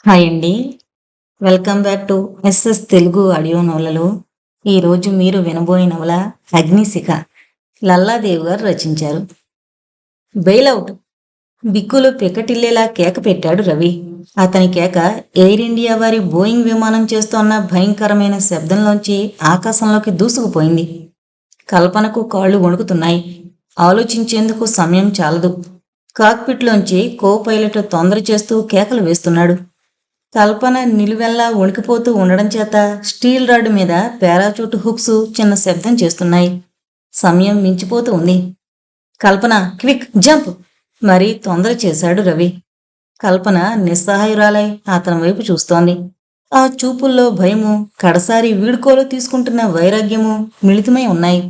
Hi అండి. Welcome back to SS Telugu audio నవలలు. ఈరోజు మీరు వినబోయే నవల 'అగ్నిశిఖ'. లల్లాదేవి గారు రచించారు. బెయిలౌట్! బిక్కులు పిక్కటిల్లేలా కేక పెట్టాడు రవి. అతని కేక ఎయిర్ ఇండియా వారి బోయింగ్ విమానం చేస్తోన్న భయంకరమైన శబ్దంలోంచి ఆకాశంలోకి దూసుకుపోయింది. కల్పనకు కాళ్ళు వణుకుతున్నాయి. ఆలోచించేందుకు సమయం చాలదు. కాక్పిట్లోంచి కో పైలట్ తొందర చేస్తూ కేకలు వేస్తున్నాడు. కల్పన నిలువెల్లా వణికిపోతూ ఉండడం చేత స్టీల్ రాడ్ మీద పారాచూట్ హుక్స్ చిన్న శబ్దం చేస్తున్నాయి. సమయం మించిపోతూ ఉంది. కల్పన, క్విక్ జంప్! మరీ తొందర చేశాడు రవి. కల్పన నిస్సహాయురాలై అతని వైపు చూస్తోంది. ఆ చూపుల్లో భయము, కడసారి వీడుకోలు తీసుకుంటున్న వైరాగ్యము మిళితమై ఉన్నాయి.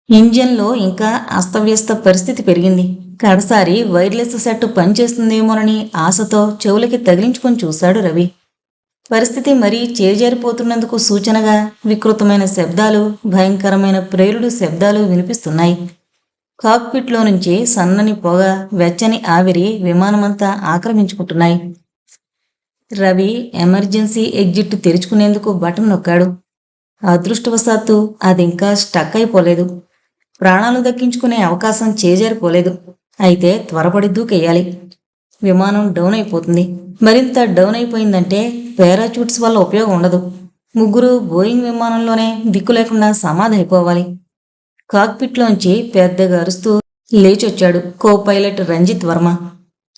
ఇంజన్లో ఇంకా అస్తవ్యస్త పరిస్థితి పెరిగింది. కడసారి వైర్లెస్ సెట్ పనిచేస్తుందేమోనని ఆశతో చెవులకి తగిలించుకొని చూశాడు రవి. పరిస్థితి మరీ చేజారిపోతున్నందుకు సూచనగా వికృతమైన శబ్దాలు, భయంకరమైన ప్రేలుడు శబ్దాలు వినిపిస్తున్నాయి. కాక్పిట్లో నుంచి సన్నని పొగ, వెచ్చని ఆవిరి విమానమంతా ఆక్రమించుకుంటున్నాయి. రవి ఎమర్జెన్సీ ఎగ్జిట్ తెరుచుకునేందుకు బటన్ నొక్కాడు. అదృష్టవశాత్తు అదింకా స్టక్ అయిపోలేదు. ప్రాణాలు దక్కించుకునే అవకాశం చేజారిపోలేదు. అయితే త్వరపడి దూకెయ్యాలి. విమానం డౌన్ అయిపోతుంది. మరింత డౌన్ అయిపోయిందంటే పారాచూట్స్ వల్ల ఉపయోగం ఉండదు. ముగ్గురు బోయింగ్ విమానంలోనే దిక్కు లేకుండా సమాధి అయిపోవాలి. కాక్పిట్లోంచి పెద్దగా అరుస్తూ లేచొచ్చాడు కో పైలట్ రంజిత్ వర్మ.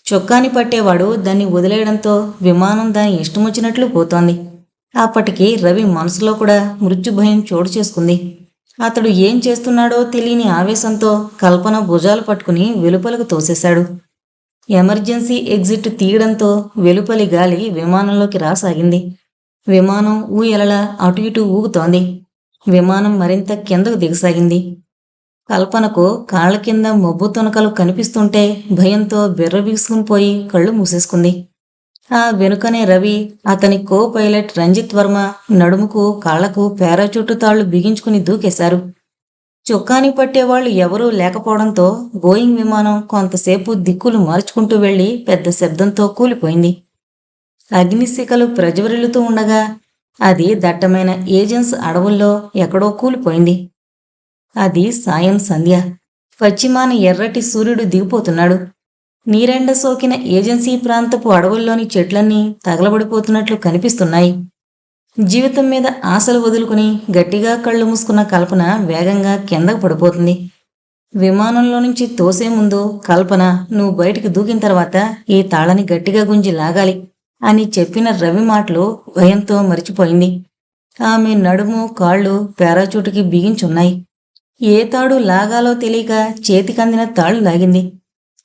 చొక్కాని పట్టేవాడు దాన్ని వదిలేయడంతో విమానం దాని ఇష్టమొచ్చినట్లు పోతోంది. అప్పటికి రవి మనసులో కూడా మృత్యుభయం చోటు చేసుకుంది. అతడు ఏం చేస్తున్నాడో తెలియని ఆవేశంతో కల్పన భుజాలు పట్టుకుని వెలుపలకు తోసేశాడు. ఎమర్జెన్సీ ఎగ్జిట్ తీయడంతో వెలుపలి గాలి విమానంలోకి రాసాగింది. విమానం ఊయలలా అటు ఇటు ఊగుతోంది. విమానం మరింత కిందకు దిగసాగింది. కల్పనకు కాళ్ల కింద మబ్బు తొనకలు కనిపిస్తుంటే భయంతో బిర్రబీసుకుని పోయి కళ్ళు మూసేసుకుంది. ఆ వెనుకనే రవి, అతని కో పైలట్ రంజిత్ వర్మ నడుముకు కాళ్లకు పారాచూటు తాళ్లు బిగించుకుని దూకేశారు. చొక్కాని పట్టేవాళ్లు ఎవరూ లేకపోవడంతో బోయింగ్ విమానం కొంతసేపు దిక్కులు మార్చుకుంటూ వెళ్లి పెద్ద శబ్దంతో కూలిపోయింది. అగ్నిశిఖలు ప్రజ్వరిల్లుతూ ఉండగా అది దట్టమైన ఏజెన్స్ అడవుల్లో ఎక్కడో కూలిపోయింది. అది సాయం సంధ్య. పశ్చిమాన ఎర్రటి సూర్యుడు దిగిపోతున్నాడు. నీరెండ సోకిన ఏజెన్సీ ప్రాంతపు అడవుల్లోని చెట్లన్నీ తగలబడిపోతున్నట్లు కనిపిస్తున్నాయి. జీవితం మీద ఆశలు వదులుకుని గట్టిగా కళ్ళు మూసుకున్న కల్పన వేగంగా కిందకు పడిపోతుంది. విమానంలో నుంచి తోసే ముందు కల్పన, నువ్వు బయటికి దూకిన తర్వాత ఈ తాళని గట్టిగా గుంజి లాగాలి అని చెప్పిన రవి మాటలు భయంతో మరిచిపోయింది. ఆమె నడుము, కాళ్ళు పారాచూటుకి బిగించున్నాయి. ఏ తాడు లాగాలో తెలియక చేతికందిన తాళ్ళు లాగింది.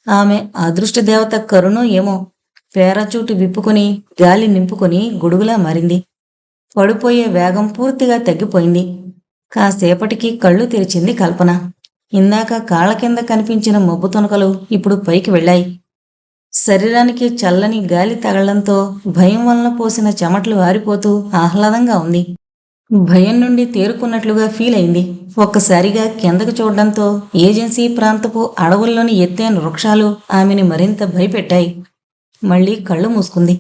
ఆమె అదృష్టదేవత కరుణో ఏమో పారాచూటు విప్పుకొని గాలి నింపుకొని గొడుగులా మారింది. పడిపోయే వేగం పూర్తిగా తగ్గిపోయింది. కాసేపటికి కళ్ళు తెరిచింది కల్పన. ఇందాక కాళ్ల కింద కనిపించిన మబ్బు తొనకలు ఇప్పుడు పైకి వెళ్ళాయి. శరీరానికి చల్లని గాలి తగలడంతో భయం వలన పోసిన చెమటలు ఆరిపోతూ ఆహ్లాదంగా ఉంది. భయం నుండి తేరుకున్నట్లుగా ఫీల్ అయింది. ఒక్కసారిగా కిందకు చూడడంతో ఏజెన్సీ ప్రాంతపు అడవుల్లోని ఎత్తైన వృక్షాలు ఆమెని మరింత భయపెట్టాయి. మళ్ళీ కళ్ళు మూసుకుంది.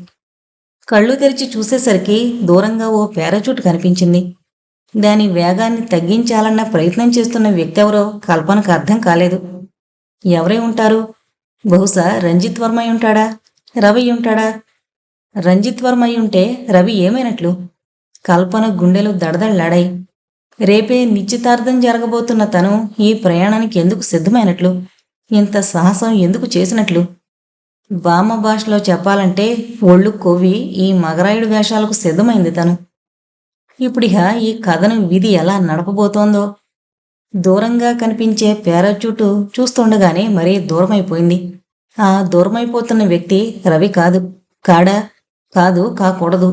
కళ్ళు తెరిచి చూసేసరికి దూరంగా ఓ పారాచూట్ కనిపించింది. దాని వేగాన్ని తగ్గించాలన్న ప్రయత్నం చేస్తున్న వ్యక్తి ఎవరో కల్పనకు అర్థం కాలేదు. ఎవరై ఉంటారు? బహుశా రంజిత్ వర్మ అయి ఉంటాడా? రవి ఉంటాడా? రంజిత్ వర్మ అయి ఉంటే రవి ఏమైనట్లు? కల్పన గుండెలు దడదళ్లాడాయి. రేపే నిశ్చితార్థం జరగబోతున్న తను ఈ ప్రయాణానికి ఎందుకు సిద్ధమైనట్లు? ఇంత సాహసం ఎందుకు చేసినట్లు? బామ్మ భాషలో చెప్పాలంటే ఒళ్ళు కొవ్వి ఈ మగరాయుడు వేషాలకు సిద్ధమైంది తను. ఇప్పుడిహ ఈ కథను విధి ఎలా నడపబోతోందో. దూరంగా కనిపించే పారాచూటు చూస్తుండగానే మరీ దూరమైపోయింది. ఆ దూరమైపోతున్న వ్యక్తి రవి కాదు. కాడా? కాదు, కాకూడదు.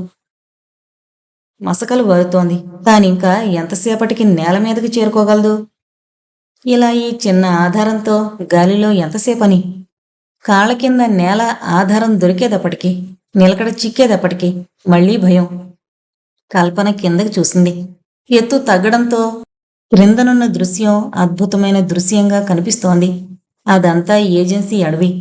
మసకలు వారుతోంది. తానింకా ఎంతసేపటికి నేల మీదకి చేరుకోగలదు? ఇలా ఈ చిన్న ఆధారంతో గాలిలో ఎంతసేపని? కాళ్ళ కింద నేల ఆధారం దొరికేదప్పటికి, నిలకడ చిక్కేదప్పటికి మళ్లీ భయం. కల్పన కిందకి చూసింది. ఎత్తు తగ్గడంతో క్రిందనున్న దృశ్యం అద్భుతమైన దృశ్యంగా కనిపిస్తోంది. అదంతా ఏజెన్సీ అడవి.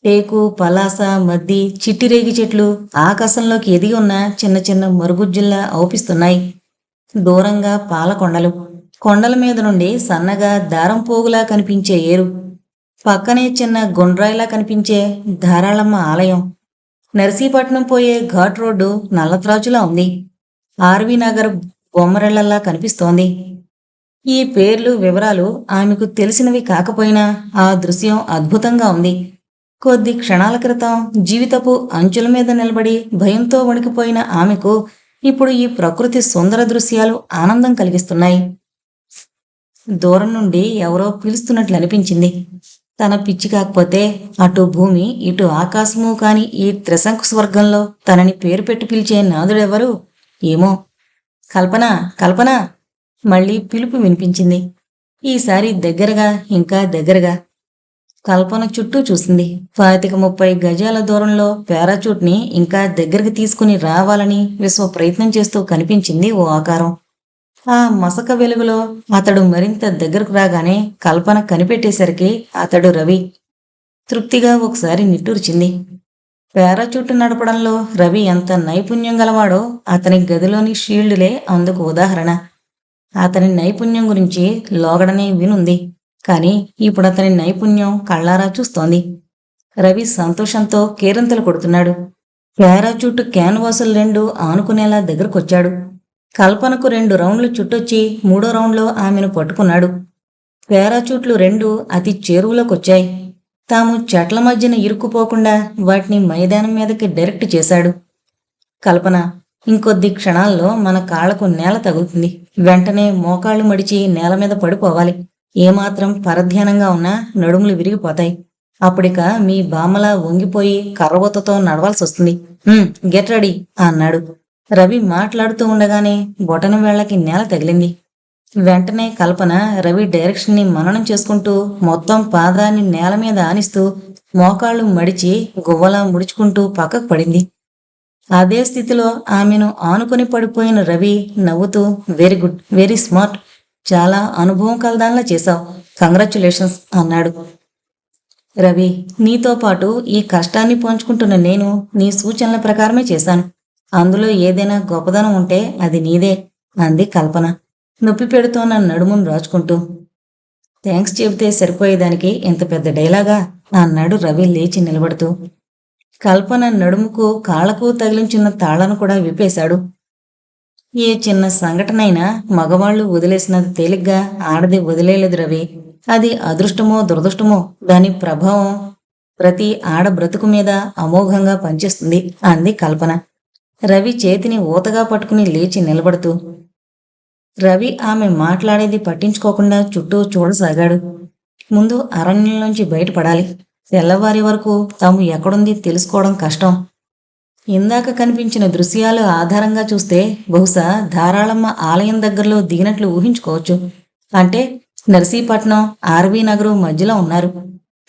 టేకు, పలాస, మద్ది, చిట్టిరేగి చెట్లు ఆకాశంలోకి ఎదిగి ఉన్న చిన్న చిన్న మరుగుజ్జుల్లా అవుపిస్తున్నాయి. దూరంగా పాలకొండలు. కొండల మీద నుండి సన్నగా దారం పోగులా కనిపించే ఏరు. పక్కనే చిన్న గుండ్రాయిలా కనిపించే ధారాళమ్మ ఆలయం. నర్సీపట్నం పోయే ఘాట్ రోడ్డు నల్లత్రాచులా ఉంది. ఆర్వీ నగర్ బొమ్మరిళ్లలా కనిపిస్తోంది. ఈ పేర్లు, వివరాలు ఆమెకు తెలిసినవి కాకపోయినా ఆ దృశ్యం అద్భుతంగా ఉంది. కొద్ది క్షణాల క్రితం జీవితపు అంచుల మీద నిలబడి భయంతో వణికిపోయిన ఆమెకు ఇప్పుడు ఈ ప్రకృతి సుందర దృశ్యాలు ఆనందం కలిగిస్తున్నాయి. దూరం నుండి ఎవరో పిలుస్తున్నట్లు అనిపించింది. తన పిచ్చి కాకపోతే అటు భూమి ఇటు ఆకాశము కాని ఈ త్రిశంకు స్వర్గంలో తనని పేరు పెట్టి పిలిచే నాదుడెవరు? ఏమో. కల్పన, కల్పన! మళ్ళీ పిలుపు వినిపించింది. ఈసారి దగ్గరగా, ఇంకా దగ్గరగా. కల్పన చుట్టూ చూసింది. 25-30 గజాల దూరంలో పారాచూట్ని ఇంకా దగ్గరికి తీసుకుని రావాలని విశ్వ ప్రయత్నం చేస్తూ కనిపించింది ఓ ఆకారం. ఆ మసక వెలుగులో అతడు మరింత దగ్గరకు రాగానే కల్పన కనిపెట్టేసరికి అతడు రవి. తృప్తిగా ఒకసారి నిట్టూర్చింది. పారాచూట్ నడపడంలో రవి ఎంత నైపుణ్యం గలవాడో అతని గదిలోని షీల్డులే అందుకు ఉదాహరణ. అతని నైపుణ్యం గురించి లోగడనే వినుంది. కాని ఇప్పుడు అతని నైపుణ్యం కళ్ళారా చూస్తోంది. రవి సంతోషంతో కేరింతలు కొడుతున్నాడు. పారాచూట్ క్యాన్వాసులు 2 ఆనుకునేలా దగ్గరకొచ్చాడు. కల్పనకు 2 రౌండ్లు చుట్టొచ్చి 3వ రౌండ్లో ఆమెను పట్టుకున్నాడు. పారాచూట్లు 2 అతి చేరువలోకొచ్చాయి. తాము చెట్ల మధ్యన ఇరుక్కుపోకుండా వాటిని మైదానం మీదకి డైరెక్ట్ చేశాడు. కల్పన, ఇంకొద్ది క్షణాల్లో మన కాళ్లకు నేల తగులుతుంది. వెంటనే మోకాళ్ళు మడిచి నేల మీద పడిపోవాలి. ఏమాత్రం పరధ్యానంగా ఉన్నా నడుములు విరిగిపోతాయి. అప్పుడిక మీ బామ్మలా వంగిపోయి కర్రబొత్తతో నడవాల్సొస్తుంది. గెట్ రెడీ అన్నాడు. రవి మాట్లాడుతూ ఉండగానే బొటన వేళ్లకి నేల తగిలింది. వెంటనే కల్పన రవి డైరెక్షన్ని మననం చేసుకుంటూ మొత్తం పాదాన్ని నేల మీద ఆనిస్తూ మోకాళ్ళు మడిచి గువ్వలా ముడుచుకుంటూ పక్కకు పడింది. అదే స్థితిలో ఆమెను ఆనుకొని పడిపోయిన రవి నవ్వుతూ, వెరీ గుడ్, వెరీ స్మార్ట్, చాలా అనుభవం కలదాన్లా చేశావు, కంగ్రాచ్యులేషన్స్ అన్నాడు. రవి, నీతో పాటు ఈ కష్టాన్ని పంచుకుంటున్న నేను నీ సూచనల ప్రకారమే చేశాను. అందులో ఏదైనా గొప్పదనం ఉంటే అది నీదే అంది కల్పన నొప్పి పెడుతోన్న నడుమును రాచుకుంటూ. థ్యాంక్స్ చెబితే సరిపోయేదానికి ఇంత పెద్ద డైలాగా అన్నాడు రవి లేచి నిలబడుతూ. కల్పన నడుముకు కాళ్లకు తగిలించిన తాళ్లను కూడా విప్పేశాడు. ఏ చిన్న సంఘటనైనా మగవాళ్లు వదిలేసినది తేలిగ్గా ఆడది వదిలేలేదు రవి. అది అదృష్టమో దురదృష్టమో దాని ప్రభావం ప్రతి ఆడ బ్రతుకు మీద అమోఘంగా పనిచేస్తుంది అంది కల్పన రవి చేతిని ఊతగా పట్టుకుని లేచి నిలబడుతూ. రవి ఆమె మాట్లాడేది పట్టించుకోకుండా చుట్టూ చూడసాగాడు. ముందు అరణ్యంలోంచి బయటపడాలి. తెల్లవారి వరకు తాము ఎక్కడుంది తెలుసుకోవడం కష్టం. ఇందాక కనిపించిన దృశ్యాలు ఆధారంగా చూస్తే బహుశా ధారాళమ్మ ఆలయం దగ్గరలో దిగినట్లు ఊహించుకోవచ్చు. అంటే నర్సీపట్నం, ఆర్వీ నగరు మధ్యలో ఉన్నారు.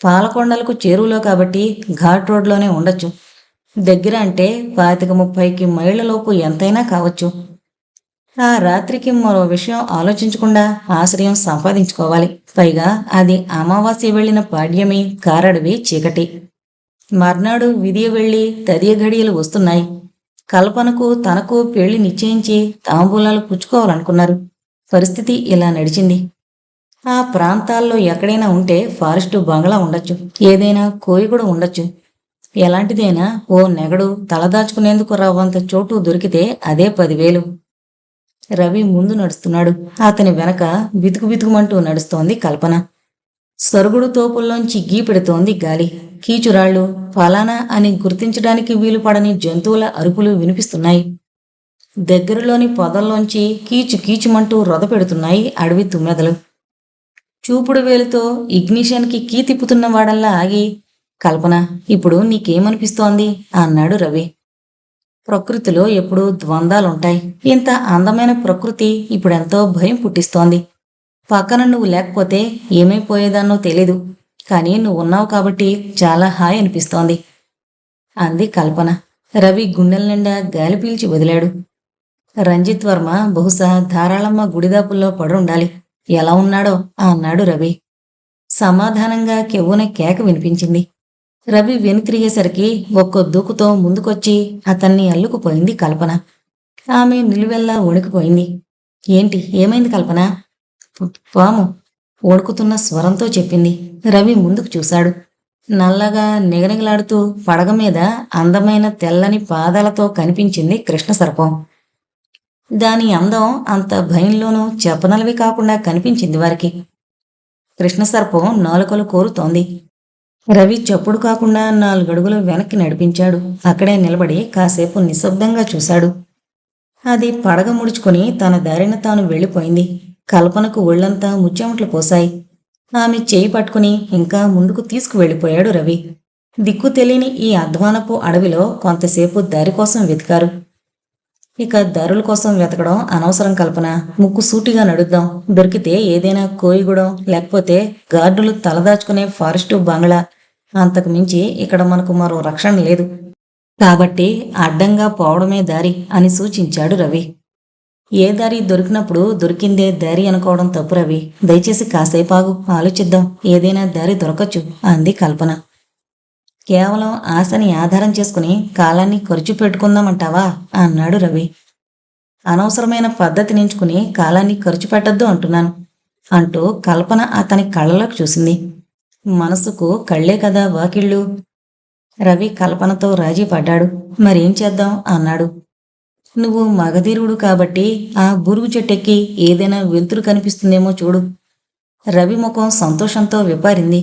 పాలకొండలకు చేరువలో కాబట్టి ఘాట్ రోడ్లోనే ఉండొచ్చు. దగ్గర అంటే 25-30 మైళ్లలోపు ఎంతైనా కావచ్చు. ఆ రాత్రికి మరో విషయం ఆలోచించకుండా ఆశ్రయం సంపాదించుకోవాలి. పైగా అది అమావాస్య వెళ్లిన పాడ్యమి, కారడవి, చీకటి. మర్నాడు విధియ వెళ్లి తదియ ఘడియలు వస్తున్నాయి. కల్పనకు తనకు పెళ్లి నిశ్చయించి తాంబూలాలు పుచ్చుకోవాలనుకున్నారు. పరిస్థితి ఇలా నడిచింది. ఆ ప్రాంతాల్లో ఎక్కడైనా ఉంటే ఫారెస్టు బంగ్లా ఉండొచ్చు, ఏదైనా కోయి కూడా ఉండొచ్చు. ఎలాంటిదైనా ఓ నెగడు తలదాచుకునేందుకు రవ్వంత చోటు దొరికితే అదే 10,000. రవి ముందు నడుస్తున్నాడు. అతని వెనక బితుకుబితుకుమంటూ నడుస్తోంది కల్పన. సరుగుడు తోపుల్లోంచి గీ పెడుతోంది గాలి. కీచురాళ్లు, ఫలానా అని గుర్తించడానికి వీలు పడని జంతువుల అరుపులు వినిపిస్తున్నాయి. దగ్గరలోని పొదల్లోంచి కీచు కీచుమంటూ రొద పెడుతున్నాయి అడవి తుమ్మెదలు. చూపుడు వేలుతో ఇగ్నిషన్కి కీ తిప్పుతున్న వాడల్లా ఆగి, కల్పన, ఇప్పుడు నీకేమనిపిస్తోంది అన్నాడు రవి. ప్రకృతిలో ఎప్పుడూ ద్వంద్వాలుంటాయి. ఇంత అందమైన ప్రకృతి ఇప్పుడెంతో భయం పుట్టిస్తోంది. పక్కన నువ్వు లేకపోతే ఏమైపోయేదాన్నో తెలీదు. కానీ నువ్వు ఉన్నావు కాబట్టి చాలా హాయి అనిపిస్తోంది అంది కల్పన. రవి గుండెల నిండా గాలి పీల్చి వదిలాడు. రంజిత్ వర్మ బహుశా ధారాళమ్మ గుడిదాపుల్లో పడుండాలి. ఎలా ఉన్నాడో అన్నాడు రవి. సమాధానంగా కెవ్వున కేక వినిపించింది. రవి వెనుతిరిగేసరికి ఒక్కో దూకుతో ముందుకొచ్చి అతన్ని అల్లుకుపోయింది కల్పన. ఆమె నిలువెల్లా వణికిపోయింది. ఏంటి, ఏమైంది కల్పన? పాము వణుకుతున్న స్వరంతో చెప్పింది. రవి ముందుకు చూశాడు. నల్లగా నిగనిగలాడుతూ పడగ మీద అందమైన తెల్లని పాదాలతో కనిపించింది కృష్ణ సర్పం. దాని అందం అంత భయంలోనూ చెప్పనలవి కాకుండా కనిపించింది వారికి. కృష్ణ సర్పం నాలుకలు కోరుతోంది. రవి చప్పుడు కాకుండా 4 అడుగులు వెనక్కి నడిపించాడు. అక్కడే నిలబడి కాసేపు నిశ్శబ్దంగా చూశాడు. అది పడగ ముడుచుకొని తన దారిన తాను వెళ్ళిపోయింది. కల్పనకు ఒళ్ళంతా ముచ్చెమట్లు పోశాయి. ఆమె చేయి పట్టుకుని ఇంకా ముందుకు తీసుకువెళ్ళిపోయాడు రవి. దిక్కు తెలియని ఈ అధ్వానపు అడవిలో కొంతసేపు దారి కోసం వెతికారు. ఇక దారుల కోసం వెతకడం అనవసరం కల్పన. ముక్కు సూటిగా నడుద్దాం. దొరికితే ఏదైనా కోయిగూడెం, లేకపోతే గార్డులు తలదాచుకునే ఫారెస్టు బంగ్లా. అంతకు మించి ఇక్కడ మనకు మరో రక్షణ లేదు. కాబట్టి అడ్డంగా పోవడమే దారి అని సూచించాడు రవి. ఏ దారి దొరికినప్పుడు దొరికిందే దారి అనుకోవడం తప్పు రవి. దయచేసి కాసేపాగు, ఆలోచిద్దాం. ఏదైనా దారి దొరకచ్చు అంది కల్పన. కేవలం ఆశని ఆధారం చేసుకుని కాలాన్ని ఖర్చు పెట్టుకుందామంటావా అన్నాడు రవి. అనవసరమైన పద్ధతి నించుకుని కాలాన్ని ఖర్చు పెట్టద్దు అంటున్నాను అంటూ కల్పన అతని కళ్ళలోకి చూసింది. మనసుకు కళ్లే కదా వాకిళ్ళు. రవి కల్పనతో రాజీ పడ్డాడు. మరేం చేద్దాం అన్నాడు. నువ్వు మగధీరుడు కాబట్టి ఆ బురుగు చెట్టెక్కి ఏదైనా వెలుతురు కనిపిస్తుందేమో చూడు. రవి ముఖం సంతోషంతో విప్పారింది.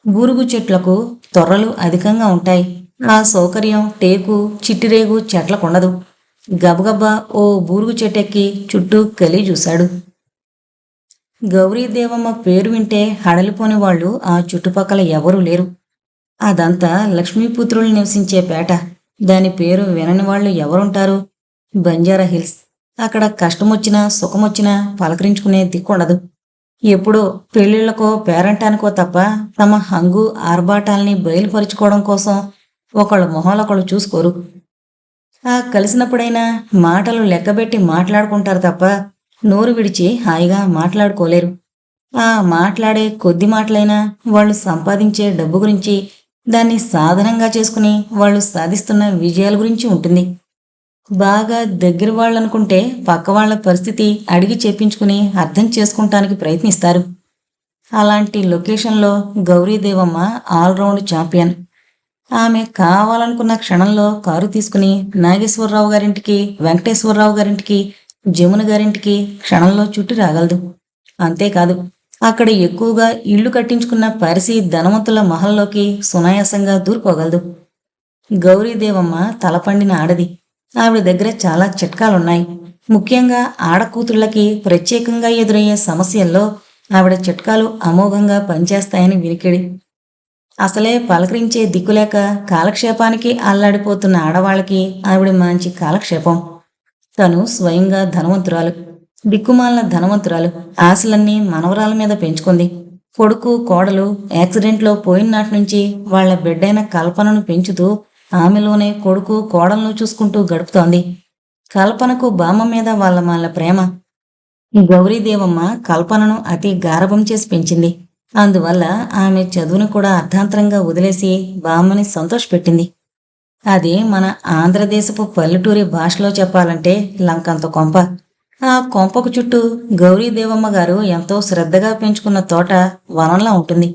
బూరుగు చెట్లకు తొర్రలు అధికంగా ఉంటాయి. ఆ సౌకర్యం టేకు, చిట్టిరేగు చెట్లకుండదు. గబగబా ఓ బూరుగు చెట్టెక్కి చుట్టూ కలి చూశాడు. గౌరీదేవమ్మ పేరు వింటే హడలిపోని వాళ్ళు ఆ చుట్టుపక్కల ఎవరూ లేరు. అదంతా లక్ష్మీపుత్రులు నివసించే పేట. దాని పేరు వినని వాళ్ళు ఎవరుంటారు? బంజారా హిల్స్. అక్కడ కష్టమొచ్చినా సుఖమొచ్చినా పలకరించుకునే దిక్కుండదు. ఎప్పుడో పెళ్లిళ్లకో పేరంటానికో తప్ప తమ హంగు ఆర్భాటాల్ని బయలుపరుచుకోవడం కోసం ఒకళ్ళు మొహాలొకళ్ళు చూసుకోరు. ఆ కలిసినప్పుడైనా మాటలు లెక్కబెట్టి మాట్లాడుకుంటారు తప్ప నోరు విడిచి హాయిగా మాట్లాడుకోలేరు. ఆ మాట్లాడే కొద్ది మాటలైనా వాళ్ళు సంపాదించే డబ్బు గురించి, దాన్ని సాధనంగా చేసుకుని వాళ్ళు సాధిస్తున్న విజయాల గురించి ఉంటుంది. బాగా దగ్గర వాళ్ళనుకుంటే పక్క వాళ్ల పరిస్థితి అడిగి చెప్పించుకుని అర్థం చేసుకుంటానికి ప్రయత్నిస్తారు. అలాంటి లొకేషన్లో గౌరీదేవమ్మ ఆల్రౌండ్ ఛాంపియన్. ఆమె కావాలనుకున్న క్షణంలో కారు తీసుకుని నాగేశ్వరరావు గారింటికి, వెంకటేశ్వరరావు గారింటికి, జమున గారింటికి క్షణంలో చుట్టి రాగలదు. అంతేకాదు, అక్కడ ఎక్కువగా ఇళ్లు కట్టించుకున్న పరిసి ధనవంతుల మహల్లోకి సునాయాసంగా దూరిపోగలదు. గౌరీదేవమ్మ తలపండిన ఆడది. ఆవిడ దగ్గర చాలా చిట్కాలున్నాయి. ముఖ్యంగా ఆడకూతుళ్ళకి ప్రత్యేకంగా ఎదురయ్యే సమస్యల్లో ఆవిడ చిట్కాలు అమోఘంగా పనిచేస్తాయని వినికిడి. అసలే పలకరించే దిక్కులేక కాలక్షేపానికి అల్లాడిపోతున్న ఆడవాళ్ళకి ఆవిడ మంచి కాలక్షేపం. తను స్వయంగా ధనవంతురాలు, దిక్కుమాలిన ధనవంతురాలు. ఆశలన్నీ మనవరాల మీద పెంచుకుంది. కొడుకు కోడలు యాక్సిడెంట్లో పోయిన నాటి నుంచి వాళ్ల బిడ్డైన కల్పనను పెంచుతూ ఆమెలోనే కొడుకు కోడలను చూసుకుంటూ గడుపుతోంది. కల్పనకు బామ్మ మీద వాళ్ళ ప్రేమ. గౌరీదేవమ్మ కల్పనను అతి గారభం చేసి పెంచింది. అందువల్ల ఆమె చదువును కూడా అర్ధాంతరంగా వదిలేసి బామ్మని సంతోషపెట్టింది. అది మన ఆంధ్రదేశపు పల్లెటూరి భాషలో చెప్పాలంటే లంకంత కొంప. ఆ కొంపకు చుట్టూ గౌరీదేవమ్మ గారు ఎంతో శ్రద్ధగా పెంచుకున్న తోట వనంలా ఉంటుంది.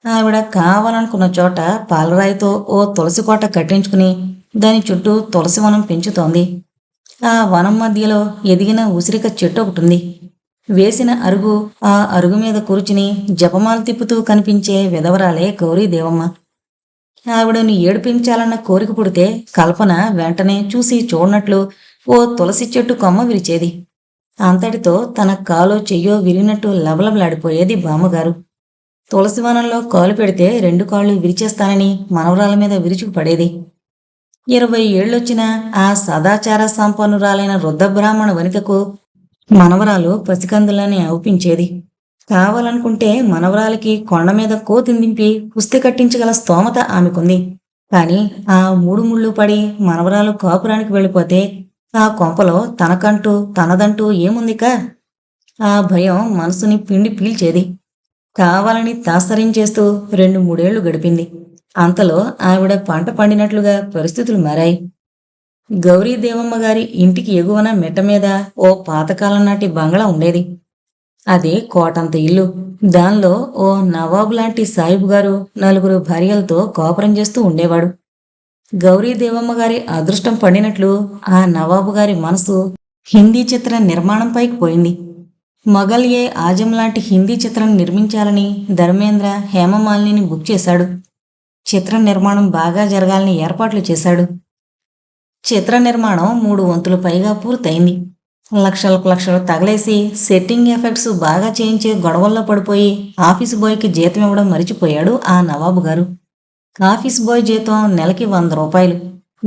ఆవిడ కావాలనుకున్న చోట పాలరాయితో ఓ తులసి కోట కట్టించుకుని దాని చుట్టూ తులసి వనం పెంచుతోంది. ఆ వనం మధ్యలో ఎదిగిన ఉసిరిక చెట్టు ఒకటుంది. వేసిన అరుగు, ఆ అరుగు మీద కూర్చుని జపమాలు తిప్పుతూ కనిపించే విధవరాలే గౌరీదేవమ్మ. ఆవిడని ఏడిపించాలన్న కోరిక పుడితే కల్పన వెంటనే చూసి చూడనట్లు ఓ తులసి చెట్టు కొమ్మ విరిచేది. అంతటితో తన కాలో చెయ్యో విరిగినట్టు లబలబలాడిపోయేది బామ్మగారు. తులసివనంలో కాలు పెడితే 2 కాళ్ళు విరిచేస్తానని మనవరాల మీద విరుచుకుపడేది. 20 ఏళ్ళొచ్చినా ఆ సదాచార సంపన్నురాలైన వృద్ధబ్రాహ్మణ వనితకు మనవరాలు పసికందులని అవుపించేది. కావాలనుకుంటే మనవరాలకి కొండ మీద కోతిందింపి కుస్తీ కట్టించగల స్తోమత ఆమెకుంది. కాని ఆ 3 ముళ్ళు పడి మనవరాలు కాపురానికి వెళ్ళిపోతే ఆ కొంపలో తనదంటూ ఏముందిక? ఆ భయం మనసుని పిండి పీల్చేది. కావాలని తాత్సర్యం చేస్తూ 2-3 ఏళ్లు గడిపింది. అంతలో ఆవిడ పంట పండినట్లుగా పరిస్థితులు మారాయి. గౌరీదేవమ్మ గారి ఇంటికి ఎగువన మెట్ట మీద ఓ పాతకాలం నాటి బంగళా ఉండేది. అది కోటంత ఇల్లు. దానిలో ఓ నవాబు లాంటి సాయిబు గారు నలుగురు భార్యలతో కాపురం చేస్తూ ఉండేవాడు. గౌరీదేవమ్మ గారి అదృష్టం పడినట్లు ఆ నవాబు గారి మనసు హిందీ చిత్ర నిర్మాణంపైకి పోయింది. మొఘల్ ఏ ఆజం లాంటి హిందీ చిత్రం నిర్మించాలని ధర్మేంద్ర హేమమాలినిని బుక్ చేశాడు. చిత్ర నిర్మాణం బాగా జరగాలని ఏర్పాట్లు చేశాడు. చిత్ర నిర్మాణం 3 వంతులు పైగా పూర్తయింది. లక్షలకు లక్షలు తగలేసి సెట్టింగ్ ఎఫెక్ట్స్ బాగా చేయించే గొడవల్లో పడిపోయి ఆఫీస్ బాయ్కి జీతం ఇవ్వడం మరిచిపోయాడు ఆ నవాబు గారు. ఆఫీస్ బాయ్ జీతం నెలకి 100 రూపాయలు.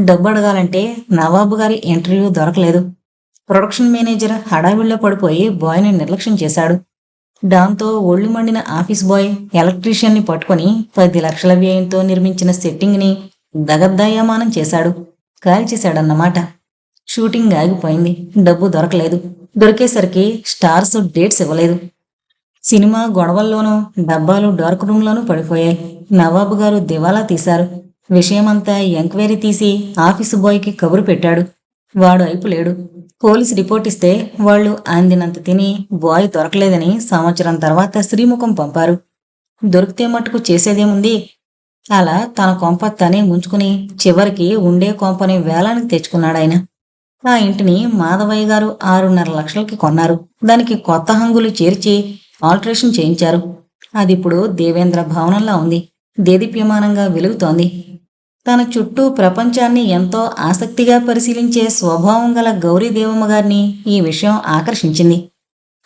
డబ్బు అడగాలంటే నవాబు గారి ఇంటర్వ్యూ దొరకలేదు. ప్రొడక్షన్ మేనేజర్ హడావిడిలో పడిపోయి బాయ్ని నిర్లక్ష్యం చేశాడు. దాంతో ఒళ్ళు మండిన ఆఫీస్ బాయ్ ఎలక్ట్రీషియన్ని పట్టుకొని 10 లక్షల వ్యయంతో నిర్మించిన సెట్టింగ్ని దగద్దాయమానం చేశాడు. కాల్చేశాడన్నమాట. షూటింగ్ ఆగిపోయింది. డబ్బు దొరకలేదు. దొరికేసరికి స్టార్స్ డేట్స్ ఇవ్వలేదు. సినిమా గొడవల్లోనూ డబ్బాలు డార్క్ రూమ్లోనూ పడిపోయాయి. నవాబు గారు దివాలా తీశారు. విషయమంతా ఎంక్వైరీ తీసి ఆఫీసు బాయ్కి కబురు పెట్టాడు. వాడు అయిపు లేడు. పోలీసు రిపోర్ట్ ఇస్తే వాళ్ళు అందినంత తిని బాయ్ దొరకలేదని సంవత్సరం తర్వాత శ్రీముఖం పంపారు. దొరికితే మట్టుకు చేసేదేముంది? అలా తన కొంప తనే ముంచుకుని చివరికి ఉండే కొంపని వేలానికి తెచ్చుకున్నాడాయన. ఆ ఇంటిని మాధవయ్య గారు 6.5 లక్షలకి కొన్నారు. దానికి కొత్త హంగులు చేర్చి ఆల్టరేషన్ చేయించారు. అదిప్పుడు దేవేంద్ర భవనంలా ఉంది. దేదీప్యమానంగా వెలుగుతోంది. తన చుట్టూ ప్రపంచాన్ని ఎంతో ఆసక్తిగా పరిశీలించే స్వభావం గల గౌరీదేవమ్మ గారిని ఈ విషయం ఆకర్షించింది.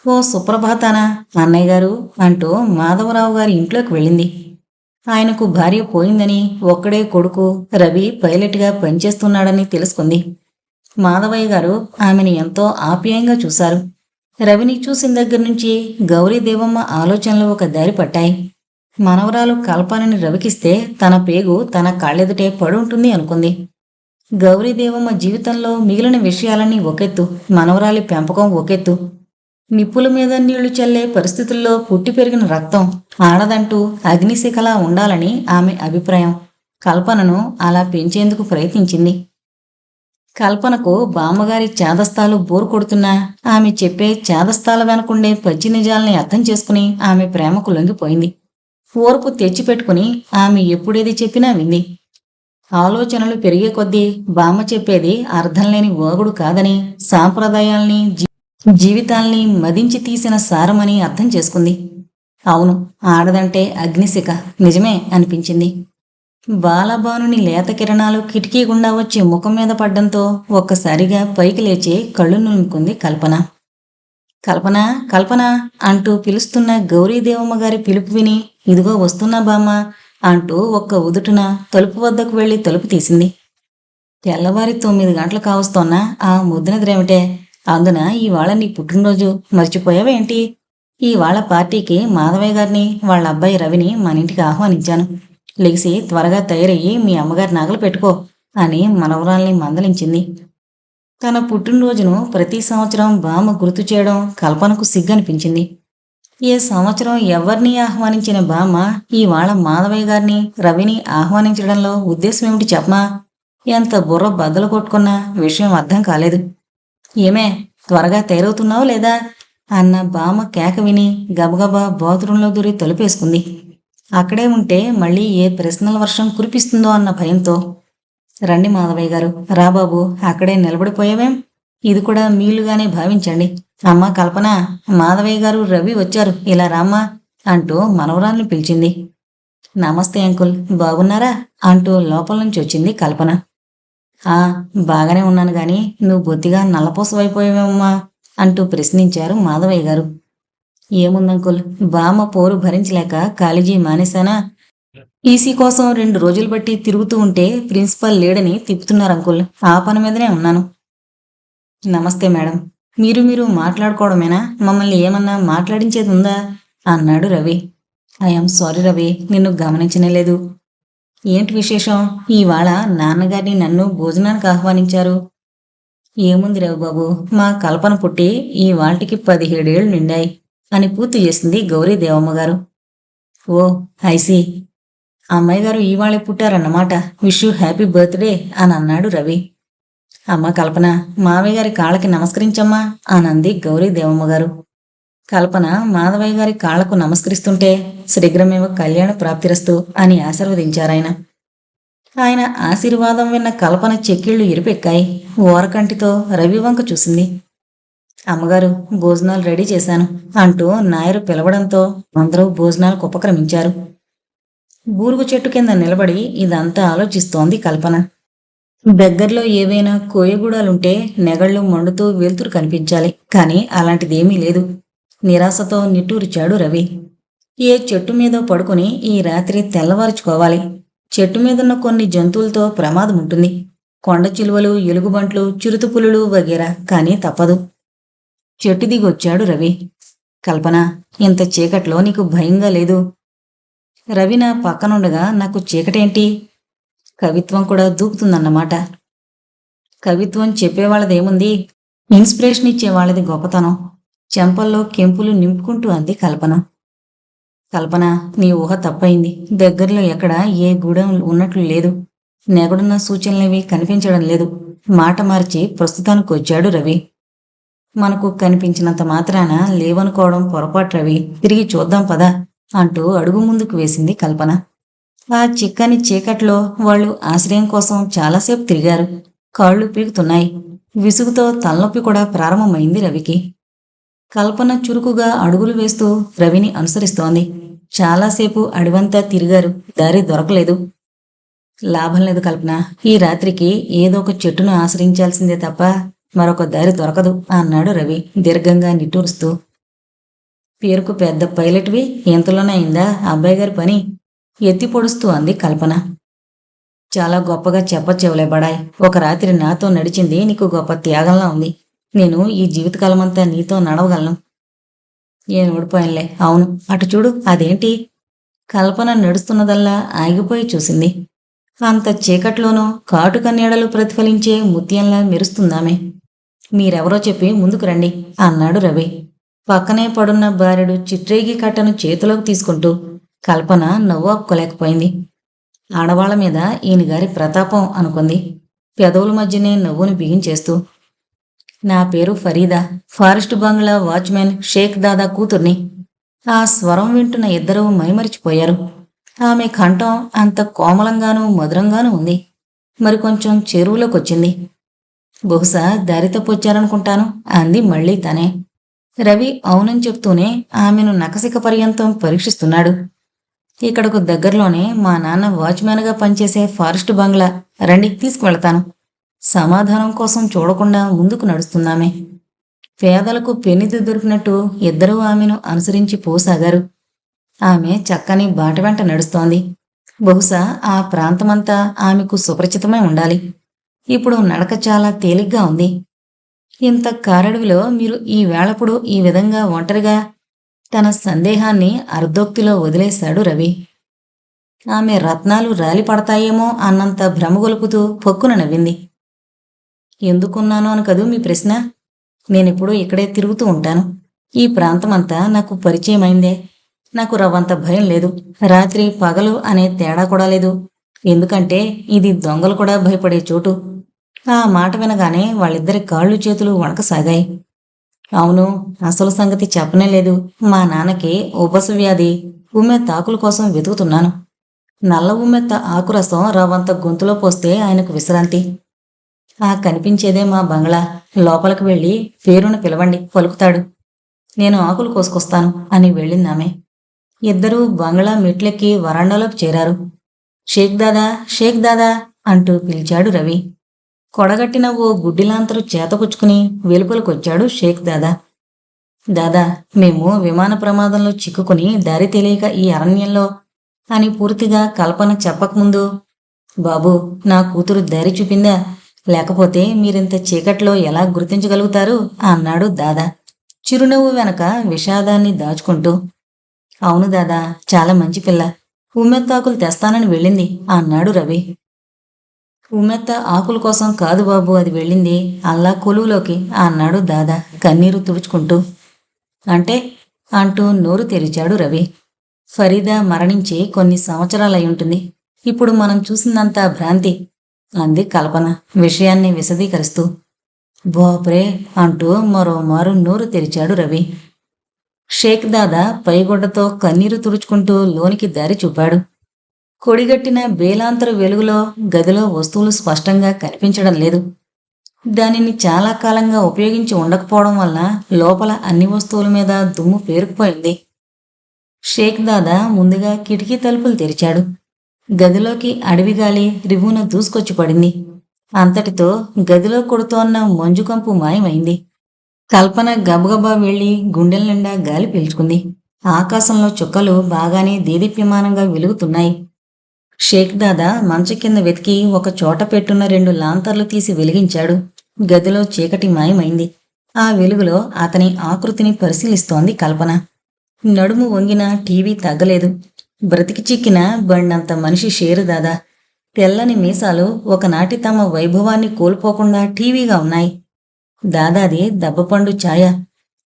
ఓ సుప్రభాతాన అన్నయ్య గారు అంటూ మాధవరావు గారి ఇంట్లోకి వెళ్ళింది. ఆయనకు భార్య పోయిందని, ఒక్కడే కొడుకు రవి పైలట్గా పనిచేస్తున్నాడని తెలుసుకుంది. మాధవయ్య గారు ఆమెను ఎంతో ఆప్యాయంగా చూశారు. రవిని చూసిన దగ్గర నుంచి గౌరీదేవమ్మ ఆలోచనలు ఒక దారి పట్టాయి. మనవరాలు కల్పనని రవికిస్తే తన పేగు తన కాళ్ళెదుటే పడుంటుంది అనుకుంది. గౌరీదేవమ్మ జీవితంలో మిగిలిన విషయాలన్నీ ఒకెత్తు, మనవరాలి పెంపకం ఒకెత్తు. నిప్పుల మీద నీళ్లు చల్లే పరిస్థితుల్లో పుట్టి పెరిగిన రక్తం ఆడదంటూ అగ్నిశిఖలా ఉండాలని ఆమె అభిప్రాయం. కల్పనను అలా పెంచేందుకు ప్రయత్నించింది. కల్పనకు బామ్మగారి చేదస్తాలు బోరు కొడుతున్నా ఆమె చెప్పే చేదస్తాల వెనకుండే పచ్చి నిజాల్ని అర్థం చేసుకుని ఆమె ప్రేమకు లొంగిపోయింది. ఓర్పు తెచ్చిపెట్టుకుని ఆమె ఎప్పుడేది చెప్పినా వింది. ఆలోచనలు పెరిగే కొద్దీ బామ్మ చెప్పేది అర్థం లేని వాగుడు కాదని, సాంప్రదాయాల్ని జీవితాల్ని మదించి తీసిన సారమని అర్థం చేసుకుంది. అవును, ఆడదంటే అగ్నిశిఖ, నిజమే అనిపించింది. బాలబానుని లేత కిరణాలు కిటికీ గుండా వచ్చి ముఖం మీద పడ్డంతో ఒక్కసారిగా పైకి లేచి కళ్ళు నులుముకుంది కల్పన. కల్పన కల్పన అంటూ పిలుస్తున్న గౌరీదేవమ్మ గారి పిలుపు విని, ఇదిగో వస్తున్నా బామ్మ అంటూ ఒక్క ఉదుటున తలుపు వద్దకు వెళ్లి తలుపు తీసింది. తెల్లవారి 9 గంటలు కావస్తోన్నా ఆ ముద్దునద్రేమిటే? అందున ఇవాళ నీ పుట్టినరోజు మర్చిపోయావేంటి? ఇవాళ పార్టీకి మాధవయ్య గారిని వాళ్ళ అబ్బాయి రవిని మన ఇంటికి ఆహ్వానించాను. లెగిసి త్వరగా తయారయ్యి మీ అమ్మగారి నగలు పెట్టుకో అని మనవరాల్ని మందలించింది. తన పుట్టినరోజును ప్రతి సంవత్సరం బామ్మ గుర్తు చేయడం కల్పనకు సిగ్గనిపించింది. ఏ సంవత్సరం ఎవరిని ఆహ్వానించిన బామ్మ ఇవాళ మాధవయ్య గారిని రవిని ఆహ్వానించడంలో ఉద్దేశం ఏమిటి చెప్పమా? ఎంత బుర్ర బద్దలు కొట్టుకున్నా విషయం అర్థం కాలేదు. ఏమే, త్వరగా తయారవుతున్నావు లేదా అన్న బామ్మ కేక విని గబగబా బాత్రూంలో దూరి తలుపేసుకుంది. అక్కడే ఉంటే మళ్ళీ ఏ ప్రశ్నల వర్షం కురిపిస్తుందో అన్న భయంతో. రండి మాధవయ్య గారు, రాబాబు, అక్కడే నిలబడిపోయావేం? ఇది కూడా మీలుగానే భావించండి. అమ్మా కల్పన, మాధవయ్య గారు రవి వచ్చారు, ఇలా రామ్మా అంటూ మనవరాల్ని పిలిచింది. నమస్తే అంకుల్, బాగున్నారా అంటూ లోపల నుంచి వచ్చింది కల్పన. బాగానే ఉన్నాను గాని నువ్వు బొత్తిగా నల్లపోసవైపోయావేమమ్మా అంటూ ప్రశ్నించారు మాధవయ్య గారు. ఏముందంకుల్, బామ్మ పోరు భరించలేక కాలేజీ మానేశానా. టీసీ కోసం 2 రోజులు బట్టి తిరుగుతూ ఉంటే ప్రిన్సిపల్ లేడని తిప్పుతున్నారు అంకుల్, ఆ పని మీదనే ఉన్నాను. నమస్తే మేడం, మీరు మాట్లాడుకోవడమేనా? మమ్మల్ని ఏమన్నా మాట్లాడించేది ఉందా అన్నాడు రవి. ఐఎమ్ సారీ రవి, నిన్ను గమనించనే లేదు. ఏంటి విశేషం? ఇవాళ నాన్నగారిని నన్ను భోజనానికి ఆహ్వానించారు. ఏముంది రవిబాబు, మా కల్పన పుట్టి ఈ వాటికి 17 ఏళ్ళు నిండాయి అని పూర్తి చేసింది గౌరీదేవమ్మ గారు. ఓ ఐసీ. అమ్మాయి గారు ఇవాళే పుట్టారన్నమాట. విష్ యూ హ్యాపీ బర్త్డే అని అన్నాడు రవి. అమ్మ కల్పన, మావయ్య గారి కాళ్ళకి నమస్కరించమ్మా అనంది గౌరీ దేవమ్మ గారు. కల్పన మాధవయ్య గారి కాళ్లకు నమస్కరిస్తుంటే శీఘ్రమేవ కళ్యాణ ప్రాప్తిరస్తు అని ఆశీర్వదించారాయన. ఆయన ఆశీర్వాదం విన్న కల్పన చెక్కిళ్లు ఎరిపెక్కాయి. ఓరకంటితో రవి వంక చూసింది. అమ్మగారు, భోజనాలు రెడీ చేశాను అంటూ నాయరు పిలవడంతో అందరూ భోజనాలకు ఉపక్రమించారు. బూరుగు చెట్టు కింద నిలబడి ఇదంతా ఆలోచిస్తోంది కల్పన. దగ్గరలో ఏవైనా కోయగూడాలుంటే నెగళ్ళు మండుతూ వెలుతురు కనిపించాలి, కానీ అలాంటిదేమీ లేదు. నిరాశతో నిట్టూరిచాడు రవి. ఏ చెట్టు మీదో పడుకుని ఈ రాత్రి తెల్లవారుచుకోవాలి. చెట్టు మీదున్న కొన్ని జంతువులతో ప్రమాదం ఉంటుంది. కొండ చిలువలు, ఎలుగుబంట్లు, చిరుతుపులులు వగేరా, కానీ తప్పదు. చెట్టు దిగొచ్చాడు రవి. కల్పన, ఇంత చీకట్లో నీకు భయంగా లేదు? రవి నా పక్కనుండగా నాకు చీకటేంటి? కవిత్వం కూడా దూకుతుందన్నమాట. కవిత్వం చెప్పేవాళ్ళదేముంది, ఇన్స్పిరేషన్ ఇచ్చేవాళ్ళది గొప్పతనం. చెంపల్లో కెంపులు నింపుకుంటూ అంది కల్పన. కల్పన, నీ ఊహ తప్పయింది. దగ్గరలో ఎక్కడ ఏ గూడెం ఉన్నట్లు లేదు. నెగడున్న సూచనలేవి కనిపించడం లేదు. మాట మార్చి ప్రస్తుతానికి వచ్చాడు రవి. మనకు కనిపించినంత మాత్రాన లేవనుకోవడం పొరపాటు రవి. తిరిగి చూద్దాం పదా అంటూ అడుగు ముందుకు వేసింది కల్పన. ఆ చిక్కని చీకట్లో వాళ్ళు ఆశ్రయం కోసం చాలాసేపు తిరిగారు. కాళ్ళు పీకుతున్నాయి. విసుగుతో తలనొప్పి కూడా ప్రారంభమైంది రవికి. కల్పన చురుకుగా అడుగులు వేస్తూ రవిని అనుసరిస్తోంది. చాలాసేపు అడివంతా తిరిగారు. దారి దొరకలేదు. లాభం లేదు కల్పన, ఈ రాత్రికి ఏదో ఒక చెట్టును ఆశ్రయించాల్సిందే తప్ప మరొక దారి దొరకదు అన్నాడు రవి దీర్ఘంగా నిట్టూరుస్తూ. పేరుకు పెద్ద పైలట్వి, ఇంతలోనే అయిందా అబ్బాయి గారి పని? ఎత్తి పొడుస్తూ అంది కల్పన. చాలా గొప్పగా చెప్పచ్చేవలే బడాయ్. ఒక రాత్రి నాతో నడిచింది నీకు గొప్ప త్యాగంలా ఉంది. నేను ఈ జీవితకాలమంతా నీతో నడవగలను. ఏం ఓడిపోయానులే. అవును, అటు చూడు, అదేంటి? కల్పన నడుస్తున్నదల్లా ఆగిపోయి చూసింది. అంత చీకట్లోనూ కాటుక నీడలు ప్రతిఫలించే ముత్యంలా మెరుస్తుందామె. మీరెవరో చెప్పి ముందుకు రండి అన్నాడు రవి. పక్కనే పడున్న బారెడు చిట్రేగి కట్టను చేతిలోకి తీసుకుంటూ. కల్పన నవ్వు ఆపుకోలేకపోయింది. ఆడవాళ్ల మీద ఈయనగారి ప్రతాపం అనుకుంది, పెదవుల మధ్యనే నవ్వును బిగించేస్తూ. నా పేరు ఫరీదా, ఫారెస్ట్ బంగ్లా వాచ్మెన్ షేక్ దాదా కూతుర్ని. ఆ స్వరం వింటున్న ఇద్దరూ మైమరిచిపోయారు. ఆమె కంఠం అంత కోమలంగానూ మధురంగానూ ఉంది. మరికొంచెం చెరువులోకొచ్చింది. బహుశా దారి తప్పొచ్చారనుకుంటాను అంది మళ్ళీ తనే. రవి అవునని చెప్తూనే ఆమెను నకసిక పర్యంతం పరీక్షిస్తున్నాడు. ఇక్కడకు దగ్గరలోనే మా నాన్న వాచ్మెన్గా పనిచేసే ఫారెస్ట్ బంగ్లా, రండి తీసుకువెళతాను. సమాధానం కోసం చూడకుండా ముందుకు నడుస్తున్నామే. పేదలకు పెన్నిది దొరికినట్టు ఇద్దరూ ఆమెను అనుసరించి పోసాగారు. ఆమె చక్కని బాట వెంట నడుస్తోంది. బహుశా ఆ ప్రాంతమంతా ఆమెకు సుపరిచితమై ఉండాలి. ఇప్పుడు నడక చాలా తేలిగ్గా ఉంది. ఇంత కారడవిలో మీరు ఈ వేళప్పుడు ఈ విధంగా ఒంటరిగా? తన సందేహాన్ని అర్ధోక్తిలో వదిలేశాడు రవి. ఆమె రత్నాలు రాలిపడతాయేమో అన్నంత భ్రమగొలుపుతూ పొక్కున నవ్వింది. ఎందుకున్నాను అని కదూ మీ ప్రశ్న? నేనిప్పుడు ఇక్కడే తిరుగుతూ ఉంటాను. ఈ ప్రాంతమంతా నాకు పరిచయమైందే. నాకు రవ్వంత భయం లేదు. రాత్రి పగలు అనే తేడా కూడా లేదు. ఎందుకంటే ఇది దొంగలు కూడా భయపడే చోటు. ఆ మాట వినగానే వాళ్ళిద్దరి కాళ్ళు చేతులు వణకసాగాయి. అవును, అసలు సంగతి చెప్పనే లేదు. మా నాన్నకి ఉబ్బస వ్యాధి. ఉమ్మెత్త ఆకుల కోసం వెతుకుతున్నాను. నల్ల ఉమ్మెత్త ఆకురసం రవ్వంత గొంతులో పోస్తే ఆయనకు విశ్రాంతి. ఆ కనిపించేదే మా బంగ్లా. లోపలికి వెళ్ళి పేరును పిలవండి, పలుకుతాడు. నేను ఆకులు కోసుకొస్తాను అని వెళ్ళిందామె. ఇద్దరూ బంగ్లా మెట్లెక్కి వరండాలోకి చేరారు. షేక్ దాదా, షేక్ దాదా అంటూ పిలిచాడు రవి. కొడగట్టిన ఓ గుడ్డిలాంతరు చేతపుచ్చుకుని వెలుపలికొచ్చాడు షేక్ దాదా. దాదా, మేము విమాన ప్రమాదంలో చిక్కుకుని దారి తెలియక ఈ అరణ్యంలో అని పూర్తిగా కల్పన చెప్పకముందు, బాబు, నా కూతురు దారి చూపిందా? లేకపోతే మీరింత చీకట్లో ఎలా గుర్తించగలుగుతారు అన్నాడు దాదా చిరునవ్వు వెనక విషాదాన్ని దాచుకుంటూ. అవును దాదా, చాలా మంచి పిల్ల. ఉమ్మెత్తాకులు తెస్తానని వెళ్ళింది అన్నాడు రవి. ఉమ్మెత్త ఆకుల కోసం కాదు బాబు అది వెళ్ళింది, అల్లా కొలువులోకి అన్నాడు దాదా కన్నీరు తుడుచుకుంటూ. అంటే అంటూ నోరు తెరిచాడు రవి. ఫరీదా మరణించి కొన్ని సంవత్సరాలై ఉంటుంది. ఇప్పుడు మనం చూసిందంతా భ్రాంతి అంది కల్పన విషయాన్ని విశదీకరిస్తూ. బాప్రే అంటూ మరోమారు నోరు తెరిచాడు రవి. షేక్ దాదా పైగొడ్డతో కన్నీరు తుడుచుకుంటూ లోనికి దారి చూపాడు. కొడిగట్టిన బేలాంతరు వెలుగులో గదిలో వస్తువులు స్పష్టంగా కనిపించడం లేదు. దానిని చాలా కాలంగా ఉపయోగించి ఉండకపోవడం వలన లోపల అన్ని వస్తువుల మీద దుమ్ము పేరుకుపోయింది. షేక్ దాదా ముందుగా కిటికీ తలుపులు తెరిచాడు. గదిలోకి అడవిగాలి రివ్వున దూసుకొచ్చి పడింది. అంతటితో గదిలో కొడుతోన్న మంజుకంపు మాయమైంది. కల్పన గబగబా వెళ్లి గుండెల నిండా గాలి పీల్చుకుంది. ఆకాశంలో చుక్కలు బాగానే దేదీప్యమానంగా వెలుగుతున్నాయి. షేక్ దాదా మంచం కింద వెతికి ఒక చోట పెట్టున్న 2 లాంతర్లు తీసి వెలిగించాడు. గదిలో చీకటి మాయమైంది. ఆ వెలుగులో అతని ఆకృతిని పరిశీలిస్తోంది కల్పన. నడుము వంగిన టీవీ తగ్గలేదు. బ్రతికి చిక్కిన బండంత మనిషి షేరు దాదా. తెల్లని మీసాలు ఒకనాటి తమ వైభవాన్ని కోల్పోకుండా టీవీగా ఉన్నాయి. దాదాది దెబ్బపండు ఛాయ.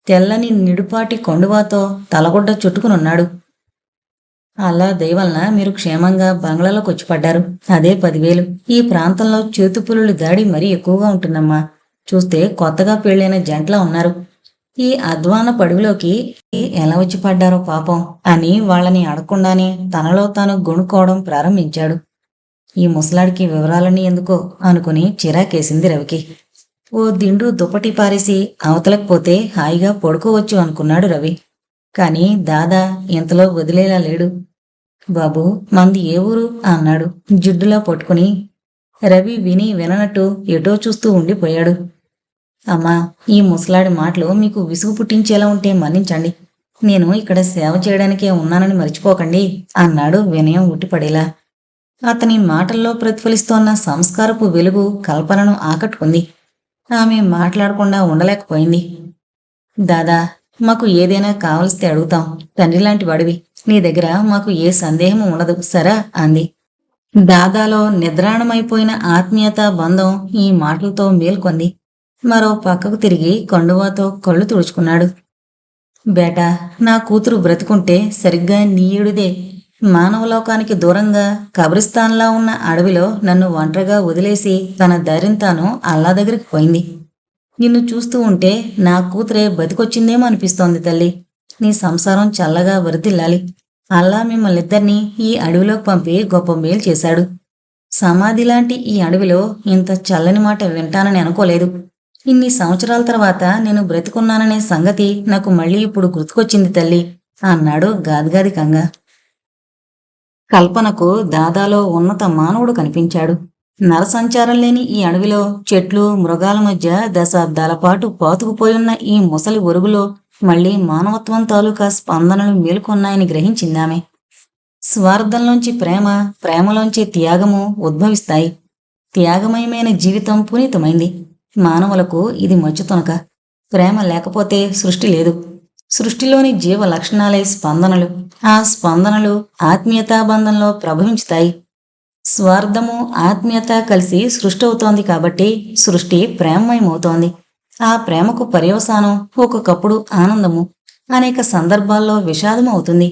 తెల్లని నిడుపాటి కొండువాతో తలగొడ్డ చుట్టుకునున్నాడు. అల్లా దయవలన మీరు క్షేమంగా బంగ్లాలోకి వచ్చి పడ్డారు. అదే 10,000. ఈ ప్రాంతంలో చేతుపులుల దాడి మరీ ఎక్కువగా ఉంటుందమ్మా. చూస్తే కొత్తగా పెళ్ళైన జంటలా ఉన్నారు. ఈ అధ్వాన పడుగులోకి ఎలా వచ్చి పడ్డారో పాపం అని వాళ్ళని అడగకుండానే తనలో తాను గొణుకోవడం ప్రారంభించాడు. ఈ ముసలాడికి వివరాలన్నీ ఎందుకో అనుకుని చిరాకేసింది రవికి. ఓ దిండు దుప్పటి పారేసి అవతలకు పోతే హాయిగా పడుకోవచ్చు అనుకున్నాడు రవి. కాని దాదా ఇంతలో వదిలేలా లేడు. బాబు మంది ఏ ఊరు అన్నాడు జిడ్డులా పట్టుకుని. రవి విని విననట్టు ఎటో చూస్తూ ఉండిపోయాడు. అమ్మా, ఈ ముసలాడి మాటలు మీకు విసుగు పుట్టించేలా ఉంటే మన్నించండి. నేను ఇక్కడ సేవ చేయడానికే ఉన్నానని మర్చిపోకండి అన్నాడు వినయం ఉట్టిపడేలా. అతని మాటల్లో ప్రతిఫలిస్తోన్న సంస్కారపు వెలుగు కల్పనను ఆకట్టుకుంది. ఆమె మాట్లాడకుండా ఉండలేకపోయింది. దాదా, మాకు ఏదైనా కావలిస్తే అడుగుతాం. తండ్రిలాంటి వాడివి. నీ దగ్గర మాకు ఏ సందేహము ఉండదు సరా అంది. దాదాలో నిద్రాణమైపోయిన ఆత్మీయతా బంధం ఈ మాటలతో మేల్కొంది. మరో పక్కకు తిరిగి కండువాతో కళ్ళు తుడుచుకున్నాడు. బేటా, నా కూతురు బ్రతుకుంటే సరిగ్గా నీయుడిదే. మానవలోకానికి దూరంగా కబ్రిస్తాన్లా ఉన్న అడవిలో నన్ను ఒంటరిగా వదిలేసి తన ధైర్యం తాను అల్లా దగ్గరికి పోయింది. నిన్ను చూస్తూ ఉంటే నా కూతురే బతికొచ్చిందేమో అనిపిస్తోంది తల్లి. నీ సంసారం చల్లగా వర్ధిల్లాలి. అల్లా మిమ్మల్నిద్దరినీ ఈ అడవిలోకి పంపి గొప్ప మేలు చేశాడు. సమాధిలాంటి ఈ అడవిలో ఇంత చల్లని మాట వింటానని అనుకోలేదు. ఇన్ని సంవత్సరాల తర్వాత నేను బ్రతికున్నాననే సంగతి నాకు మళ్ళీ ఇప్పుడు గుర్తుకొచ్చింది తల్లి అన్నాడు గాదిగాదికంగా. కల్పనకు దాదాలో ఉన్నత మానవుడు కనిపించాడు. నరసంచారం లేని ఈ అడవిలో చెట్లు మృగాల మధ్య దశాబ్దాల పాటు పాతుకుపోయున్న ఈ ముసలి ఒరుగులో మళ్లీ మానవత్వం తాలూకా స్పందనలు మేలుకొన్నాయని గ్రహించిందామె. స్వార్థంలోంచి ప్రేమ, ప్రేమలోంచి త్యాగము ఉద్భవిస్తాయి. త్యాగమయమైన జీవితం పునీతమైంది. మానవులకు ఇది మచ్చుతొనక. ప్రేమ లేకపోతే సృష్టి లేదు. సృష్టిలోని జీవ లక్షణాలే స్పందనలు. ఆ స్పందనలు ఆత్మీయతాబంధంలో ప్రభవించుతాయి. స్వార్థము, ఆత్మీయత కలిసి సృష్టి అవుతోంది కాబట్టి సృష్టి ప్రేమమయమవుతోంది. ఆ ప్రేమకు పర్యవసానం ఒక్కొక్కప్పుడు ఆనందము, అనేక సందర్భాల్లో విషాదము అవుతుంది.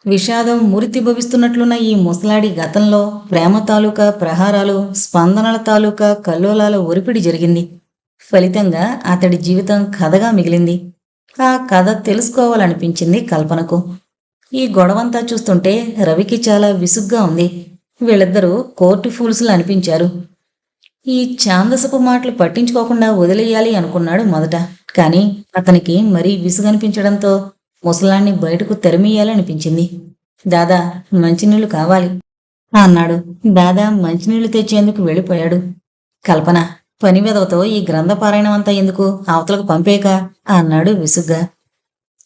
విషాదం మురితి భవిస్తున్నట్లున్న ఈ ముసలాడి గతంలో ప్రేమ తాలూకా ప్రహారాలు, స్పందనల తాలూకా కల్లోలాల ఒరిపిడి జరిగింది. ఫలితంగా అతడి జీవితం కథగా మిగిలింది. ఆ కథ తెలుసుకోవాలనిపించింది కల్పనకు. ఈ గొడవంతా చూస్తుంటే రవికి చాలా విసుగ్గా ఉంది. వీళ్ళిద్దరూ కోర్టు ఫూల్స్లు అనిపించారు. ఈ ఛాందసపు మాటలు పట్టించుకోకుండా వదిలేయాలి అనుకున్నాడు మొదట. కాని అతనికి మరీ విసుగనిపించడంతో ముసలాన్ని బయటకు తెరమీయాలనిపించింది. దాదా, మంచినీళ్లు కావాలి అన్నాడు. దాదా మంచినీళ్లు తెచ్చేందుకు వెళ్ళిపోయాడు. కల్పన, పని వెదవతో ఈ గ్రంథపారాయణం అంతా ఎందుకు, అవతలకు పంపేక అన్నాడు విసుగ్గా.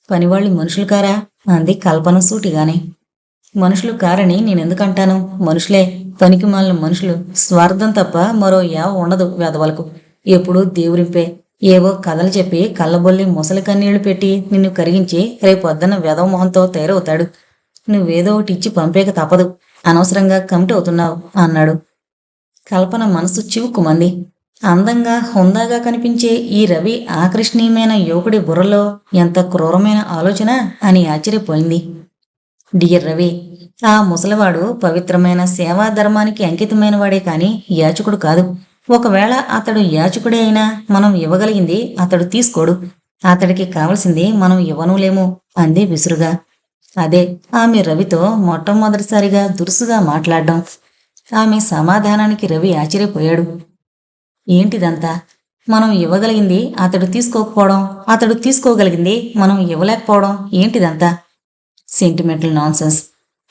పనివాళ్ళు మనుషులు కారా అంది కల్పన సూటిగానే. మనుషులు కారని నేనెందుకంటాను? మనుషులే, పనికి మాలిన మనుషులు. స్వార్థం తప్ప మరో యావ ఉండదు వెధవలకు. ఎప్పుడూ దేవురింపే. ఏవో కథలు చెప్పి కళ్ళబొల్లి ముసలి కన్నీళ్లు పెట్టి నిన్ను కరిగించి రేపొద్దున వెధవ మొహంతో తయారవుతాడు. నువ్వేదో ఒకటి ఇచ్చి పంపేక తప్పదు. అనవసరంగా కమిట్ అవుతున్నావు అన్నాడు. కల్పన మనసు చివుక్కుమంది. అందంగా హుందాగా కనిపించే ఈ రవి ఆకర్షణీయమైన యువకుడి బుర్రలో ఎంత క్రూరమైన ఆలోచన అని ఆశ్చర్యపోయింది. డియర్ రవి, ఆ ముసలివాడు పవిత్రమైన సేవా ధర్మానికి అంకితమైన వాడే కాని యాచకుడు కాదు. ఒకవేళ అతడు యాచకుడే అయినా మనం ఇవ్వగలిగింది అతడు తీసుకోడు. అతడికి కావలసింది మనం ఇవ్వనులేము అంది విసురుగా. అదే ఆమె రవితో మొట్టమొదటిసారిగా దురుసుగా మాట్లాడడం. ఆమె సమాధానానికి రవి ఆశ్చర్యపోయాడు. ఏంటిదంతా? మనం ఇవ్వగలిగింది అతడు తీసుకోకపోవడం, అతడు తీసుకోగలిగింది మనం ఇవ్వలేకపోవడం ఏంటిదంతా? Sentimental nonsense.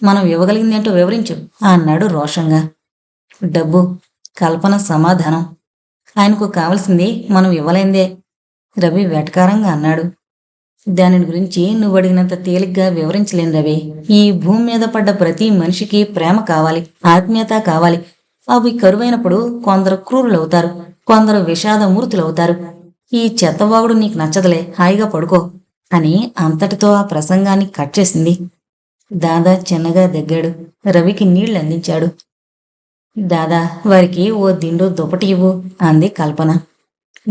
మనం ఇవ్వగలిగింది ఏంటో వివరించు అన్నాడు రోషంగా. డబ్బు. కల్పన సమాధానం. ఆయనకు కావలసింది మనం ఇవ్వలేందే రవి వెటకారంగా అన్నాడు. దాని గురించి నువ్వు అడిగినంత తేలిగ్గా వివరించలేను రవి. ఈ భూమి మీద పడ్డ ప్రతి మనిషికి ప్రేమ కావాలి, ఆత్మీయత కావాలి. అవి కరువైనప్పుడు కొందరు క్రూరులవుతారు, కొందరు విషాదమూర్తులవుతారు. ఈ చెత్తవాగుడు నీకు నచ్చదులే, హాయిగా పడుకో అని అంతటితో ఆ ప్రసంగాన్ని కట్ చేసింది. దాదా చిన్నగా దగ్గాడు. రవికి నీళ్లు అందించాడు. దాదా, వారికి ఓ దిండు దుప్పటి ఇవ్వు అంది కల్పన.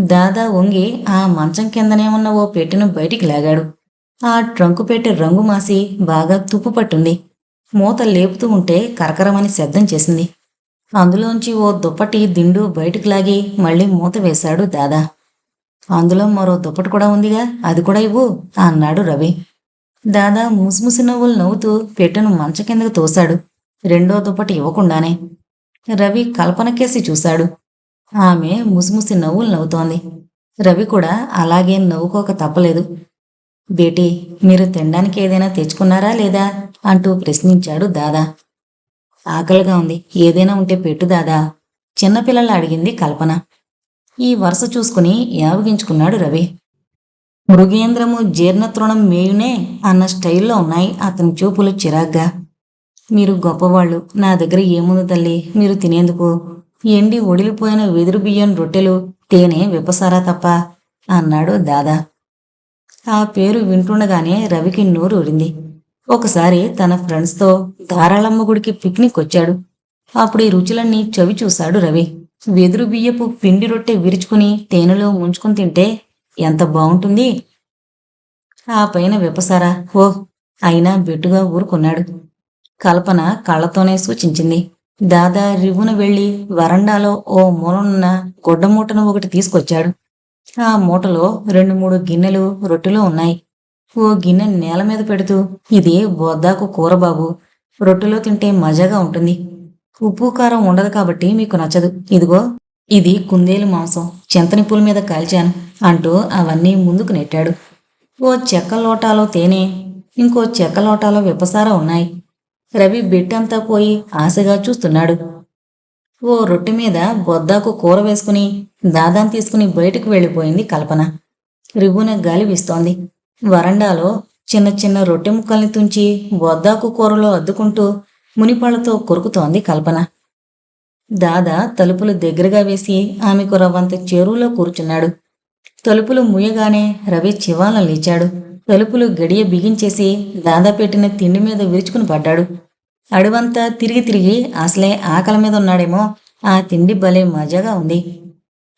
దాదా వంగి ఆ మంచం కిందనే ఉన్న ఓ పెట్టెను బయటికి లాగాడు. ఆ ట్రంకు పెట్టె రంగు మాసి బాగా తుప్పు పట్టుంది. మూత లేపుతూ ఉంటే కరకరమని శబ్దం చేసింది. అందులోంచి ఓ దుప్పటి దిండు బయటికి లాగి మళ్ళీ మూత వేశాడు దాదా. అందులో మరో దుప్పటి కూడా ఉందిగా, అది కూడా ఇవ్వు అన్నాడు రవి. దాదా ముసిముసి నవ్వులు నవ్వుతూ పెట్టెను మంచం కిందకు తోశాడు, రెండో దుప్పటి ఇవ్వకుండానే. రవి కల్పనకేసి చూశాడు. ఆమె ముసిముసి నవ్వులు నవ్వుతోంది. రవి కూడా అలాగే నవ్వుకోక తప్పలేదు. బేటీ, మీరు తినడానికి ఏదైనా తెచ్చుకున్నారా లేదా అంటూ ప్రశ్నించాడు దాదా. ఆకలిగా ఉంది, ఏదైనా ఉంటే పెట్టు దాదా చిన్నపిల్లల అడిగింది కల్పన. ఈ వరుస చూసుకుని యావగించుకున్నాడు రవి. మృగేంద్రము జీర్ణతృణం మేయునే అన్న స్టైల్లో ఉన్నాయి అతని చూపులు చిరాగ్గా. మీరు గొప్పవాళ్ళు, నా దగ్గర ఏముంది తల్లి మీరు తినేందుకు? ఎండి ఒడిలిపోయిన వెదురు బియ్యం రొట్టెలు, తేనె విప్పసారా తప్ప అన్నాడు దాదా. ఆ పేరు వింటుండగానే రవికి నోరు ఊరింది. ఒకసారి తన ఫ్రెండ్స్తో ధారాళమ్మ గుడికి పిక్నిక్ వచ్చాడు. అప్పుడు ఈ రుచులన్నీ చవి చూశాడు రవి. వెదురు బియ్యపు పిండి రొట్టె విరుచుకుని తేనెలో ముంచుకుని తింటే ఎంత బాగుంటుంది. ఆ పైన విప్పసారా, ఓహ్! అయినా బెట్టుగా ఊరుకున్నాడు. కల్పన కళ్ళతోనే సూచించింది. దాదా రివ్వున వెళ్లి వరండాలో ఓ మూలనున్న గుడ్డమూటను ఒకటి తీసుకొచ్చాడు. ఆ మూటలో 2-3 గిన్నెలు రొట్టెలు ఉన్నాయి. ఓ గిన్నె నేల మీద పెడుతూ, ఇది బొద్దాకు కూర బాబు, రొట్టెలో తింటే మజాగా ఉంటుంది. ఉప్పు కారం ఉండదు కాబట్టి మీకు నచ్చదు. ఇదిగో, ఇది కుందేలు మాంసం, చింతనిప్పుల మీద కాల్చాను అంటూ అవన్నీ ముందుకు నెట్టాడు. ఓ చెక్క లోటాలో తేనె, ఇంకో చెక్క లోటాలో విప్పసార ఉన్నాయి. రవి బెట్టంతా పోయి ఆశగా చూస్తున్నాడు. ఓ రొట్టె మీద బొద్దాకు కూర వేసుకుని దాదాను తీసుకుని బయటకు వెళ్ళిపోయింది కల్పన. రివ్వున గాలి వీస్తోంది. వరండాలో చిన్న చిన్న రొట్టె ముక్కల్ని తుంచి బొద్దాకు కూరలో అద్దుకుంటూ మునిపళ్లతో కొరుకుతోంది కల్పన. దాదా తలుపులు దగ్గరగా వేసి ఆమెకు రవ్వంత చెరువులో కూర్చున్నాడు. తలుపులు ముయ్యగానే రవి చివాలను లేచాడు. తలుపులు గడియ బిగించేసి దాదా పెట్టిన తిండి మీద విరుచుకుని పడ్డాడు. అడవంతా తిరిగి తిరిగి అసలే ఆకలి మీద ఉన్నాడేమో, ఆ తిండి భలే మజాగా ఉంది.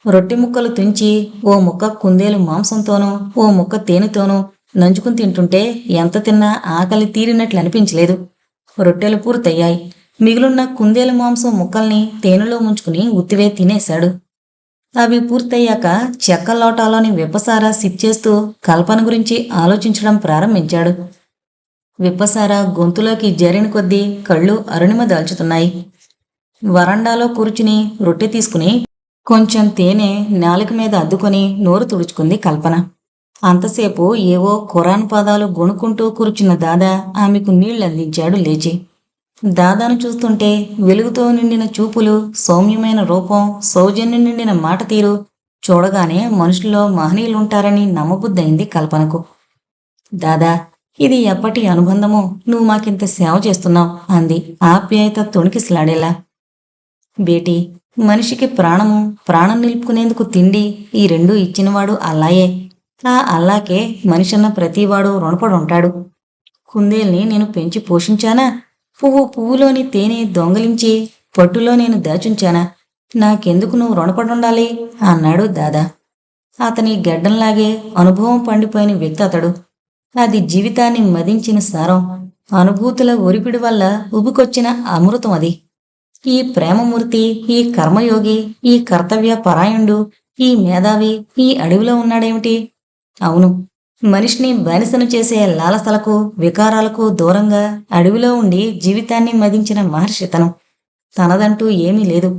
రొట్టె ముక్కలు తుంచి ఓ ముక్క కుందేలు మాంసంతోనూ ఓ ముక్క తేనెతోనూ నంచుకుని తింటుంటే ఎంత తిన్నా ఆకలి తీరినట్లు అనిపించలేదు. రొట్టెలు పూర్తయ్యాయి. మిగులున్న కుందేలు మాంసం ముక్కల్ని తేనెలో ముంచుకుని ఉత్తివే తినేశాడు. అవి పూర్తయ్యాక చెక్క లోటాలోని విప్పసారా సిప్ చేస్తూ కల్పన గురించి ఆలోచించడం ప్రారంభించాడు. విప్పసారా గొంతులోకి జరిన కొద్దీ కళ్ళు అరుణిమ దాల్చుతున్నాయి. వరండాలో కూర్చుని రొట్టె తీసుకుని కొంచెం తేనె నాలుక మీద అద్దుకొని నోరు తుడుచుకుంది కల్పన. అంతసేపు ఏవో ఖురాన్ పదాలు గొణుకుంటూ కూర్చున్న దాదా ఆమెకు నీళ్లందించాడు లేచి. దాదాను చూస్తుంటే వెలుగుతో నిండిన చూపులు, సౌమ్యమైన రూపం, సౌజన్యం నిండిన మాట తీరు చూడగానే మనుషుల్లో మహనీయులుంటారని నమ్మబుద్దయింది కల్పనకు. దాదా, ఇది ఎప్పటి అనుబంధమో, నువ్వు మాకింత సేవ చేస్తున్నావు అంది ఆప్యాయత తొణికిసలాడేలా. బేటీ, మనిషికి ప్రాణము, ప్రాణం నిలుపుకునేందుకు తిండి, ఈ రెండూ ఇచ్చినవాడు అల్లాయే. ఆ అల్లాకే మనిషన్న ప్రతివాడు రుణపడి ఉంటాడు. కుందేల్ని నేను పెంచి పోషించానా? పువ్వులోని తేనె దొంగలించి పట్టులో నేను దాచుంచానా? నాకెందుకు నువ్వు రుణపడుండాలి అన్నాడు దాదా. అతని గెడ్డంలాగే అనుభవం పండిపోయిన వ్యక్తి అతడు. అది జీవితాన్ని మదించిన సారం. అనుభూతుల ఒరిపిడి వల్ల ఉబుకొచ్చిన అమృతం అది. ఈ ప్రేమమూర్తి, ఈ కర్మయోగి, ఈ కర్తవ్య పరాయణుడు, ఈ మేధావి ఈ అడవిలో ఉన్నాడేమిటి? అవును, మనిషిని బానిసను చేసే లాలసలకు, వికారాలకు దూరంగా అడవిలో ఉండి జీవితాన్ని మదించిన మహర్షి తను. తనదంటూ ఏమీ లేదు,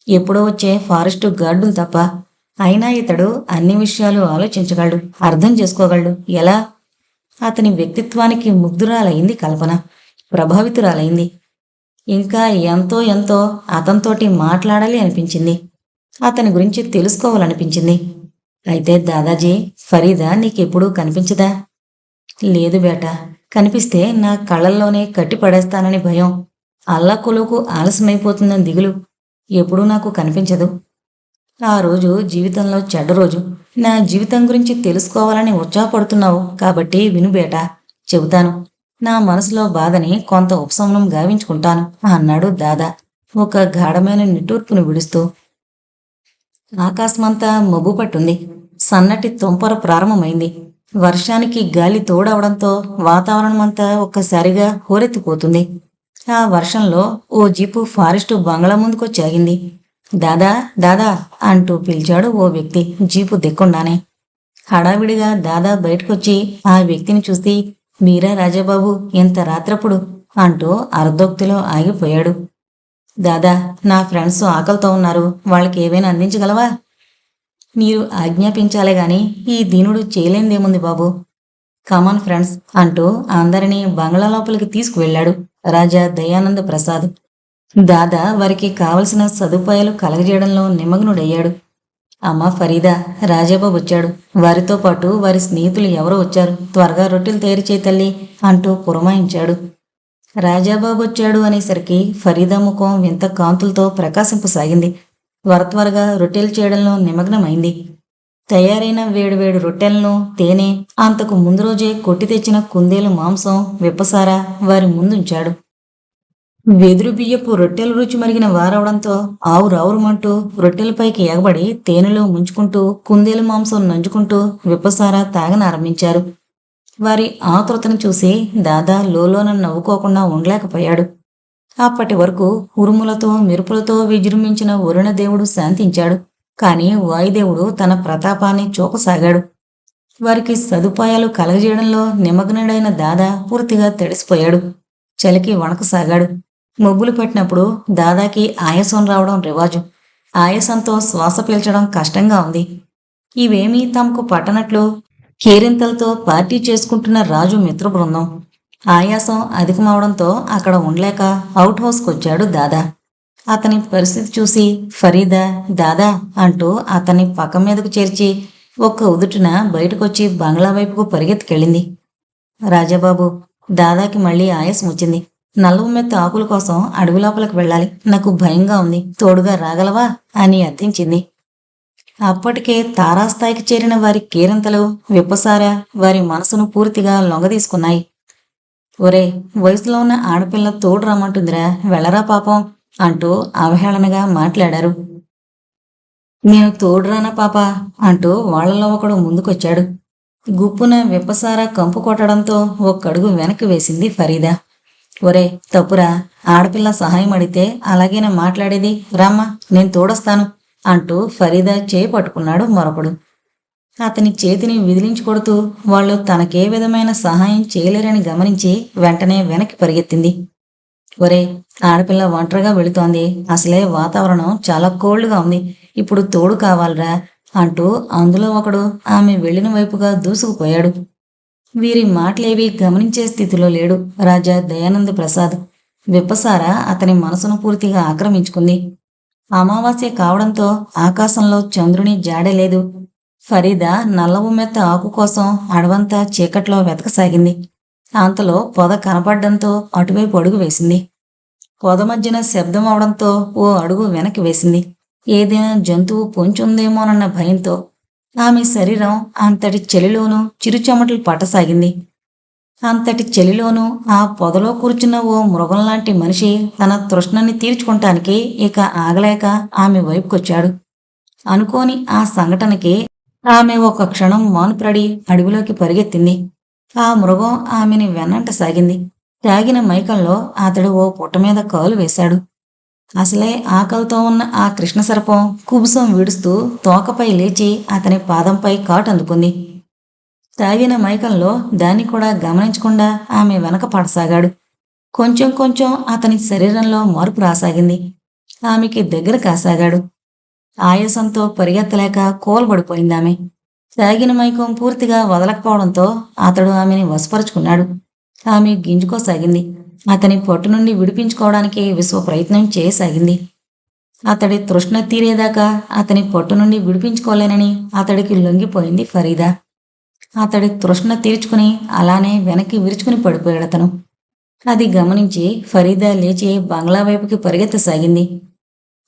ఎప్పుడో వచ్చే ఫారెస్టు గార్డులు తప్ప. అయినా ఇతడు అన్ని విషయాలు ఆలోచించగలడు, అర్థం చేసుకోగలడు. ఎలా? అతని వ్యక్తిత్వానికి ముగ్ధురాలైంది కల్పన, ప్రభావితురాలైంది. ఇంకా ఎంతో ఎంతో అతనితోటి మాట్లాడాలి అనిపించింది, అతని గురించి తెలుసుకోవాలనిపించింది. అయితే దాదాజీ, ఫరీదా నీకెప్పుడూ కనిపించదా? లేదు బేట, కనిపిస్తే నా కళ్ళల్లోనే కట్టి పడేస్తానని భయం, అల్లాకొలుకు ఆలస్యమైపోతుందని దిగులు. ఎప్పుడూ నాకు కనిపించదు. ఆ రోజు జీవితంలో చెడ్డ రోజు. నా జీవితం గురించి తెలుసుకోవాలని ఉత్సాహపడుతున్నావు కాబట్టి విను బేట, చెబుతాను. నా మనసులో బాధని కొంత ఉపశమనం గావించుకుంటాను అన్నాడు దాదా ఒక గాఢమైన నిట్టూర్పును విడుస్తూ. ఆకాశమంతా మబ్బు పట్టుంది. సన్నటి తుంపర ప్రారంభమైంది. వర్షానికి గాలి తోడవడంతో వాతావరణమంతా ఒక్కసారిగా హోరెత్తిపోతుంది. ఆ వర్షంలో ఓ జీపు ఫారెస్టు బంగ్లా ముందుకొచ్చాగింది. దాదా, దాదా అంటూ పిలిచాడు ఓ వ్యక్తి జీపు దిక్కుండానే. హడావిడిగా దాదా బయటకొచ్చి ఆ వ్యక్తిని చూసి, మీరా రాజాబాబు, ఎంత రాత్రప్పుడు అంటూ అర్ధోక్తిలో ఆగిపోయాడు. దాదా, నా ఫ్రెండ్స్ ఆకలితో ఉన్నారు, వాళ్ళకి ఏవైనా అందించగలవా? మీరు ఆజ్ఞాపించాలే గాని ఈ దీనుడు చేయలేందేముంది బాబు. కమాన్ ఫ్రెండ్స్ అంటూ అందరినీ బంగ్లా లోపలికి తీసుకువెళ్ళాడు రాజా దయానంద ప్రసాద్. దాదా వారికి కావలసిన సదుపాయాలు కలగజేయడంలో నిమగ్నుడయ్యాడు. అమ్మ ఫరీదా, రాజాబాబు వచ్చాడు, వారితో పాటు వారి స్నేహితులు ఎవరో వచ్చారు, త్వరగా రొట్టెలు తయారు చేయి తల్లి అంటూ పురమాయించాడు. రాజాబాబు వచ్చాడు అనేసరికి ఫరీదా ముఖం వింత కాంతులతో ప్రకాశింపసాగింది. త్వరగా రొట్టెలు చేయడంలో నిమగ్నమైంది. తయారైన వేడివేడి రొట్టెలను, తేనె, అంతకు ముందు రోజే కొట్టి తెచ్చిన కుందేలు మాంసం, విప్పసార వారి ముందుంచాడు. వెదురు బియ్యపు రొట్టెలు రుచి మరిగిన వారవడంతో ఆవురావురుమంటూ రొట్టెలపైకి ఎగబడి తేనెలో ముంచుకుంటూ కుందేలు మాంసం నంజుకుంటూ విప్పసార తాగనారంభించారు. వారి ఆతృతను చూసి దాదా లోలోన నవ్వుకోకుండా ఉండలేకపోయాడు. అప్పటి వరకు ఉరుములతో మెరుపులతో విజృంభించిన వరుణదేవుడు శాంతించాడు. కాని వాయుదేవుడు తన ప్రతాపాన్ని చూపసాగాడు. వారికి సదుపాయాలు కలగజేయడంలో నిమగ్నుడైన దాదా పూర్తిగా తడిసిపోయాడు. చలికి వణకసాగాడు. మబ్బులు పట్టినప్పుడు దాదాకి ఆయాసం రావడం రివాజు. ఆయాసంతో శ్వాస పీల్చడం కష్టంగా ఉంది. ఇవేమీ తమకు పట్టనట్లు కేరింతలతో పార్టీ చేసుకుంటున్న రాజు మిత్ర బృందం. ఆయాసం అధికమవడంతో అక్కడ ఉండలేక అవుట్ హౌస్కొచ్చాడు దాదా. అతని పరిస్థితి చూసి ఫరీదా, దాదా అంటూ అతన్ని పక్క మీదకు చేర్చి ఒక్క ఉదుటిన బయటకొచ్చి బంగ్లా వైపుకు పరిగెత్తుకెళ్ళింది. రాజాబాబు, దాదాకి మళ్ళీ ఆయాసం వచ్చింది. నల్లమెత్త ఆకుల కోసం అడవి లోపలికి వెళ్ళాలి, నాకు భయంగా ఉంది, తోడుగా రాగలవా అని అర్థించింది. అప్పటికే తారాస్థాయికి చేరిన వారి కేరింతలు, విప్పసార వారి మనసును పూర్తిగా లొంగదీసుకున్నాయి. ఒరే, వయసులో ఉన్న ఆడపిల్ల తోడు రమ్మంటుందిరా, వెళ్ళరా పాపం అంటూ అవహేళనగా మాట్లాడారు. నేను తోడురానా పాప అంటూ వాళ్లలో ఒకడు ముందుకొచ్చాడు. గుప్పున విప్పసార కంపు కొట్టడంతో ఒక్కడుగు వెనక్కి వేసింది ఫరీదా. ఒరే, తప్పురా, ఆడపిల్ల సహాయం అడిగితే అలాగేనా మాట్లాడేది, రామ్మా నేను తోడొస్తాను అంటూ ఫరీదా చేయి పట్టుకున్నాడు మరొకడు. అతని చేతిని విదిలించుకొడుతూ వాళ్ళు తనకే విధమైన సహాయం చేయలేరని గమనించి వెంటనే వెనక్కి పరిగెత్తింది. ఒరే, ఆడపిల్ల ఒంటరిగా వెళుతోంది, అసలే వాతావరణం చాలా కోల్డ్గా ఉంది, ఇప్పుడు తోడు కావాలరా అంటూ అందులో ఒకడు ఆమె వెళ్లిన వైపుగా దూసుకుపోయాడు. వీరి మాటలేవి గమనించే స్థితిలో లేడు రాజా దయానంద ప్రసాద్. విప్పసార అతని మనసును పూర్తిగా ఆక్రమించుకుంది. అమావాస్య కావడంతో ఆకాశంలో చంద్రుని జాడలేదు. ఫరీదా నల్ల ఉమ్మెత్త ఆకు కోసం అడవంతా చీకట్లో వెతకసాగింది. అంతలో పొద కనపడ్డంతో అటువైపు అడుగు వేసింది. పొద మధ్యన శబ్దం అవడంతో ఓ అడుగు వెనక్కి వేసింది. ఏదైనా జంతువు పొంచుందేమోనన్న భయంతో. ఆమె శరీరం అంతటి చలిలోనూ చిరుచెమటలు పట్టసాగింది. అంతటి చలిలోనూ ఆ పొదలో కూర్చున్న ఓ మృగంలాంటి మనిషి తన తృష్ణని తీర్చుకుంటానికి ఇక ఆగలేక ఆమె వైపుకొచ్చాడు. అనుకోని ఆ సంఘటనకి ఆమె ఒక క్షణం మానుప్రడి అడవిలోకి పరిగెత్తింది. ఆ మృగం ఆమెని వెన్నంట సాగింది. తాగిన మైకంలో అతడు ఓ పుట్ట మీద కాలు వేశాడు. అసలే ఆకలితో ఉన్న ఆ కృష్ణసర్పం కుబుసం విడుస్తూ తోకపై లేచి అతని పాదంపై కాటు అందుకుంది. తాగిన మైకంలో దాన్ని కూడా గమనించకుండా ఆమె వెనక పడసాగాడు. కొంచెం కొంచెం అతని శరీరంలో మార్పు రాసాగింది. ఆమెకి దగ్గర కాసాగాడు. ఆయాసంతో పరిగెత్తలేక కోల్బడిపోయిందామె. తాగిన మైకం పూర్తిగా వదలకపోవడంతో అతడు ఆమెని వశపరుచుకున్నాడు. ఆమె గింజుకోసాగింది. అతని పట్టు నుండి విడిపించుకోవడానికి విశ్వ ప్రయత్నం చేయసాగింది. అతడి తృష్ణ తీరేదాకా అతని పట్టు నుండి విడిపించుకోలేనని అతడికి లొంగిపోయింది ఫరీదా. అతడి తృష్ణ తీర్చుకుని అలానే వెనక్కి విరుచుకుని పడిపోయాడు అతను. అది గమనించి ఫరీదా లేచి బంగ్లా వైపుకి పరిగెత్తసాగింది.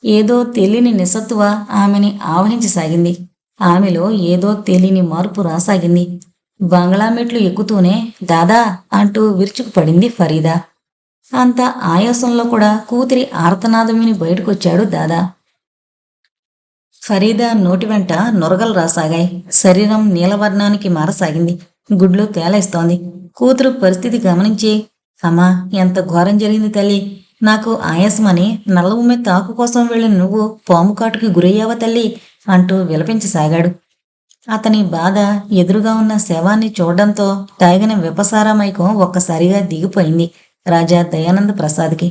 ఏదో తెలియని నిస్సత్తువ ఆమెని ఆవహించసాగింది. ఆమెలో ఏదో తెలియని మార్పు రాసాగింది. బంగ్లా మెట్లు ఎక్కుతూనే దాదా అంటూ విరుచుకుపడింది ఫరీదా. అంత ఆయాసంలో కూడా కూతురి ఆర్తనాదం విని బయటకొచ్చాడు దాదా. ఫరీదా నోటి వెంట నొరగలు రాసాగాయి. శరీరం నీలవర్ణానికి మారసాగింది. గుడ్లు తేలేస్తోంది. కూతురు పరిస్థితి గమనించి, అమ్మా, ఎంత ఘోరం జరిగింది తల్లి. నాకు ఆయాసమని నల్ల ఉమ్మె తాకు కోసం వెళ్ళిన నువ్వు పాము కాటుకి గురయ్యావా తల్లి అంటూ విలపించసాగాడు. అతని బాధ ఎదురుగా ఉన్న శవాన్ని చూడడంతో తాగిన విపసార మైకం ఒక్కసారిగా దిగిపోయింది రాజా దయానంద ప్రసాద్కి.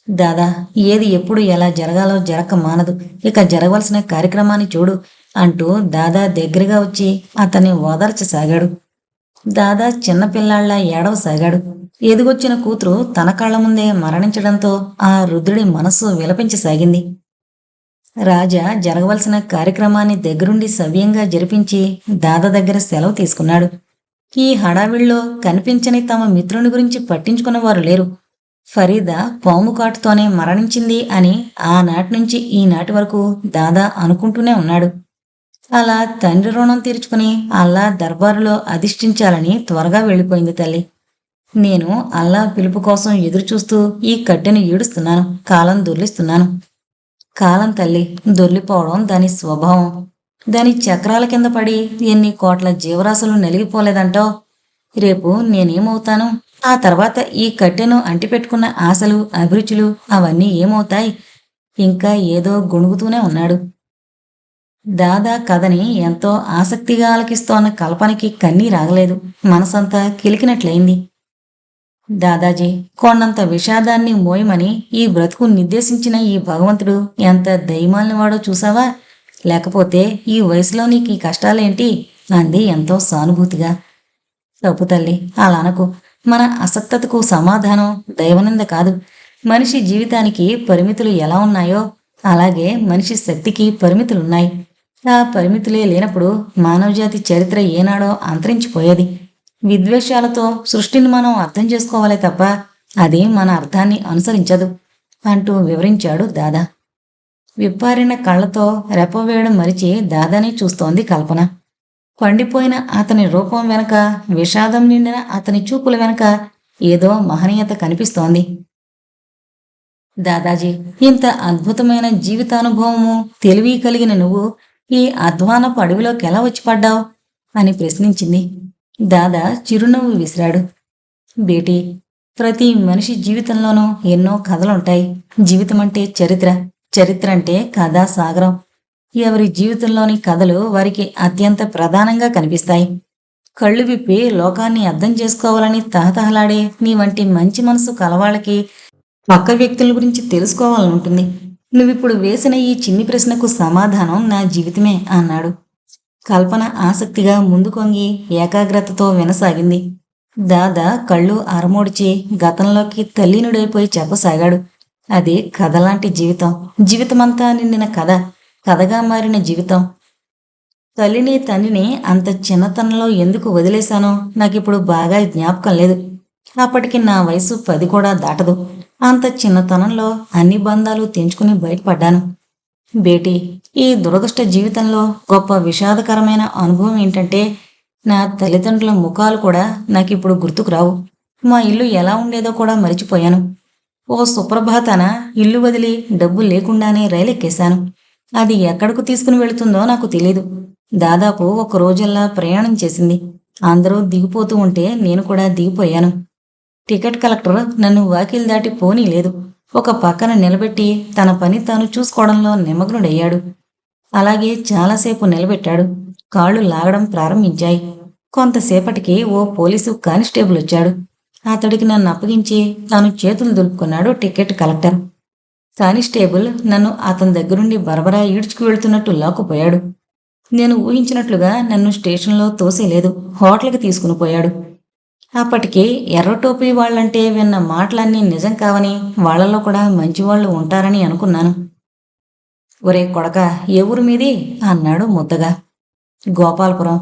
దాదా, ఏది ఎప్పుడు ఎలా జరగాలో జరగక మానదు. ఇక జరగవలసిన కార్యక్రమాన్ని చూడు అంటూ దాదా దగ్గరగా వచ్చి అతన్ని ఓదార్చసాగాడు. దాదా చిన్నపిల్లాళ్లా ఏడవసాగాడు. ఎదుగొచ్చిన కూతురు తన కళ్ళ ముందే మరణించడంతో ఆ రుద్రుడి మనస్సు విలపించసాగింది. రాజా జరగవలసిన కార్యక్రమాన్ని దగ్గరుండి సవ్యంగా జరిపించి దాదా దగ్గర సెలవు తీసుకున్నాడు. ఈ హడావిడిలో కనిపించని తమ మిత్రుని గురించి పట్టించుకున్నవారు లేరు. ఫరీదా పాము కాటుతోనే మరణించింది అని ఆనాటి నుంచి ఈనాటి వరకు దాదా అనుకుంటూనే ఉన్నాడు. అలా తండ్రి రుణం తీర్చుకుని అల్లా దర్బారులో అధిష్ఠించాలని త్వరగా వెళ్ళిపోయింది తల్లి. నేను అల్లా పిలుపు కోసం ఎదురుచూస్తూ ఈ కట్టెను ఈడుస్తున్నాను, కాలం దొర్లిస్తున్నాను. కాలం తల్లి దొర్లిపోవడం దాని స్వభావం. దాని చక్రాల కింద పడి ఎన్ని కోట్ల జీవరాశులు నలిగిపోలేదంటావు. రేపు నేనేమవుతాను? ఆ తర్వాత ఈ కట్టెను అంటిపెట్టుకున్న ఆశలు, అభిరుచులు అవన్నీ ఏమవుతాయి? ఇంకా ఏదో గొణుగుతూనే ఉన్నాడు. దాదా కథని ఎంతో ఆసక్తిగా ఆలకిస్తోన్న కల్పనకి కన్నీరాగలేదు. మనసంతా కిలికినట్లయింది. దాదాజీ, కొండంత విషాదాన్ని మోయమని ఈ బ్రతుకు నిర్దేశించిన ఈ భగవంతుడు ఎంత దయమాలినవాడో చూసావా? లేకపోతే ఈ వయసులో నీకు ఈ కష్టాలేంటి అంది ఎంతో సానుభూతిగా. తప్పు తల్లి, అలా అనకు. మన అసక్తతకు సమాధానం దైవనింద కాదు. మనిషి జీవితానికి పరిమితులు ఎలా ఉన్నాయో అలాగే మనిషి శక్తికి పరిమితులున్నాయి. ఆ పరిమితులే లేనప్పుడు మానవజాతి చరిత్ర ఏనాడో అంతరించిపోయేది. విద్వేషాలతో సృష్టిని మనం అర్థం చేసుకోవాలే తప్ప అది మన అర్థాన్ని అనుసరించదు అంటూ వివరించాడు దాదా. విప్పారిన కళ్ళతో రెప్పవేయడం మరిచి దాదాని చూస్తోంది కల్పన. పండిపోయిన అతని రూపం వెనక, విషాదం నిండిన అతని చూపుల వెనక ఏదో మహనీయత కనిపిస్తోంది. దాదాజీ, ఇంత అద్భుతమైన జీవితానుభవము, తెలివి కలిగిన నువ్వు ఈ అధ్వానపు అడవిలోకి ఎలా వచ్చి పడ్డావు అని ప్రశ్నించింది. దాదా చిరునవ్వు విసిరాడు. బేటీ, ప్రతి మనిషి జీవితంలోనూ ఎన్నో కథలుంటాయి. జీవితం అంటే చరిత్ర, చరిత్ర అంటే కథా సాగరం. ఎవరి జీవితంలోని కథలు వారికి అత్యంత ప్రధానంగా కనిపిస్తాయి. కళ్ళు విప్పి లోకాన్ని అర్థం చేసుకోవాలని తహతహలాడే నీ వంటి మంచి మనసు కలవాళ్ళకి పక్క వ్యక్తుల గురించి తెలుసుకోవాలనుంటుంది. నువ్విప్పుడు వేసిన ఈ చిన్ని ప్రశ్నకు సమాధానం నా జీవితమే అన్నాడు. కల్పన ఆసక్తిగా ముందుకొంగి ఏకాగ్రతతో వినసాగింది. దాదా కళ్ళు అరమోడిచి గతంలోకి తల్లీనుడైపోయి చెప్పసాగాడు. అది కథలాంటి జీవితం. జీవితమంతా నిండిన కథ, కథగా మారిన జీవితం. తల్లిని తండ్రిని అంత చిన్నతనంలో ఎందుకు వదిలేశానో నాకిప్పుడు బాగా జ్ఞాపకం లేదు. అప్పటికి నా వయసు 10 కూడా దాటదు. అంత చిన్నతనంలో అన్ని బంధాలు తెంచుకుని బయటపడ్డాను. బేటీ, ఈ దురదృష్ట జీవితంలో గొప్ప విషాదకరమైన అనుభవం ఏంటంటే నా తల్లిదండ్రుల ముఖాలు కూడా నాకిప్పుడు గుర్తుకు రావు. మా ఇల్లు ఎలా ఉండేదో కూడా మరిచిపోయాను. ఓ సుప్రభాతాన ఇల్లు వదిలి డబ్బు లేకుండానే రైలెక్కేశాను. అది ఎక్కడకు తీసుకుని వెళుతుందో నాకు తెలీదు. దాదాపు 1 రోజల్లా ప్రయాణం చేసింది. అందరూ దిగిపోతూ ఉంటే నేను కూడా దిగిపోయాను. టికెట్ కలెక్టర్ నన్ను వాకిలి దాటి పోనీలేదు. ఒక పక్కన నిలబెట్టి తన పని తాను చూసుకోవడంలో నిమగ్నుడయ్యాడు. అలాగే చాలాసేపు నిలబెట్టాడు. కాళ్ళు లాగడం ప్రారంభించాయి. కొంతసేపటికి ఓ పోలీసు కానిస్టేబుల్ వచ్చాడు. అతడికి నన్ను అప్పగించి తాను చేతులు దులుపుకున్నాడు టికెట్ కలెక్టర్. కానిస్టేబుల్ నన్ను అతని దగ్గరుండి బరబరా ఈడ్చుకు వెళ్తున్నట్టు లాక్కుపోయాడు. నేను ఊహించినట్లుగా నన్ను స్టేషన్లో తోసేలేదు, హోటల్కి తీసుకుని పోయాడు. అప్పటికి ఎర్రటోపీ వాళ్ళంటే విన్న మాటలన్నీ నిజం కావని, వాళ్లలో కూడా మంచివాళ్లు ఉంటారని అనుకున్నాను. ఒరే కొడక, ఏ ఊరు మీది అన్నాడు ముద్దగా. గోపాలపురం.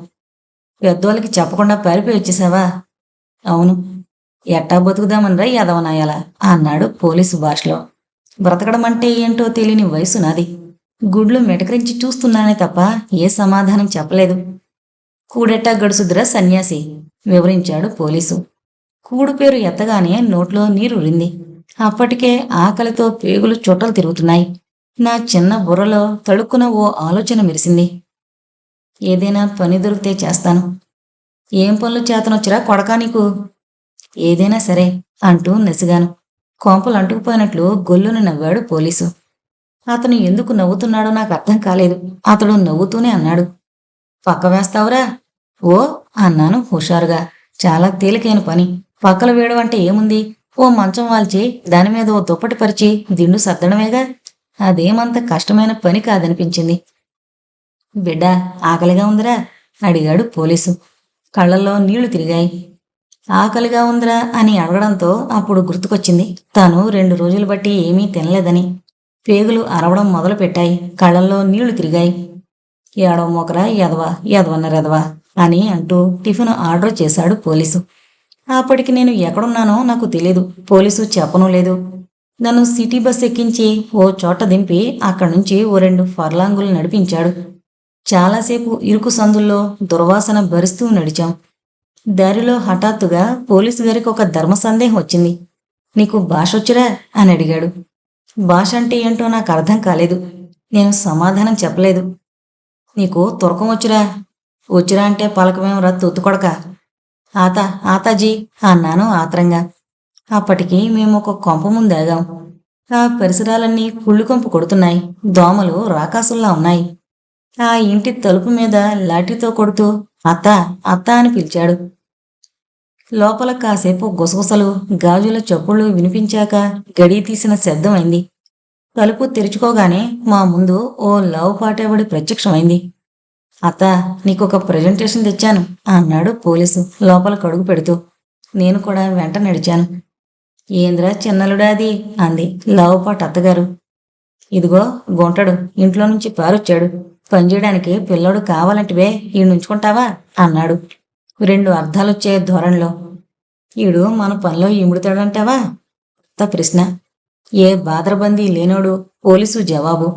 పెద్దోళ్ళకి చెప్పకుండా పారిపోయి వచ్చేసావా? అవును. ఎట్టా బతుకుదామనిరా యాదవనాయాలా అన్నాడు పోలీసు భాషలో. బ్రతకడం అంటే ఏంటో తెలియని వయసు నాది. గుడ్లు మెటకరించి చూస్తున్నానే తప్ప ఏ సమాధానం చెప్పలేదు. కూడెట్టా గడుసుద్రా సన్యాసి వివరించాడు పోలీసు. కూడు పేరు ఎత్తగానే నోట్లో నీరురింది. అప్పటికే ఆకలితో పేగులు చుట్టలు తిరుగుతున్నాయి. నా చిన్న బుర్రలో తడుక్కున ఓ ఆలోచన మెరిసింది. ఏదైనా పని దొరికితే చేస్తాను. ఏం పనులు చేతనొచ్చిరా కొడకా నీకు? ఏదైనా సరే అంటూ నసిగాను. కొంపలు అంటుకుపోయినట్లు గొల్లును నవ్వాడు పోలీసు. అతను ఎందుకు నవ్వుతున్నాడో నాకు అర్థం కాలేదు. అతడు నవ్వుతూనే అన్నాడు, పక్క వేస్తావురా? ఓ అన్నాను హుషారుగా. చాలా తేలికైన పని. పక్కలు వేయడం అంటే ఏముంది? ఓ మంచం వాల్చి దానిమీద ఓ దుప్పటి పరిచి దిండు సర్దడమేగా. అదేమంత కష్టమైన పని కాదనిపించింది. బిడ్డా, ఆకలిగా ఉందిరా అడిగాడు పోలీసు. కళ్ళల్లో నీళ్లు తిరిగాయి. ఆకలిగా ఉందిరా అని అడగడంతో అప్పుడు గుర్తుకొచ్చింది తాను 2 రోజులు బట్టి ఏమీ తినలేదని. పేగులు అరవడం మొదలుపెట్టాయి. కళ్ళల్లో నీళ్లు తిరిగాయి. ఏడవ మోకరా ఎదవా, ఎదవన్నరెదవా అని అంటూ టిఫిన్ ఆర్డర్ చేశాడు పోలీసు. అప్పటికి నేను ఎక్కడున్నానో నాకు తెలీదు. పోలీసు చెప్పనూ లేదు. నన్ను సిటీ బస్ ఎక్కించి ఓ చోట దింపి అక్కడి నుంచి ఓ 2 ఫర్లాంగులు నడిపించాడు. చాలాసేపు ఇరుకు సందుల్లో దుర్వాసన భరిస్తూ నడిచాం. దారిలో హఠాత్తుగా పోలీసు గారికి ఒక ధర్మ సందేహం వచ్చింది. నీకు భాషొచ్చురా అని అడిగాడు. భాష అంటే ఏంటో నాకు అర్థం కాలేదు. నేను సమాధానం చెప్పలేదు. నీకు తురకం వచ్చురా? వచ్చురా అంటే పలకమేమరా తొత్తుకొడక? ఆతాజీ అన్నాను ఆత్రంగా. అప్పటికి మేము ఒక కొంప ముందాగాం. ఆ పరిసరాలన్నీ కుళ్ళుకొంపు కొడుతున్నాయి. దోమలు రాకాసుల్లా ఉన్నాయి. ఆ ఇంటి తలుపు మీద లాఠీతో కొడుతూ అత్త అత్త అని పిలిచాడు. లోపల కాసేపు గుసగుసలు, గాజుల చప్పుళ్ళు వినిపించాక గడియ తీసిన శబ్దమైంది. తలుపు తెరుచుకోగానే మా ముందు ఓ లావు పాటేవాడి ప్రత్యక్షమైంది. అత్త, నీకొక ప్రజెంటేషన్ తెచ్చాను అన్నాడు పోలీసు లోపల కడుగు పెడుతూ. నేను కూడా వెంట నడిచాను. ఏంద్రా చిన్నలుడా అది అంది లావుపాటి అత్తగారు. ఇదిగో గుంటడు ఇంట్లో నుంచి పారొచ్చాడు. పనిచేయడానికి పిల్లోడు కావాలంటివే ఈయనుంచుకుంటావా అన్నాడు 2 అర్థాలొచ్చే ధోరణిలో. ఈడు మన పనిలో ఇముడుతాడంటావా? అత్త ప్రశ్న. ఏ బాదరబందీ లేనోడు పోలీసు జవాబు.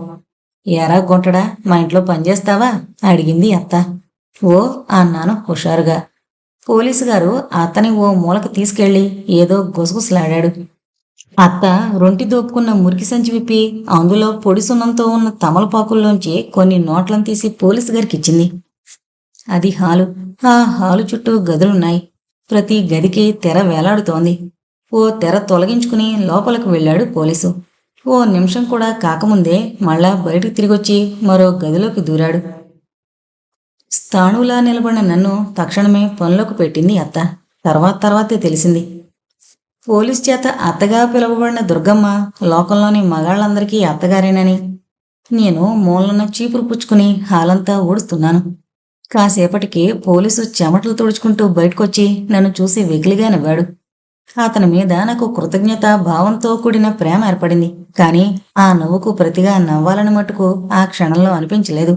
ఏరా గుంటడా, మా ఇంట్లో పనిచేస్తావా అడిగింది అత్త. ఓ అన్నాను హుషారుగా. పోలీసు గారు అత్తని ఓ మూలకు తీసుకెళ్లి ఏదో గుసగుసలాడాడు. అత్త రొంటి దోపుకున్న మురికి సంచి విప్పి అందులో పొడి సున్నంతో ఉన్న తమలపాకుల్లోంచి కొన్ని నోట్లను తీసి పోలీసు గారికి ఇచ్చింది. అది హాలు. ఆ హాలు చుట్టూ గదులున్నాయి. ప్రతి గదికి తెర వేలాడుతోంది. ఓ తెర తొలగించుకుని లోపలికి వెళ్ళాడు పోలీసు. ఓ నిమిషం కూడా కాకముందే మళ్ళా బయటకు తిరిగొచ్చి మరో గదిలోకి దూరాడు. స్థాణువులా నిలబడిన నన్ను తక్షణమే పనిలోకి పెట్టింది అత్త. తర్వాతే తెలిసింది. పోలీస్ చేత అత్తగా పిలువబడిన దుర్గమ్మ లోకంలోని మగాళ్ళందరికీ అత్తగారేనని. నేను మూలన చీపురు పుచ్చుకుని హాలంతా ఊడుస్తున్నాను. కాసేపటికి పోలీసు చెమటలు తుడుచుకుంటూ బయటకొచ్చి నన్ను చూసి వెకిలిగా నవ్వాడు. అతని మీద నాకు కృతజ్ఞత భావంతో కూడిన ప్రేమ ఏర్పడింది. కానీ ఆ నవ్వుకు ప్రతిగా నవ్వాలని మట్టుకు ఆ క్షణంలో అనిపించలేదు.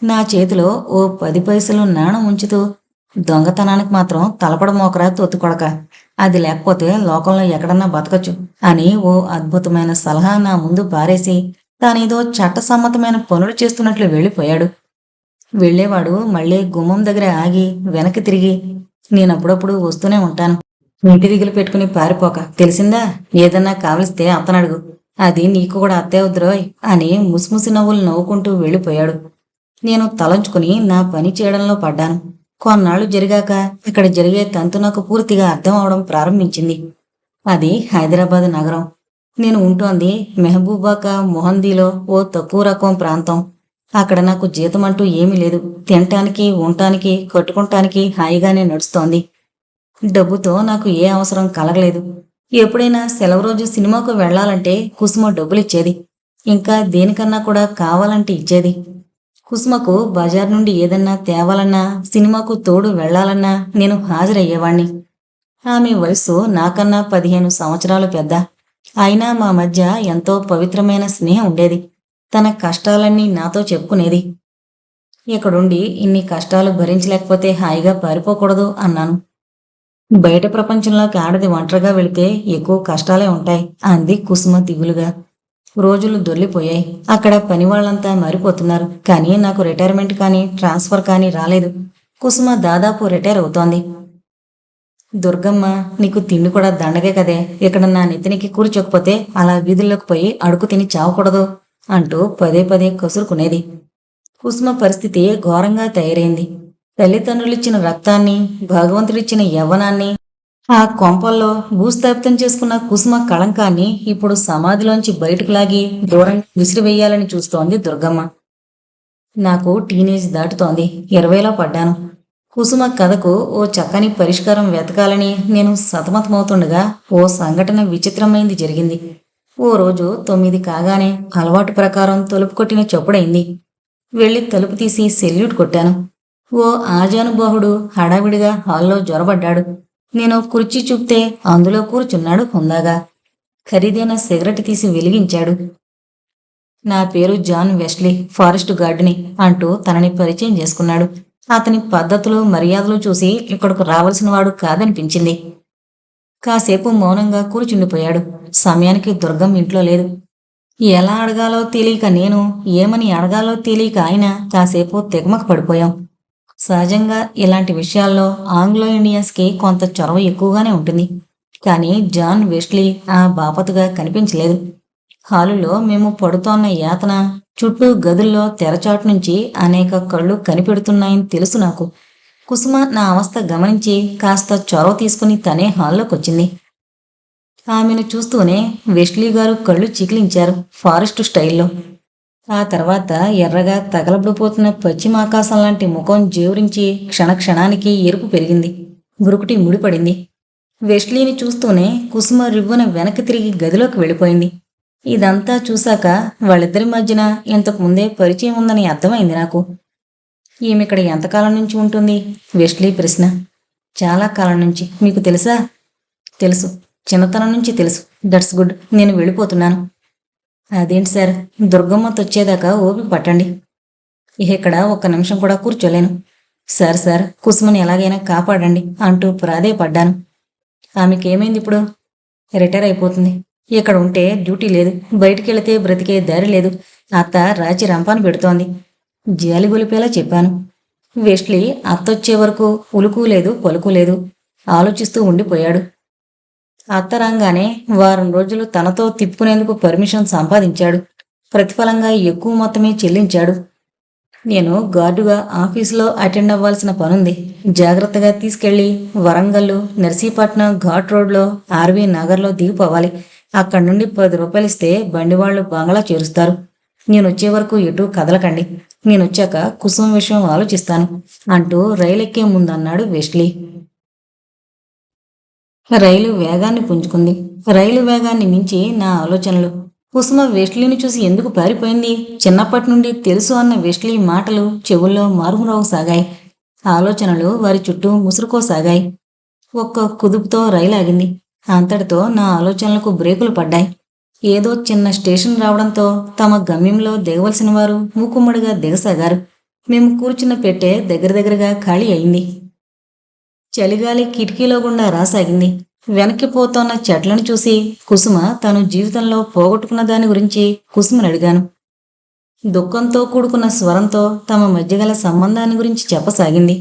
నా చేతిలో ఓ 10 పైసలు నాణం ఉంచుతూ, దొంగతనానికి మాత్రం తలపడ మోకరా తొత్తుకొడక, అది లేకపోతే లోకంలో ఎక్కడన్నా బతకచ్చు అని ఓ అద్భుతమైన సలహా నా ముందు పారేసి తానేదో చట్టసమ్మతమైన పనులు చేస్తున్నట్లు వెళ్ళిపోయాడు. వెళ్లేవాడు మళ్ళీ గుమ్మం దగ్గర ఆగి వెనక్కి తిరిగి, నేనప్పుడప్పుడు వస్తూనే ఉంటాను. ఇంటి దిగులు పెట్టుకుని పారిపోక, తెలిసిందా? ఏదన్నా కావలిస్తే అత్తనడుగు, అది నీకు కూడా అత్తే వద్దురోయ్ అని ముసిముసి నవ్వులు నవ్వుకుంటూ వెళ్ళిపోయాడు. నేను తలంచుకుని నా పని చేయడంలో పడ్డాను. కొన్నాళ్ళు జరిగాక ఇక్కడ జరిగే తంతు నాకు పూర్తిగా అర్థం అవడం ప్రారంభించింది. అది హైదరాబాద్ నగరం. నేను ఉంటోంది మెహబూబాక మొహందీలో ఓ తక్కువ రకం ప్రాంతం. అక్కడ నాకు జీతం అంటూ ఏమీ లేదు. తినటానికి, ఉండటానికి, కట్టుకుంటానికి హాయిగానే నడుస్తోంది. డబ్బుతో నాకు ఏ అవసరం కలగలేదు. ఎప్పుడైనా సెలవు రోజు సినిమాకు వెళ్లాలంటే కుసుమ డబ్బులిచ్చేది. ఇంకా దేనికన్నా కూడా కావాలంటే ఇచ్చేది. కుసుమకు బజార్ నుండి ఏదన్నా తేవాలన్నా, సినిమాకు తోడు వెళ్లాలన్నా నేను హాజరయ్యేవాణ్ణి. ఆమె వయస్సు నాకన్నా 15 సంవత్సరాలు పెద్ద. అయినా మా మధ్య ఎంతో పవిత్రమైన స్నేహం ఉండేది. తన కష్టాలన్నీ నాతో చెప్పుకునేది. ఇక్కడుండి ఇన్ని కష్టాలు భరించలేకపోతే హాయిగా పారిపోకూడదు అన్నాను. బయట ప్రపంచంలోకి ఆడది ఒంటరిగా వెళితే ఎక్కువ కష్టాలే ఉంటాయి అంది కుసుమ దిగులుగా. రోజులు దొర్లిపోయాయి. అక్కడ పని వాళ్ళంతా మారిపోతున్నారు. కానీ నాకు రిటైర్మెంట్ కానీ ట్రాన్స్ఫర్ కానీ రాలేదు. కుసుమ దాదాపు రిటైర్ అవుతోంది. దుర్గమ్మ, నీకు తిండి కూడా దండగే కదే. ఇక్కడ నా నెత్తినికి కూర్చోకపోతే అలా వీధుల్లోకి పోయి అడుగు తిని చావకూడదు అంటూ పదే పదే కసురుకునేది. కుసుమ పరిస్థితి ఘోరంగా తయారైంది. తల్లిదండ్రులిచ్చిన రక్తాన్ని, భగవంతుడిచ్చిన యవ్వనాన్ని, ఆ కొంపల్లో భూస్థాపితం చేసుకున్న కుసుమ కళంకాన్ని ఇప్పుడు సమాధిలోంచి బయటకు లాగి దూరంగా విసిరివేయాలని చూస్తోంది దుర్గమ్మ. నాకు టీనేజ్ దాటుతోంది. 20లో పడ్డాను. కుసుమ కథకు ఓ చక్కని పరిష్కారం వెతకాలని నేను సతమతమవుతుండగా ఓ సంఘటన విచిత్రమైంది జరిగింది. ఓ రోజు 9 కాగానే అలవాటు ప్రకారం తలుపు కొట్టిన చప్పుడైంది. వెళ్ళి తలుపు తీసి సెల్యూట్ కొట్టాను. ఓ ఆజానుబాహుడు హడావిడిగా హాల్లో జొరబడ్డాడు. నేను కుర్చీ చూపితే అందులో కూర్చున్నాడు హుందాగా. ఖరీదైన సిగరెట్ తీసి వెలిగించాడు. నా పేరు జాన్ వెస్లీ, ఫారెస్ట్ గార్డుని అంటూ తనని పరిచయం చేసుకున్నాడు. అతని పద్ధతులు, మర్యాదలు చూసి ఇక్కడకు రావాల్సిన వాడు కాదనిపించింది. కాసేపు మౌనంగా కూర్చుండిపోయాడు. సమయానికి దుర్గం ఇంట్లో లేదు. ఎలా అడగాలో తెలియక నేను, ఏమని అడగాలో తెలియక ఆయన కాసేపు తెగమక పడిపోయాం. సహజంగా ఇలాంటి విషయాల్లో ఆంగ్లో ఇండియన్స్కి కొంత చొరవ ఎక్కువగానే ఉంటుంది. కానీ జాన్ వెస్లీ ఆ బాపతుగా కనిపించలేదు. హాలులో మేము పడుతోన్న యాతన, చుట్టూ గదుల్లో తెరచాటు నుంచి అనేక కళ్ళు కనిపెడుతున్నాయని తెలుసు నాకు. కుసుమ నా అవస్థ గమనించి కాస్త చొరవ తీసుకుని తనే హాల్లోకొచ్చింది. ఆమెను చూస్తూనే వెస్లీ గారు కళ్ళు చికిలించారు ఫారెస్ట్ స్టైల్లో. ఆ తర్వాత ఎర్రగా తగలబడిపోతున్న పశ్చిమ ఆకాశం లాంటి ముఖం జేవురించి క్షణక్షణానికి ఎరుపు పెరిగింది. గురుకుటి ముడిపడింది. వెస్లీని చూస్తూనే కుసుమ రివ్వున వెనక్కి తిరిగి గదిలోకి వెళ్ళిపోయింది. ఇదంతా చూశాక వాళ్ళిద్దరి మధ్యన ఇంతకు ముందే పరిచయం ఉందని అర్థమైంది నాకు. ఈమెక్కడ ఎంతకాలం నుంచి ఉంటుంది? వెస్లీ ప్రశ్న. చాలా కాలం నుంచి. మీకు తెలుసా? తెలుసు. చిన్నతనం నుంచి తెలుసు. That's good. నేను వెళ్ళిపోతున్నాను. అదేంటి సార్, దుర్గమ్మతో వచ్చేదాకా ఓపిక పట్టండి. ఇక్కడ ఒక్క నిమిషం కూడా కూర్చోలేను. సార్, కుసుమని ఎలాగైనా కాపాడండి అంటూ ప్రాధేయపడ్డాను. ఆమెకేమైంది ఇప్పుడు? రిటైర్ అయిపోతుంది. ఇక్కడ ఉంటే డ్యూటీ లేదు, బయటికెళితే బ్రతికే దారి లేదు. అత్త రాచి రంపాను పెడుతోంది. జాలి గొలిపేలా చెప్పాను. వెస్లీ అత్తొచ్చే వరకు ఉలుకు లేదు, పలుకు లేదు. ఆలోచిస్తూ ఉండిపోయాడు. అత్త రాగానే వారం రోజులు తనతో తిప్పుకునేందుకు పర్మిషన్ సంపాదించాడు. ప్రతిఫలంగా ఎక్కువ మొత్తమే చెల్లించాడు. నేను గార్డుగా ఆఫీసులో అటెండ్ అవ్వాల్సిన పనుంది. జాగ్రత్తగా తీసుకెళ్లి వరంగల్లు, నర్సీపట్నం ఘాట్ రోడ్లో ఆర్వీ నగర్లో దిగిపోవాలి. అక్కడి నుండి 10 రూపాయలు ఇస్తే బండివాళ్లు బంగ్లా చేరుస్తారు. నేనొచ్చే వరకు ఎటూ కదలకండి. నేనొచ్చాక కుసుమ విషయం ఆలోచిస్తాను అంటూ రైలెక్కే ముందన్నాడు వెస్లీ. రైలు వేగాన్ని పుంజుకుంది. రైలు వేగాన్ని మించి నా ఆలోచనలు. కుసుమ వెస్లీని చూసి ఎందుకు పారిపోయింది? చిన్నప్పటి నుండి తెలుసు అన్న వెస్లీ మాటలు చెవుల్లో మారుమరోగసాగాయి. ఆలోచనలు వారి చుట్టూ ముసురుకోసాగాయి. ఒక్క కుదుపుతో రైలు ఆగింది. అంతటితో నా ఆలోచనలకు బ్రేకులు పడ్డాయి. ఏదో చిన్న స్టేషన్ రావడంతో తమ గమ్యంలో దిగవలసిన వారు మూకుమ్మడిగా దిగసాగారు. మేము కూర్చున్న పెట్టె దగ్గరగా ఖాళీ అయింది. చలిగాలి కిటికీలో గుండా రాసాగింది. వెనక్కిపోతోన్న చెట్లను చూసి కుసుమ తను జీవితంలో పోగొట్టుకున్న దాని గురించి కుసుమని అడిగాను. దుఃఖంతో కూడుకున్న స్వరంతో తమ మధ్యగల సంబంధాన్ని గురించి చెప్పసాగింది.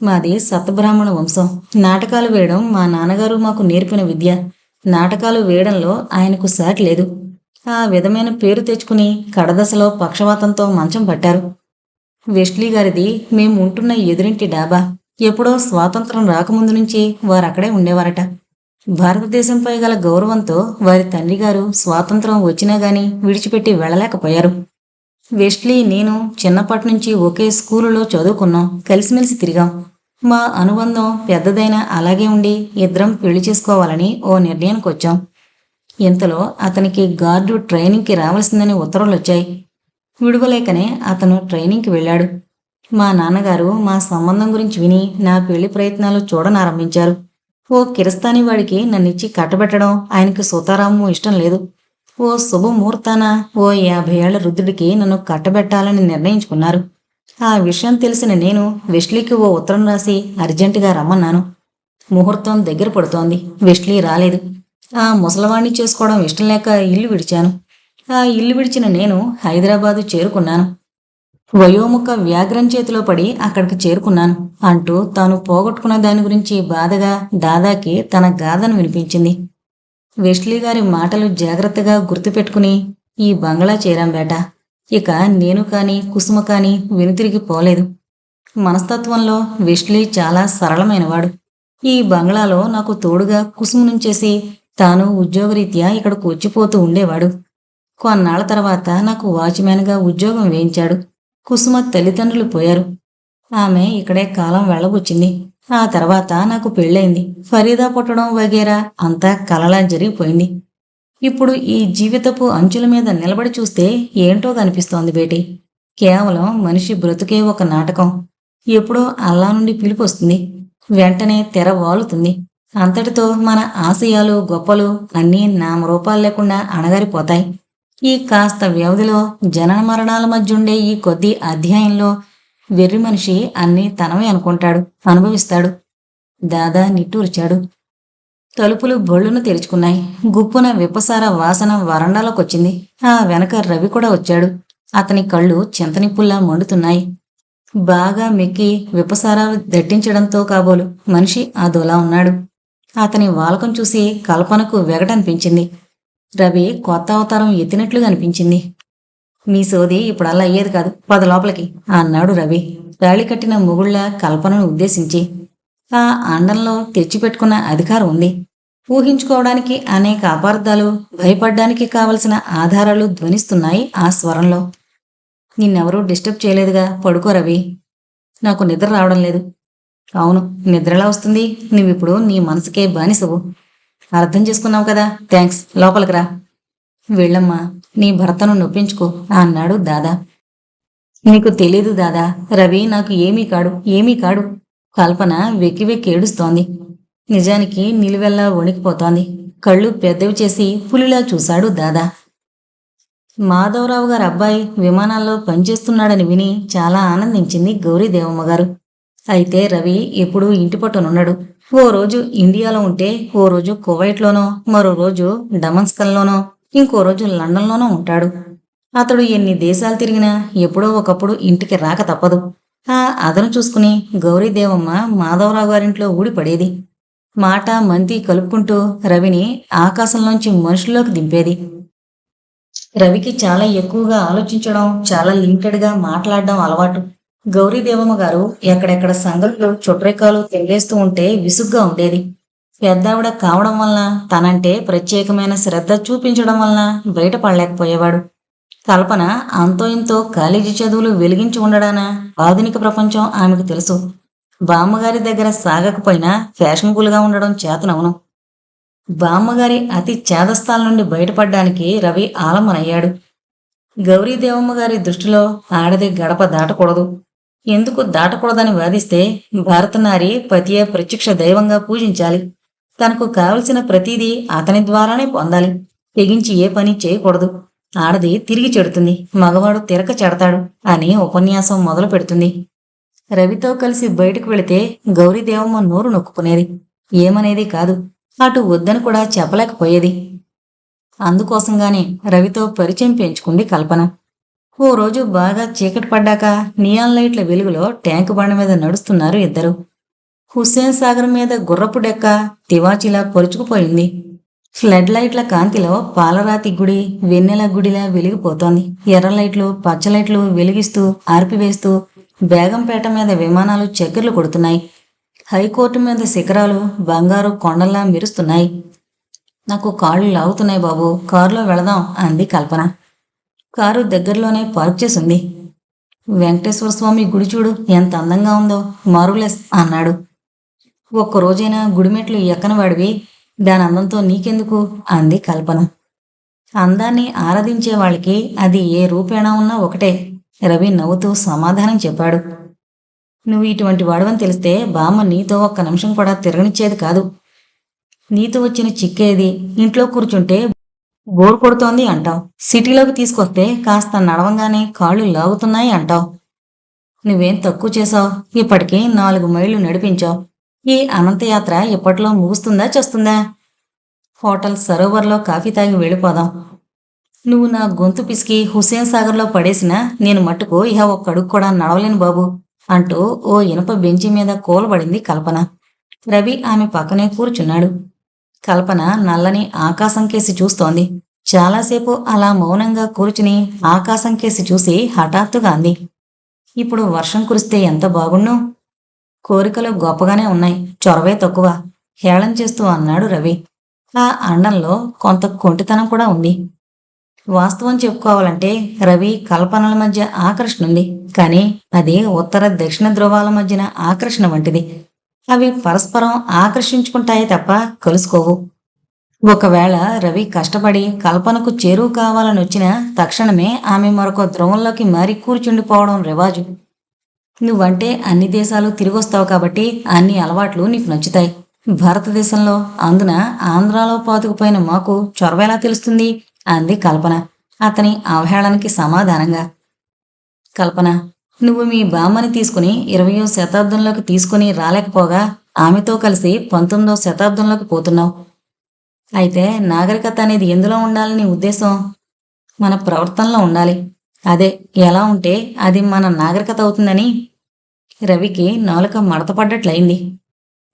మాది సతబ్రాహ్మణ వంశం. నాటకాలు వేయడం మా నాన్నగారు మాకు నేర్పిన విద్య. నాటకాలు వేయడంలో ఆయనకు సాటి లేదు. ఆ విధమైన పేరు తెచ్చుకుని కడదశలో పక్షవాతంతో మంచం పట్టారు. వెస్లీ గారిది మేము ఉంటున్న ఎదురింటి డాబా. ఎప్పుడో స్వాతంత్రం రాకముందు నుంచి వారక్కడే ఉండేవారట. భారతదేశంపై గల గౌరవంతో వారి తండ్రి గారు స్వాతంత్రం వచ్చినా గాని విడిచిపెట్టి వెళ్ళలేకపోయారు. వెస్లీ నేను చిన్నప్పటి నుంచి ఒకే స్కూలులో చదువుకున్నాం, కలిసిమెలిసి తిరిగాం. మా అనుబంధం పెద్దదైనా అలాగే ఉండి ఇద్దరం పెళ్లి చేసుకోవాలని ఓ నిర్ణయానికి వచ్చాం. ఇంతలో అతనికి గార్డు ట్రైనింగ్కి రావాల్సిందని ఉత్తర్వులు వచ్చాయి. విడువలేకనే అతను ట్రైనింగ్కి వెళ్ళాడు. మా నాన్నగారు మా సంబంధం గురించి విని నా పెళ్లి ప్రయత్నాలు చూడనారంభించారు. ఓ కిరస్తాని వాడికి నన్నిచ్చి కట్టబెట్టడం ఆయనకి సుతారాము ఇష్టం లేదు. ఓ శుభముహూర్తాన ఓ 50 ఏళ్ల వృద్ధుడికి నన్ను కట్టబెట్టాలని నిర్ణయించుకున్నారు. ఆ విషయం తెలిసిన నేను వెస్లీకి ఓ ఉత్తరం రాసి అర్జెంటుగా రమ్మన్నాను. ముహూర్తం దగ్గర పడుతోంది. వెస్లీ రాలేదు. ఆ ముసలవాణ్ణి చేసుకోవడం ఇష్టం లేక ఇల్లు విడిచాను. ఆ ఇల్లు విడిచిన నేను హైదరాబాదు చేరుకున్నాను. వయోముఖ వ్యాఘ్రం చేతిలో పడి అక్కడికి చేరుకున్నాను అంటూ తాను పోగొట్టుకున్న దాని గురించి బాధగా దాదాకి తన గాథను వినిపించింది. వెస్లీ గారి మాటలు జాగ్రత్తగా గుర్తుపెట్టుకుని ఈ బంగ్లా చేరాం బేట. ఇక నేను కాని కుసుమ కాని వెనుతిరిగి పోలేదు. మనస్తత్వంలో వెస్లీ చాలా సరళమైనవాడు. ఈ బంగ్లాలో నాకు తోడుగా కుసుమ నుంచేసి తాను ఉద్యోగరీత్యా ఇక్కడకు వచ్చిపోతూ ఉండేవాడు. కొన్నాళ్ల తర్వాత నాకు వాచ్మ్యాన్గా ఉద్యోగం వేయించాడు. కుసుమ తల్లిదండ్రులు పోయారు. ఆమె ఇక్కడే కాలం వెళ్ళబుచ్చింది. ఆ తర్వాత నాకు పెళ్ళైంది. ఫరీదా పుట్టడం వగేరా అంతా కలలా జరిగిపోయింది. ఇప్పుడు ఈ జీవితపు అంచుల మీద నిలబడి చూస్తే ఏంటో కనిపిస్తోంది బేటీ. కేవలం మనిషి బ్రతుకే ఒక నాటకం. ఎప్పుడో అల్లా నుండి పిలుపు వస్తుంది, వెంటనే తెర వాలుతుంది. అంతటితో మన ఆశయాలు గొప్పలు అన్నీ నామరూపాలు లేకుండా అణగారిపోతాయి. ఈ కాస్త వ్యవధిలో జనన మరణాల మధ్య ఉండే ఈ కొద్ది అధ్యాయంలో వెర్రి మనిషి అన్నీ తనవే అనుకుంటాడు, అనుభవిస్తాడు. దాదా నిట్టూర్చాడు. తలుపులు బొళ్ళును తెరుచుకున్నాయి. గుప్పున విప్పసార వాసన వరండాలోకొచ్చింది. ఆ వెనక రవి కూడా వచ్చాడు. అతని కళ్ళు చింతనిప్పుల్లా మండుతున్నాయి. బాగా మెక్కి విప్పసార దట్టించడంతో కాబోలు మనిషి అదోలా ఉన్నాడు. అతని వాలకం చూసి కల్పనకు వెగటనిపించింది. రవి కొత్త అవతారం ఎత్తినట్లుగా అనిపించింది. మీ సోది ఇప్పుడల్లా అయ్యేది కాదు, పద లోపలికి అన్నాడు రవి తాళి కట్టిన మొగుళ్ళ కల్పనను ఉద్దేశించి. ఆ అండంలో తెచ్చిపెట్టుకున్న అధికారం ఉంది. ఊహించుకోవడానికి అనేక అపార్థాలు, భయపడ్డానికి కావలసిన ఆధారాలు ధ్వనిస్తున్నాయి ఆ స్వరంలో. నిన్నెవరూ డిస్టర్బ్ చేయలేదుగా, పడుకో రవి. నాకు నిద్ర రావడం లేదు. అవును, నిద్రలా వస్తుంది? నువ్విప్పుడు నీ మనసుకే బానిసవు. అర్థం చేసుకున్నావు కదా, థ్యాంక్స్. లోపలికి రా. వెళ్ళమ్మా, నీ భర్తను నొప్పించుకో అన్నాడు దాదా. నీకు తెలీదు దాదా, రవి నాకు ఏమీ కాడు, ఏమీ కాడు. కల్పన వెక్కి వెక్కి ఏడుస్తోంది. నిజానికి నిలువెల్లా వణికిపోతోంది. కళ్ళు పెద్దవి చేసి పులిలా చూశాడు దాదా. మాధవరావు గారి అబ్బాయి విమానాల్లో పనిచేస్తున్నాడని విని చాలా ఆనందించింది గౌరీదేవమ్మ గారు. అయితే రవి ఎప్పుడూ ఇంటి పట్టునున్నాడు. ఓ రోజు ఇండియాలో ఉంటే ఓ రోజు కువైట్లోనో, మరో రోజు డమన్స్కన్లోనో, ఇంకో రోజు లండన్లోనో ఉంటాడు. అతడు ఎన్ని దేశాలు తిరిగినా ఎప్పుడో ఒకప్పుడు ఇంటికి రాక తప్పదు. ఆ అదను చూసుకుని గౌరీదేవమ్మ మాధవరావు గారింట్లో ఊడిపడేది. మాట మంతి కలుపుకుంటూ రవిని ఆకాశంలోంచి మనుషుల్లోకి దింపేది. రవికి చాలా ఎక్కువగా ఆలోచించడం, చాలా లిమిటెడ్గా మాట్లాడడం అలవాటు. గౌరీదేవమ్మ గారు ఎక్కడెక్కడ సంగతులు చుట్రెక్కాలు తిరిగేస్తూ ఉంటే విసుగ్గా ఉండేది. పెద్దావిడ కావడం వలన, తనంటే ప్రత్యేకమైన శ్రద్ధ చూపించడం వలన బయటపడలేకపోయేవాడు. కల్పన అంతో ఇంతో కాలేజీ చదువులు వెలిగించి ఉండడాన ఆధునిక ప్రపంచం ఆమెకు తెలుసు. బామ్మగారి దగ్గర సాగకపోయినా ఫ్యాషనబుల్గా ఉండడం చేతనవును. బామ్మగారి అతి చేదస్థాల నుండి బయటపడ్డానికి రవి ఆలంబనయ్యాడు. గౌరీదేవమ్మ గారి దృష్టిలో ఆడది గడప దాటకూడదు. ఎందుకు దాటకూడదని వాదిస్తే భారతనారి పతియే ప్రత్యక్ష దైవంగా పూజించాలి. తనకు కావలసిన ప్రతీదీ అతని ద్వారానే పొందాలి. తెగించి ఏ పని చేయకూడదు. ఆడది తిరిగి చెడుతుంది, మగవాడు తిరక చెడతాడు అని ఉపన్యాసం మొదలు పెడుతుంది. రవితో కలిసి బయటకు వెళితే గౌరీదేవమ్మ నోరు నొక్కునేది. ఏమనేది కాదు. అటు వద్దని కూడా చెప్పలేకపోయేది. అందుకోసంగానే రవితో పరిచయం పెంచుకుంది కల్పన. ఓ రోజు బాగా చీకటి పడ్డాక నియాన్ లైట్ల వెలుగులో ట్యాంకు బండ మీద నడుస్తున్నారు ఇద్దరు. హుస్సేన్ సాగర్ మీద గుర్రపు డెక్క తివాచిలా పొరుచుకుపోయింది. ఫ్లడ్ లైట్ల కాంతిలో పాలరాతి గుడి వెన్నెల గుడిలా వెలిగిపోతోంది. ఎర్ర లైట్లు, పచ్చ లైట్లు వెలిగిస్తూ ఆర్పివేస్తూ బేగంపేట మీద విమానాలు చక్కెర్లు కొడుతున్నాయి. హైకోర్టు మీద శిఖరాలు బంగారు కొండల్లా మెరుస్తున్నాయి. నాకు కాళ్ళు లాగుతున్నాయి బాబు, కారులో వెళదాం అంది కల్పన. కారు దగ్గరలోనే పార్క్ చేసింది. వెంకటేశ్వర స్వామి గుడి చూడు ఎంత అందంగా ఉందో, మారులెస్ అన్నాడు. ఒక్కరోజైనా గుడిమెట్లు ఎక్కనవాడివి, దాని అందంతో నీకెందుకు అంది కల్పన. అందాన్ని ఆరాధించే వాళ్ళకి అది ఏ రూపేణా ఉన్నా ఒకటే, రవి నవ్వుతూ సమాధానం చెప్పాడు. నువ్వు ఇటువంటి వాడవని తెలిస్తే బామ్మ నీతో ఒక్క నిమిషం కూడా తిరగనిచ్చేది కాదు. నీతో వచ్చిన చిక్కేది, ఇంట్లో కూర్చుంటే బోర్ కొడుతోంది అంటావు, సిటీలోకి తీసుకొస్తే కాస్త నడవంగానే కాళ్ళు లాగుతున్నాయి అంటావు. నువ్వేం తక్కువ చేశావు, ఇప్పటికీ 4 మైళ్ళు నడిపించావు. ఈ అనంతయాత్ర ఇప్పట్లో ముగుస్తుందా చేస్తుందా? హోటల్ సరోవర్లో కాఫీ తాగి వెళ్ళిపోదాం. నువ్వు నా గొంతు పిసికి హుస్సేన్ సాగర్లో పడేసినా నేను మట్టుకు ఇహ ఒక్కడుగు కూడా నడవలేను బాబు అంటూ ఓ ఇనప బెంచి మీద కూలబడింది కల్పన. రవి ఆమె పక్కనే కూర్చున్నాడు. కల్పన నల్లని ఆకాశం కేసి చూస్తోంది. చాలాసేపు అలా మౌనంగా కూర్చుని ఆకాశం కేసి చూసి హఠాత్తుగా అంది, ఇప్పుడు వర్షం కురిస్తే ఎంత బాగుండు. కోరికలు గొప్పగానే ఉన్నాయి, చొరవే తక్కువ హేళన చేస్తూ అన్నాడు రవి. ఆ అండంలో కొంత కొంటితనం కూడా ఉంది. వాస్తవం చెప్పుకోవాలంటే రవి కల్పనల మధ్య ఆకర్షణ ఉంది, కానీ అది ఉత్తర దక్షిణ ధ్రువాల మధ్యన ఆకర్షణ వంటిది. అవి పరస్పరం ఆకర్షించుకుంటాయే తప్ప కలుసుకోవు. ఒకవేళ రవి కష్టపడి కల్పనకు చేరువు కావాలని వచ్చినా తక్షణమే ఆమె మరొక ధ్రువంలోకి మారి కూర్చుండిపోవడం రివాజు. నువ్వంటే అన్ని దేశాలు తిరిగొస్తావు కాబట్టి అన్ని అలవాట్లు నీకు నచ్చుతాయి. భారతదేశంలో, అందున ఆంధ్రాలో పాతుకుపోయిన మాకు చొరవ ఎలా తెలుస్తుంది అంది కల్పన అతని అవహేళనకి సమాధానంగా. కల్పన, నువ్వు మీ బామ్మని తీసుకుని 20వ శతాబ్దంలోకి తీసుకుని రాలేకపోగా ఆమెతో కలిసి 19వ శతాబ్దంలోకి పోతున్నావు. అయితే నాగరికత అనేది ఎందులో ఉండాలని ఉద్దేశం? మన ప్రవర్తనలో ఉండాలి. అదే ఎలా ఉంటే అది మన నాగరికత అవుతుందని. రవికి నాలుక మడతపడ్డట్లయింది.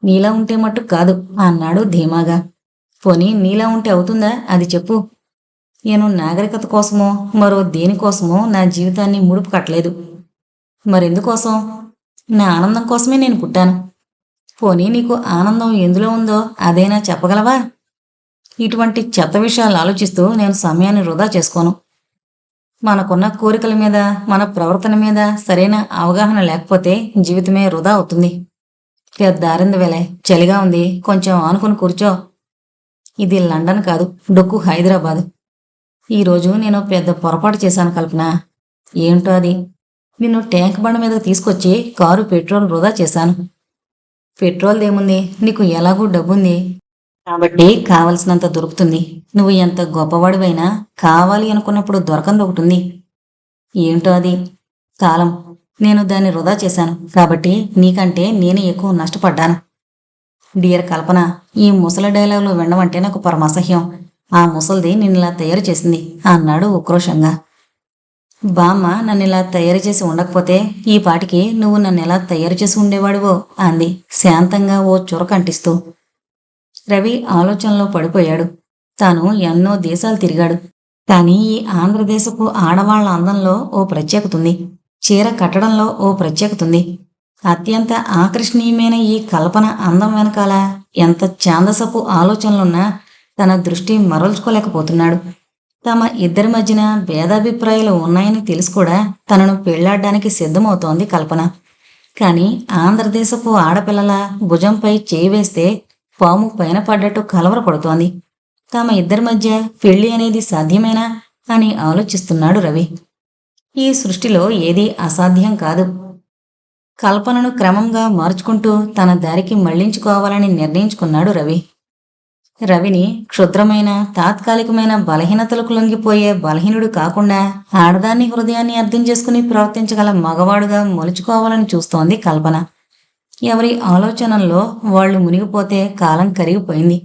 నీలా ఉంటే మట్టు కాదు అన్నాడు ధీమాగా. పోనీ నీలా ఉంటే అవుతుందా అది చెప్పు. నేను నాగరికత కోసమో మరో దేనికోసమో నా జీవితాన్ని ముడుపు కట్టలేదు. మరెందుకోసం? నా ఆనందం కోసమే నేను పుట్టాను. పోనీ నీకు ఆనందం ఎందులో ఉందో అదైనా చెప్పగలవా? ఇటువంటి చెత్త విషయాలు ఆలోచిస్తూ నేను సమయాన్ని వృధా చేసుకోను. మనకున్న కోరికల మీద, మన ప్రవర్తన మీద సరైన అవగాహన లేకపోతే జీవితమే వృధా అవుతుంది. పెద్దారింది వేలే, చలిగా ఉంది, కొంచెం ఆనుకుని కూర్చో. ఇది లండన్ కాదు, డొక్కు హైదరాబాదు. ఈరోజు నేను పెద్ద పొరపాటు చేశాను కల్పన. ఏంటో అది? నిన్ను ట్యాంక్ బండ మీదకు తీసుకొచ్చి కారు పెట్రోల్ వృధా చేశాను. పెట్రోల్ దేముంది, నీకు ఎలాగూ డబ్బుంది కాబట్టి కావలసినంత దొరుకుతుంది. నువ్వు ఎంత గొప్పవాడివైనా కావాలి అనుకున్నప్పుడు దొరకంది ఒకటి ఉంది. ఏంటో అది? కాలం. నేను దాన్ని వృధా చేశాను కాబట్టి నీకంటే నేనే ఎక్కువ నష్టపడ్డాను. డియర్ కల్పన, ఈ ముసలి డైలాగులు వినమంటే నాకు పరమసహ్యం. ఆ ముసలిది నిన్నిలా తయారు చేసింది అన్నాడు ఉక్రోషంగా. బామ్మ నన్నిలా తయారు చేసి ఉండకపోతే ఈ పాటికి నువ్వు నన్ను ఎలా తయారు చేసి ఉండేవాడివో అంది శాంతంగా ఓ చురకంటిస్తూ. రవి ఆలోచనలో పడిపోయాడు. తాను ఎన్నో దేశాలు తిరిగాడు, కానీ ఈ ఆంధ్రదేశపు ఆడవాళ్ల అందంలో ఓ ప్రత్యేకత ఉంది. చీర కట్టడంలో ఓ ప్రత్యేకత ఉంది. అత్యంత ఆకర్షణీయమైన ఈ కల్పన అందం వెనకాల ఎంత ఛాందసపు ఆలోచనలున్నా తన దృష్టి మరల్చుకోలేకపోతున్నాడు. తమ ఇద్దరి మధ్యన భేదాభిప్రాయాలు ఉన్నాయని తెలిసి కూడా తనను పెళ్లాడ్డానికి సిద్ధమవుతోంది కల్పన. కానీ ఆంధ్రదేశపు ఆడపిల్లల భుజంపై చేయి వేస్తే పాము పైన పడ్డట్టు కలవరపడుతోంది. తమ ఇద్దరి మధ్య పెళ్లి అనేది సాధ్యమేనా అని ఆలోచిస్తున్నాడు రవి. ఈ సృష్టిలో ఏదీ అసాధ్యం కాదు. కల్పనను క్రమంగా మార్చుకుంటూ తన దారికి మళ్లించుకోవాలని నిర్ణయించుకున్నాడు రవి. రవిని క్షుద్రమైన తాత్కాలికమైన బలహీనతలకు లొంగిపోయే బలహీనుడు కాకుండా ఆడదాన్ని హృదయాన్ని అర్థం చేసుకుని ప్రవర్తించగల మగవాడుగా మలుచుకోవాలని చూస్తోంది కల్పన. ఎవరి ఆలోచనల్లో వాళ్లు మునిగిపోతే కాలం కరిగిపోయింది.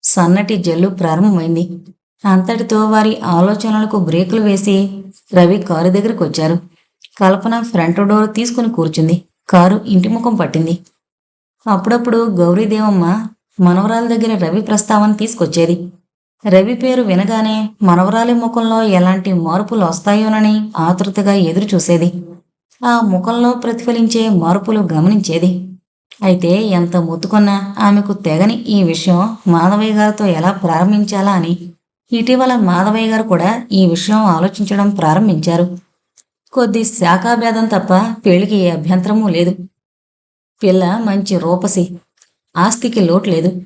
సన్నటి జల్లు ప్రారంభమైంది. అంతటితో వారి ఆలోచనలకు బ్రేకులు వేసి రవి కారు దగ్గరకు వచ్చారు. కల్పన ఫ్రంట్ డోర్ తీసుకుని కూర్చుంది. కారు ఇంటి ముఖం పట్టింది. అప్పుడప్పుడు గౌరీదేవమ్మ మనవరాల దగ్గర రవి ప్రస్తావన తీసుకొచ్చేది. రవి పేరు వినగానే మనవరాలి ముఖంలో ఎలాంటి మార్పులు వస్తాయోనని ఆతృతగా ఎదురు చూసేది. ఆ ముఖంలో ప్రతిఫలించే మార్పులు గమనించేది. అయితే ఎంత మొత్తుకున్నా ఆమెకు తెగని ఈ విషయం మాధవయ్య గారితో ఎలా ప్రారంభించాలా అని ఇటీవల మాధవయ్య గారు కూడా ఈ విషయం ఆలోచించడం ప్రారంభించారు. కొద్ది శాఖాభేదం తప్ప పెళ్లికి ఏ అభ్యంతరమూ లేదు. పిల్ల మంచి రూపసి, ఆస్తికి లోటు లేదు.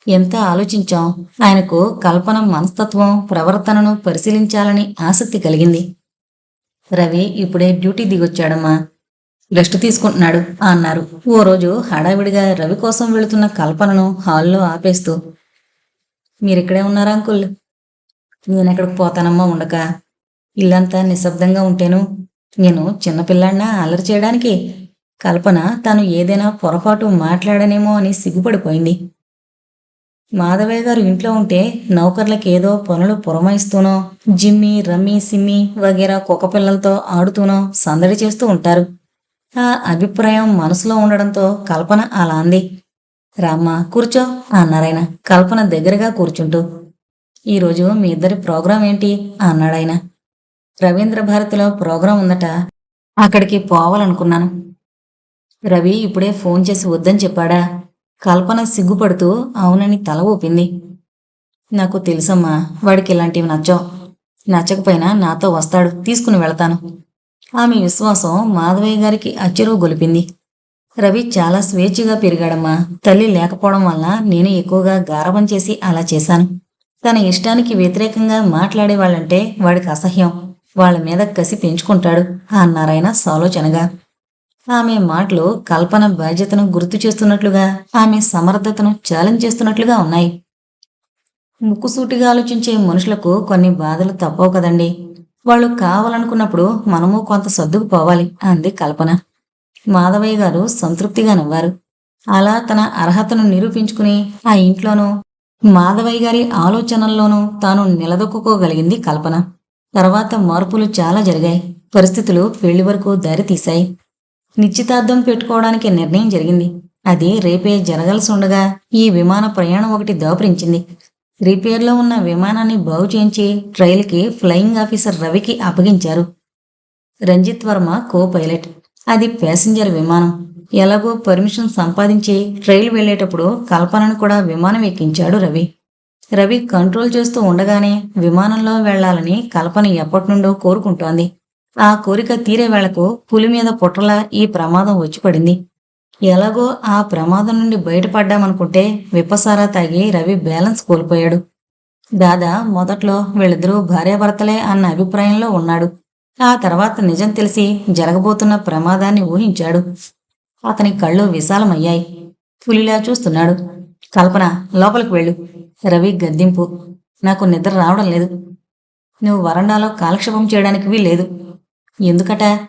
ఎంత ఆలోచించాం. ఆయనకు కల్పన మనస్తత్వం, ప్రవర్తనను పరిశీలించాలని ఆసక్తి కలిగింది. రవి ఇప్పుడే డ్యూటీ దిగొచ్చాడమ్మా, రెస్ట్ తీసుకుంటున్నాడు అన్నారు ఓ రోజు హడావిడిగా రవి కోసం వెళుతున్న కల్పనను హాల్లో ఆపేస్తూ. మీరిక్కడే ఉన్నారా అంకుల్? నేనెక్కడికి పోతానమ్మా ఉండక. ఇల్లంతా నిశ్శబ్దంగా ఉంటేను నేను చిన్నపిల్లాడినా అల్లరి చేయడానికి. కల్పన తాను ఏదైనా పొరపాటు మాట్లాడనేమో అని సిగ్గుపడిపోయింది. మాధవయ్య గారు ఇంట్లో ఉంటే నౌకర్లకి ఏదో పనులు పురమాయిస్తూనో, జిమ్మి రమ్మి సిమ్మి వగేరా కుక్క పిల్లలతో ఆడుతూనో సందడి చేస్తూ ఉంటారు. ఆ అభిప్రాయం మనసులో ఉండడంతో కల్పన అలా అంది. రామ్మా కూర్చో అన్నారాయన కల్పన దగ్గరగా కూర్చుంటూ. ఈరోజు మీ ఇద్దరి ప్రోగ్రాం ఏంటి అన్నాడాయన. రవీంద్ర భారతిలో ప్రోగ్రాం ఉందట, అక్కడికి పోవాలనుకున్నాను. రవి ఇప్పుడే ఫోన్ చేసి వద్దని చెప్పాడా? కల్పన సిగ్గుపడుతూ అవునని తల ఊపింది. నాకు తెలుసమ్మా, వాడికి ఇలాంటివి నచ్చవు. నచ్చకపోయినా నాతో వస్తాడు, తీసుకుని వెళతాను. ఆమె విశ్వాసం మాధవయ్య గారికి అచ్చెరువు గొలిపింది. రవి చాలా స్వేచ్ఛగా పెరిగాడమ్మా. తల్లి లేకపోవడం వల్ల నేను ఎక్కువగా గారవం చేసి అలా చేశాను. తన ఇష్టానికి వ్యతిరేకంగా మాట్లాడే వాళ్ళంటే వాడికి అసహ్యం. వాళ్ళ మీద కసి పెంచుకుంటాడు అన్నారాయన సాలోచనగా. ఆమె మాటలు కల్పన బాధ్యతను గుర్తు చేస్తున్నట్లుగా, ఆమె సమర్థతను ఛాలెంజ్ చేస్తున్నట్లుగా ఉన్నాయి. ముక్కుసూటిగా ఆలోచించే మనుషులకు కొన్ని బాధలు తప్పవు కదండి. వాళ్ళు కావాలనుకున్నప్పుడు మనము కొంత సర్దుకుపోవాలి అంది కల్పన. మాధవయ్య గారు సంతృప్తిగా నవ్వారు. అలా తన అర్హతను నిరూపించుకుని ఆ ఇంట్లోనూ మాధవయ్య గారి ఆలోచనల్లోనూ తాను నిలదొక్కుకోగలిగింది కల్పన. తర్వాత మార్పులు చాలా జరిగాయి. పరిస్థితులు పెళ్లి వరకు దారి తీశాయి. నిశ్చితార్థం పెట్టుకోవడానికి నిర్ణయం జరిగింది. అది రేపే జరగాల్సి ఉండగా ఈ విమాన ప్రయాణం ఒకటి దాపురించింది. రిపేర్లో ఉన్న విమానాన్ని బాగు చేయించి ట్రైల్కి ఫ్లయింగ్ ఆఫీసర్ రవికి అప్పగించారు. Ranjit Varma copilot. అది ప్యాసింజర్ విమానం. ఎలాగో పర్మిషన్ సంపాదించి ట్రైల్ వెళ్లేటప్పుడు కల్పనను కూడా విమానం ఎక్కించాడు రవి. రవి కంట్రోల్ చేస్తూ ఉండగానే విమానంలో వెళ్లాలని కల్పన ఎప్పటినుండో కోరుకుంటోంది. ఆ కోరిక తీరే వేళకు పులి మీద పుట్రలా ఈ ప్రమాదం వచ్చి పడింది. ఎలాగో ఆ ప్రమాదం నుండి బయటపడ్డామనుకుంటే విప్పసారా తాగి రవి బ్యాలెన్స్ కోల్పోయాడు. దాదా మొదట్లో వీళ్ళిద్దరూ భార్యాభర్తలే అన్న అభిప్రాయంలో ఉన్నాడు. ఆ తర్వాత నిజం తెలిసి జరగబోతున్న ప్రమాదాన్ని ఊహించాడు. అతని కళ్ళు విశాలమయ్యాయి. పులిలా చూస్తున్నాడు. కల్పన లోపలికి వెళ్ళు. రవి గద్దింపు. నాకు నిద్ర రావడం లేదు. నువ్వు వరండాలో కాలక్షేపం చేయడానికి వీల్లేదు. ఎందుకట?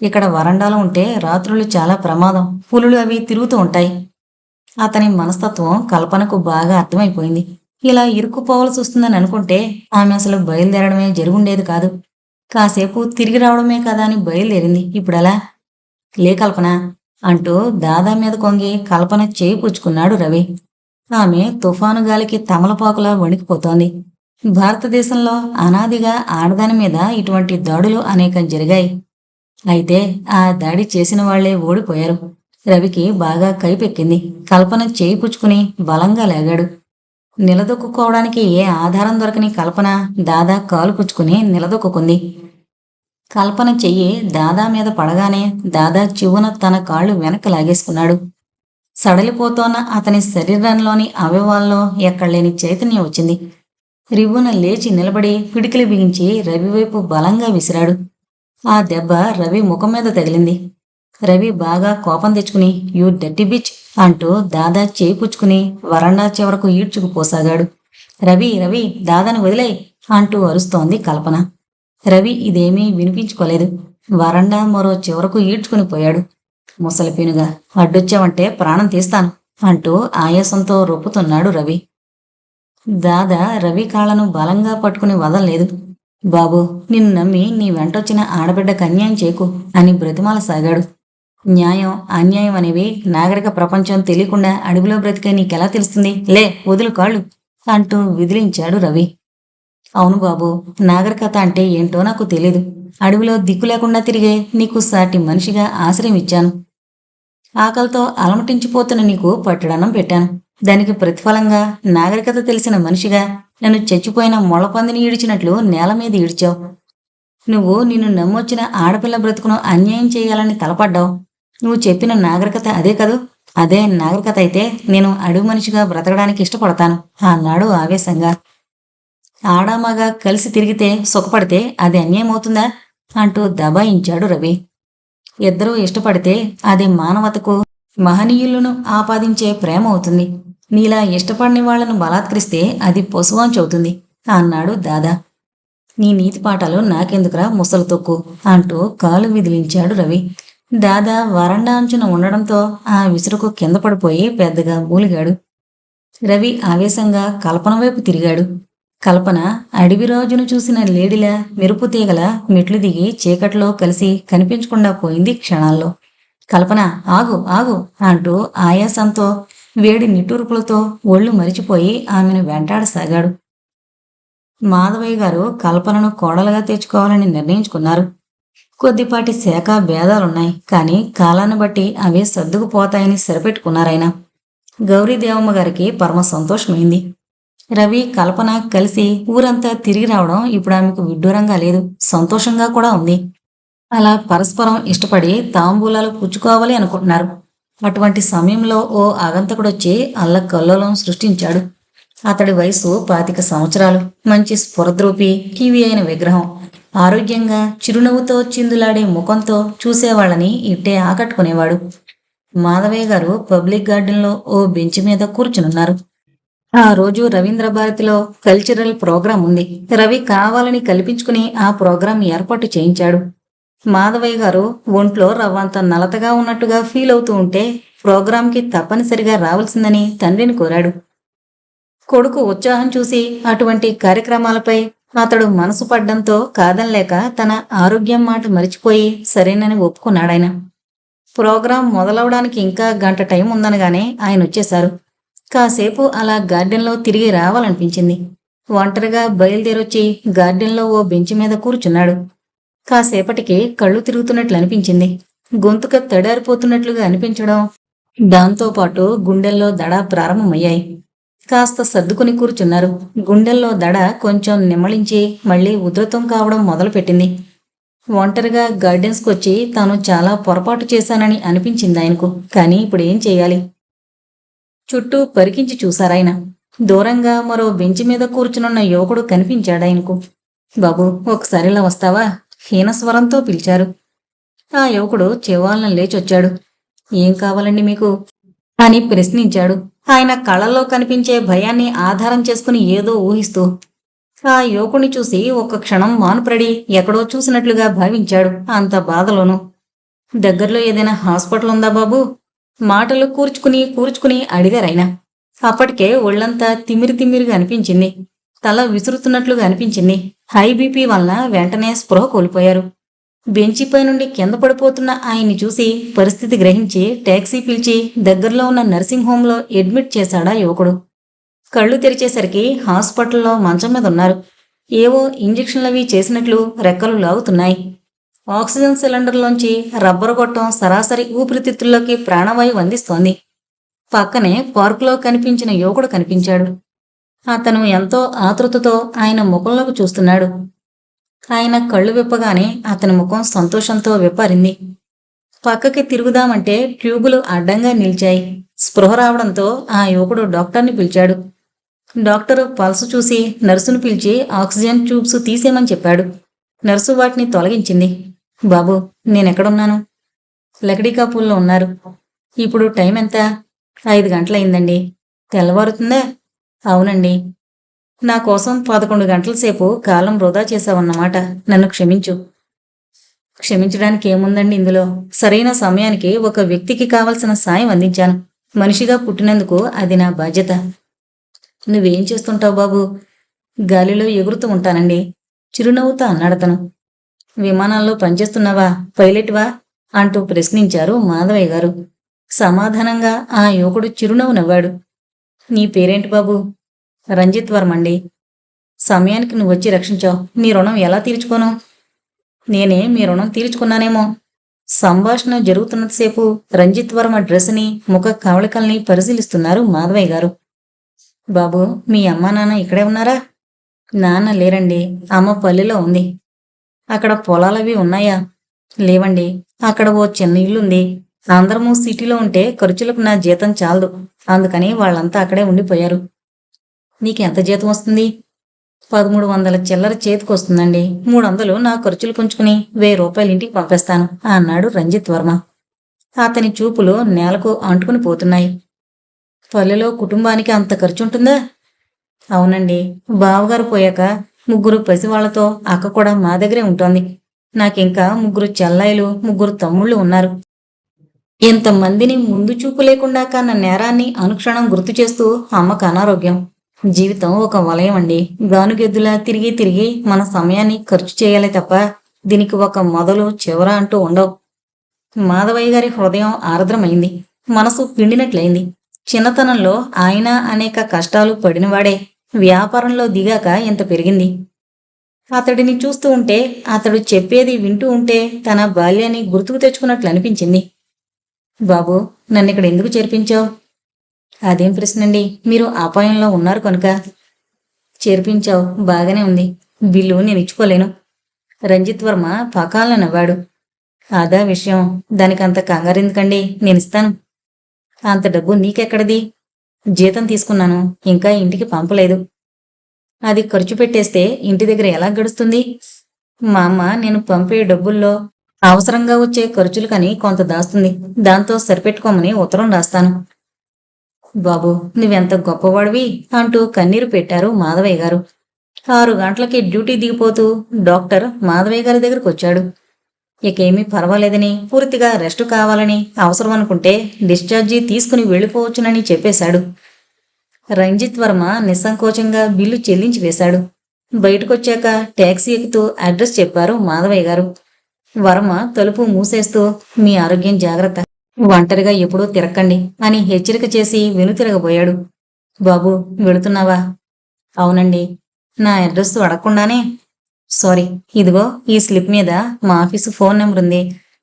ఇక్కడ వరండాలో ఉంటే రాత్రులు చాలా ప్రమాదం. పులులు అవి తిరుగుతూ ఉంటాయి. అతని మనస్తత్వం కల్పనకు బాగా అర్థమైపోయింది. ఇలా ఇరుక్కుపోవలసి వస్తుందని అనుకుంటే ఆమె అసలు బయలుదేరడమే జరుగుండేది కాదు. కాసేపు తిరిగి రావడమే కదా అని బయలుదేరింది. ఇప్పుడలా? లే కల్పన అంటూ దాదా మీద కొంగి కల్పన చేయి పుచ్చుకున్నాడు రవి. ఆమె తుఫాను గాలికి తమలపాకులా వణికిపోతోంది. భారతదేశంలో అనాదిగా ఆడదాని మీద ఇటువంటి దాడులు అనేకం జరిగాయి. అయితే ఆ దాడి చేసిన వాళ్లే ఓడిపోయారు. రవికి బాగా కైపెక్కింది. కల్పన చేయి పుచ్చుకుని బలంగా లాగాడు. నిలదొక్కుకోవడానికి ఏ ఆధారం దొరకని కల్పన దాదా కాలు పుచ్చుకుని నిలదొక్కుంది. కల్పన చెయ్యి దాదా మీద పడగానే దాదా చివున తన కాళ్ళు వెనక్కి లాగేసుకున్నాడు. సడలిపోతోన్న అతని శరీరంలోని అవయవాల్లో ఎక్కడలేని చైతన్యం వచ్చింది. రివ్వున లేచి నిలబడి పిడికిలి బిగించి రవి వైపు బలంగా విసిరాడు. ఆ దెబ్బ రవి ముఖం మీద తగిలింది. రవి బాగా కోపం తెచ్చుకుని యూ డర్టీ బిచ్ అంటూ దాదా చేయి పుచ్చుకుని వరండా చివరకు ఈడ్చుకుపోసాగాడు. రవి రవి దాదాను వదిలేయ్ అంటూ అరుస్తోంది కల్పన. రవి ఇదేమీ వినిపించుకోలేదు. వరండా మరో చివరకు ఈడ్చుకుని పోయాడు. ముసలి పీనుగా అడ్డొచ్చావంటే ప్రాణం తీస్తాను అంటూ ఆయాసంతో రొప్పుతున్నాడు రవి. దాదా రవి కాళ్లను బలంగా పట్టుకుని వదలలేదు. బాబు, నిన్ను నమ్మి నీ వెంటొచ్చిన ఆడబిడ్డకు అన్యాయం చేయకు అని బ్రతిమాల సాగాడు. న్యాయం అన్యాయం అనేవి నాగరిక ప్రపంచం తెలియకుండా అడవిలో బ్రతికే నీకెలా తెలుస్తుంది? లే వదులు కాళ్ళు అంటూ విదిలించాడు రవి. అవును బాబు, నాగరికత అంటే ఏంటో నాకు తెలీదు. అడవిలో దిక్కు లేకుండా తిరిగే నీకు సాటి మనిషిగా ఆశ్రయం ఇచ్చాను. ఆకలితో అలమటించిపోతున్న నీకు పట్టడనం పెట్టాను. దానికి ప్రతిఫలంగా నాగరికత తెలిసిన మనిషిగా నన్ను చచ్చిపోయిన మొలపందిని ఈడ్చినట్లు నేల మీద ఈడ్చావు. నువ్వు నిన్ను నమ్మొచ్చిన ఆడపిల్ల బ్రతుకును అన్యాయం చేయాలని తలపడ్డావు. నువ్వు చెప్పిన నాగరికత అదే కదూ? అదే నాగరికత అయితే నేను అడవి మనిషిగా బ్రతకడానికి ఇష్టపడతాను అన్నాడు ఆవేశంగా. ఆడామగా కలిసి తిరిగితే సుఖపడితే అది అన్యాయం అవుతుందా అంటూ దబాయించాడు రవి. ఇద్దరూ ఇష్టపడితే అది మానవతకు మహనీయులను ఆపాదించే ప్రేమ అవుతుంది. నీలా ఇష్టపడిన వాళ్లను బలాత్కరిస్తే అది పశువాంచవుతుంది అన్నాడు దాదా. నీ నీతి పాఠాలు నాకెందుకురా ముసలు తొక్కు అంటూ కాలు విదిలించాడు రవి. దాదా వరండా అంచున ఉండడంతో ఆ విసురుకు కింద పడిపోయి పెద్దగా మూలిగాడు. రవి ఆవేశంగా కల్పన వైపు తిరిగాడు. కల్పన అడవిరాజును చూసిన లేడిలా మెరుపు తీగల మెట్లు దిగి చీకట్లో కలిసి కనిపించకుండా పోయింది క్షణాల్లో. కల్పన ఆగు ఆగు అంటూ ఆయాసంతో వేడి నిట్టూర్పులతో ఒళ్ళు మరిచిపోయి ఆమెను వెంటాడసాగాడు. మాధవయ్య గారు కల్పనను కోడలుగా తెచ్చుకోవాలని నిర్ణయించుకున్నారు. కొద్దిపాటి శాఖ భేదాలున్నాయి, కానీ కాలాన్ని బట్టి అవే సర్దుకుపోతాయని సరిపెట్టుకున్నారాయన. గౌరీదేవమ్మ గారికి పరమ సంతోషమైంది. రవి కల్పన కలిసి ఊరంతా తిరిగి రావడం ఇప్పుడు ఆమెకు విడ్డూరంగా లేదు, సంతోషంగా కూడా ఉంది. అలా పరస్పరం ఇష్టపడి తాంబూలాలు పుచ్చుకోవాలి అనుకుంటున్నారు. అటువంటి సమయంలో ఓ ఆగంతకుడొచ్చి అల్లకల్లోలం సృష్టించాడు. అతడి వయసు 25 సంవత్సరాలు, మంచి స్ఫురద్రూపి, కివి అయిన విగ్రహం, ఆరోగ్యంగా చిరునవ్వుతో చిందులాడే ముఖంతో చూసేవాళ్ళని ఇట్టే ఆకట్టుకునేవాడు. మాధవయ్య గారు పబ్లిక్ గార్డెన్లో ఓ బెంచ్ మీద కూర్చునున్నారు. ఆ రోజు రవీంద్ర భారతిలో కల్చరల్ ప్రోగ్రాం ఉంది. రవి కావాలని కల్పించుకుని ఆ ప్రోగ్రాం ఏర్పాటు చేయించాడు. మాధవయ్య గారు ఒంట్లో రవ్వంత నలతగా ఉన్నట్టుగా ఫీల్ అవుతూ ఉంటే ప్రోగ్రాంకి తప్పనిసరిగా రావాల్సిందని తండ్రిని కోరాడు. కొడుకు ఉత్సాహం చూసి అటువంటి కార్యక్రమాలపై అతడు మనసు పడ్డంతో కాదనలేక తన ఆరోగ్యం మాట మరిచిపోయి సరేనని ఒప్పుకున్నాడాయన. ప్రోగ్రాం మొదలవడానికి ఇంకా గంట టైం ఉందనగానే ఆయన వచ్చేశారు. కాసేపు అలా గార్డెన్లో తిరిగి రావాలనిపించింది. ఒంటరిగా బయలుదేరొచ్చి గార్డెన్లో ఓ బెంచ్ మీద కూర్చున్నాడు. కాసేపటికి కళ్ళు తిరుగుతున్నట్లు అనిపించింది. గొంతుక తడారిపోతున్నట్లుగా అనిపించడం, దాంతోపాటు గుండెల్లో దడ ప్రారంభమయ్యాయి. కాస్త సర్దుకుని కూర్చున్నారు. గుండెల్లో దడ కొంచెం నిమ్మళించి మళ్లీ ఉధృతం కావడం మొదలుపెట్టింది. ఒంటరిగా గార్డెన్స్కి వచ్చి తాను చాలా పొరపాటు చేశానని అనిపించింది ఆయనకు. కానీ ఇప్పుడు ఏం చేయాలి? చుట్టూ పరికించి చూశారాయన. దూరంగా మరో బెంచి మీద కూర్చునున్న యువకుడు కనిపించాడాయనకు. బాబు, ఒకసారిలా వస్తావా? హీనస్వరంతో పిలిచారు. ఆ యువకుడు చివాలన లేచొచ్చాడు. ఏం కావాలండి మీకు అని ప్రశ్నించాడు. ఆయన కళ్ళల్లో కనిపించే భయాన్ని ఆధారం చేసుకుని ఏదో ఊహిస్తూ. ఆ యువకుని చూసి ఒక్క క్షణం మానుప్రడి ఎక్కడో చూసినట్లుగా భావించాడు, అంత బాధలోను. దగ్గరలో ఏదైనా హాస్పిటల్ ఉందా బాబు? మాటలు కూర్చుకుని అడిగారాయన. అప్పటికే ఒళ్లంతా తిమ్మిరిగా అనిపించింది. తల విసురుతున్నట్లుగా అనిపించింది. హై బీపీ వలన వెంటనే స్పృహ కోల్పోయారు. బెంచిపై నుండి కింద పడిపోతున్న ఆయన్ని చూసి పరిస్థితి గ్రహించి టాక్సీ పిలిచి దగ్గరలో ఉన్న నర్సింగ్ హోంలో అడ్మిట్ చేశాడా యువకుడు. కళ్ళు తెరిచేసరికి హాస్పిటల్లో మంచం మీద ఉన్నారు. ఏవో ఇంజెక్షన్లవి చేసినట్లు రెక్కలు లాగుతున్నాయి. ఆక్సిజన్ సిలిండర్లోంచి రబ్బరు గొట్టం సరాసరి ఊపిరితిత్తుల్లోకి ప్రాణవాయువు అందిస్తోంది. పక్కనే పార్కులో కనిపించిన యువకుడు కనిపించాడు. అతను ఎంతో ఆతృతతో ఆయన ముఖంలోకి చూస్తున్నాడు. ఆయన కళ్ళు విప్పగానే అతని ముఖం సంతోషంతో విప్పారింది. పక్కకి తిరుగుదామంటే ట్యూబులు అడ్డంగా నిలిచాయి. స్పృహ రావడంతో ఆ యువకుడు డాక్టర్ని పిలిచాడు. డాక్టరు పల్సు చూసి నర్సును పిలిచి ఆక్సిజన్ ట్యూబ్స్ తీసేయమని చెప్పాడు. నర్సు వాటిని తొలగించింది. బాబు, నేనెక్కడున్నాను? లకడీకాపూల్లో ఉన్నారు. ఇప్పుడు టైం ఎంత? 5 గంటలయిందండి. తెల్లవారుతుందా? అవునండి. నా కోసం 11 గంటల సేపు కాలం వృధా చేశావన్నమాట. నన్ను క్షమించు. క్షమించడానికి ఏముందండి ఇందులో? సరైన సమయానికి ఒక వ్యక్తికి కావలసిన సాయం అందించాను. మనిషిగా పుట్టినందుకు అది నా బాధ్యత. నువ్వేం చేస్తుంటావు బాబు? గాలిలో ఎగురుతూ ఉంటానండి, చిరునవ్వుతో అన్నాడతను. విమానాల్లో పనిచేస్తున్నావా? పైలట్వా అంటూ ప్రశ్నించారు మాధవయ్య గారు. సమాధానంగా ఆ యువకుడు చిరునవ్వు నవ్వాడు. నీ పేరేంటి బాబు? రంజిత్ వర్మండి. సమయానికి నువ్వు వచ్చి రక్షించావు. నీ రుణం ఎలా తీర్చుకోను? నేనే మీ రుణం తీర్చుకున్నానేమో. సంభాషణ జరుగుతున్నంతసేపు రంజిత్ వర్మ డ్రెస్ని, ముఖ కవళికల్ని పరిశీలిస్తున్నారు మాధవయ్య గారు. బాబు, మీ అమ్మా నాన్న ఇక్కడే ఉన్నారా? నాన్న లేరండి, అమ్మ పల్లెలో ఉంది. అక్కడ పొలాలవి ఉన్నాయా? లేవండి, అక్కడ ఓ చిన్న ఇల్లుంది. అందరము సిటీలో ఉంటే ఖర్చులకు నా జీతం చాలదు, అందుకని వాళ్ళంతా అక్కడే ఉండిపోయారు. నీకెంత జీతం వస్తుంది? 1300 చిల్లర చేతికొస్తుందండి. 300 నా ఖర్చులు పుంచుకుని 1000 రూపాయలు ఇంటికి పంపేస్తాను అన్నాడు రంజిత్ వర్మ. అతని చూపులు నేలకు అంటుకుని పోతున్నాయి. పల్లెలో కుటుంబానికి అంత ఖర్చుంటుందా? అవునండి, బావగారు పోయాక 3 పసివాళ్లతో అక్క కూడా మా దగ్గరే ఉంటోంది. నాకింకా 3 చెల్లాయిలు, 3 తమ్ముళ్ళు ఉన్నారు. ఇంతమందిని ముందు చూపు లేకుండా కన్న నేరాన్ని అనుక్షణం గుర్తు చేస్తూ అమ్మకు అనారోగ్యం. జీవితం ఒక వలయం అండి. గానుగెద్దులా తిరిగి తిరిగి మన సమయాన్ని ఖర్చు చేయాలి తప్ప దీనికి ఒక మొదలు చివర అంటూ ఉండవు. మాధవయ్య గారి హృదయం ఆర్ద్రమైంది, మనసు పిండినట్లయింది. చిన్నతనంలో ఆయన అనేక కష్టాలు పడినవాడే. వ్యాపారంలో దిగాక ఇంత పెరిగింది. అతడిని చూస్తూ ఉంటే, అతడు చెప్పేది వింటూ ఉంటే తన బాల్యాన్ని గుర్తుకు తెచ్చుకున్నట్లు అనిపించింది. బాబు, నన్నిక్కడ ఎందుకు చేర్పించావు? అదేం ప్రశ్నండి, మీరు అపాయంలో ఉన్నారు కనుక. చేర్పించావు, బాగానే ఉంది. బిల్లు నేను ఇచ్చుకోలేను. రంజిత్ వర్మ పకాలను నవ్వాడు. అదా విషయం, దానికంత కంగారెందుకండి, నేనిస్తాను. అంత డబ్బు నీకెక్కడిది? జీతం తీసుకున్నాను, ఇంకా ఇంటికి పంపలేదు. అది ఖర్చు పెట్టేస్తే ఇంటి దగ్గర ఎలా గడుస్తుంది? మా అమ్మ నేను పంపే డబ్బుల్లో అవసరంగా వచ్చే ఖర్చులకని కొంత దాస్తుంది. దాంతో సరిపెట్టుకోమని ఉత్తరం రాస్తాను. బాబు, నువ్వెంత గొప్పవాడివి అంటూ కన్నీరు పెట్టారు మాధవయ్య గారు. 6 గంటలకి డ్యూటీ దిగిపోతూ డాక్టర్ మాధవయ్య గారి దగ్గరకు వచ్చాడు. ఇకేమీ పర్వాలేదని, పూర్తిగా రెస్టు కావాలని, అవసరం అనుకుంటే డిశ్చార్జీ తీసుకుని వెళ్ళిపోవచ్చునని చెప్పేశాడు. రంజిత్ వర్మ నిస్సంకోచంగా బిల్లు చెల్లించి వేశాడు. బయటకొచ్చాక ట్యాక్సీ ఎక్కుతూ అడ్రస్ చెప్పారు మాధవయ్య గారు. వర్మ తలుపు మూసేస్తూ, మీ ఆరోగ్యం జాగ్రత్త, ఒంటరిగా ఎప్పుడూ తిరక్కండి అని హెచ్చరిక చేసి వెనుతిరగబోయాడు. బాబు, వెళుతున్నావా? అవునండి. నా అడ్రస్ అడగకుండానే? సారీ, ఇదిగో ఈ స్లిప్ మీద మా ఆఫీసు ఫోన్ నెంబర్ ఉంది.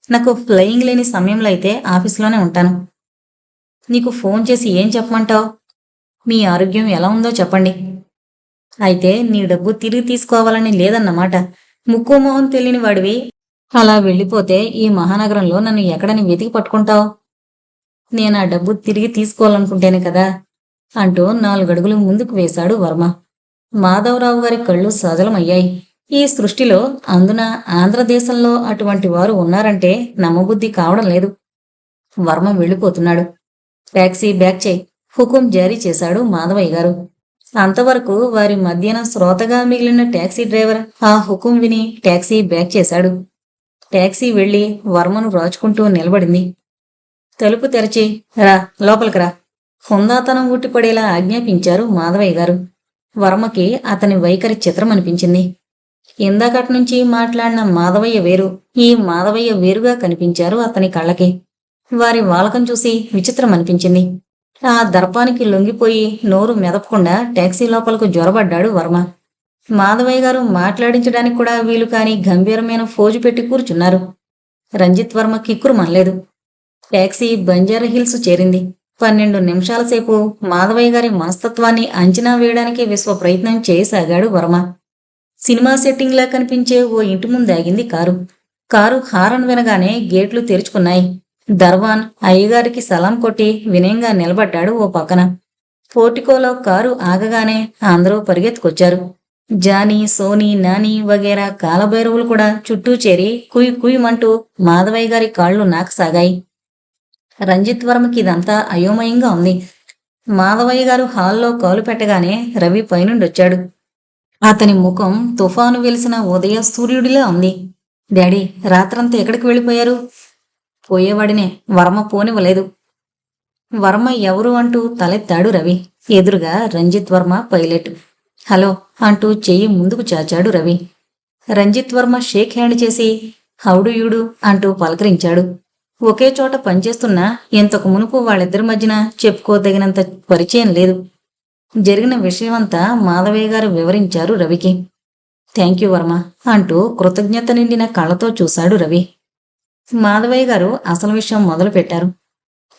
నాకు ఫ్లయింగ్ లేని సమయంలో అయితే ఆఫీసులోనే ఉంటాను. నీకు ఫోన్ చేసి ఏం చెప్పమంటావు? మీ ఆరోగ్యం ఎలా ఉందో చెప్పండి. అయితే నీ డబ్బు తిరిగి తీసుకోవాలని లేదన్నమాట. ముక్కు మొహం తెలియని వాడివి అలా వెళ్ళిపోతే ఈ మహానగరంలో నన్ను ఎక్కడని వెతికి పట్టుకుంటావు? నేను ఆ డబ్బు తిరిగి తీసుకోవాలనుకుంటేనే కదా అంటూ 4 అడుగులు ముందుకు వేశాడు వర్మ. మాధవరావు గారి కళ్ళు సజలమయ్యాయి. ఈ సృష్టిలో, అందున ఆంధ్రదేశంలో అటువంటి వారు ఉన్నారంటే నమ్మబుద్ధి కావడం లేదు. వర్మ వెళ్ళిపోతున్నాడు. ట్యాక్సీ బ్యాక్ చేయి, హుకుం జారీ చేశాడు మాధవయ్య గారు. అంతవరకు వారి మధ్యన శ్రోతగా మిగిలిన ట్యాక్సీ డ్రైవర్ ఆ హుకుం విని ట్యాక్సీ బ్యాక్ చేశాడు. ట్యాక్సీ వెళ్లి వర్మను రాచుకుంటూ నిలబడింది. తలుపు తెరచి, రా లోపలికి రా, హుందాతనం ఉట్టిపడేలా ఆజ్ఞాపించారు మాధవయ్య గారు. వర్మకి అతని వైఖరి చిత్రం అనిపించింది. ఇందాకటి నుంచి మాట్లాడిన మాధవయ్య వేరు, ఈ మాధవయ్య వేరుగా కనిపించారు అతని కళ్ళకి. వారి వాలకం చూసి విచిత్రం అనిపించింది. ఆ దర్పానికి లొంగిపోయి నోరు మెదపకుండా ట్యాక్సీ లోపలకు జ్వరబడ్డాడు వర్మ. మాధవయ్య గారు మాట్లాడించడానికి కూడా వీలు కాని గంభీరమైన ఫోజు పెట్టి కూర్చున్నారు. రంజిత్ వర్మ కిక్కురు మనలేదు. ట్యాక్సీ బంజారా హిల్స్ చేరింది. 12 నిమిషాల సేపు మాధవయ్య గారి మనస్తత్వాన్ని అంచనా వేయడానికి విశ్వ ప్రయత్నం చేయసాగాడు వర్మ. సినిమా సెట్టింగ్లా కనిపించే ఓ ఇంటి ముందు ఆగింది కారు. కారు హారన్ వినగానే గేట్లు తెరుచుకున్నాయి. దర్వాన్ అయ్యగారికి సలాం కొట్టి వినయంగా నిలబడ్డాడు ఓ పక్కన. పోర్టికోలో కారు ఆగగానే అందరూ పరిగెత్తుకొచ్చారు. జానీ, సోనీ, నాని వగేరా కాలభైరవులు కూడా చుట్టూ చేరి కుయ్ కుయ్యమంటూ మాధవయ్య గారి కాళ్లు నాకసాగాయి. రంజిత్ వర్మకి ఇదంతా అయోమయంగా ఉంది. మాధవయ్య గారు హాల్లో కాలు పెట్టగానే రవి పైనుండొచ్చాడు. అతని ముఖం తుఫాను వెలిసిన ఉదయ సూర్యుడిలా ఉంది. డాడీ, రాత్రంతా ఎక్కడికి వెళ్ళిపోయారు? పోయేవాడినే, వర్మ పోనివ్వలేదు. వర్మ ఎవరు అంటూ తలెత్తాడు రవి. ఎదురుగా రంజిత్ వర్మ పైలట్. హలో అంటూ చెయ్యి ముందుకు చాచాడు రవి. రంజిత్ వర్మ షేక్ హ్యాండ్ చేసి హౌడు యూడు అంటూ పలకరించాడు. ఒకే చోట పనిచేస్తున్న ఇంతకు మునుపు వాళ్ళిద్దరి మధ్యన చెప్పుకోదగినంత పరిచయం లేదు. జరిగిన విషయమంతా మాధవయ్య గారు వివరించారు రవికి. థ్యాంక్ యూ వర్మ అంటూ కృతజ్ఞత నిండిన కళ్ళతో చూశాడు రవి. మాధవయ్య గారు అసలు విషయం మొదలు పెట్టారు.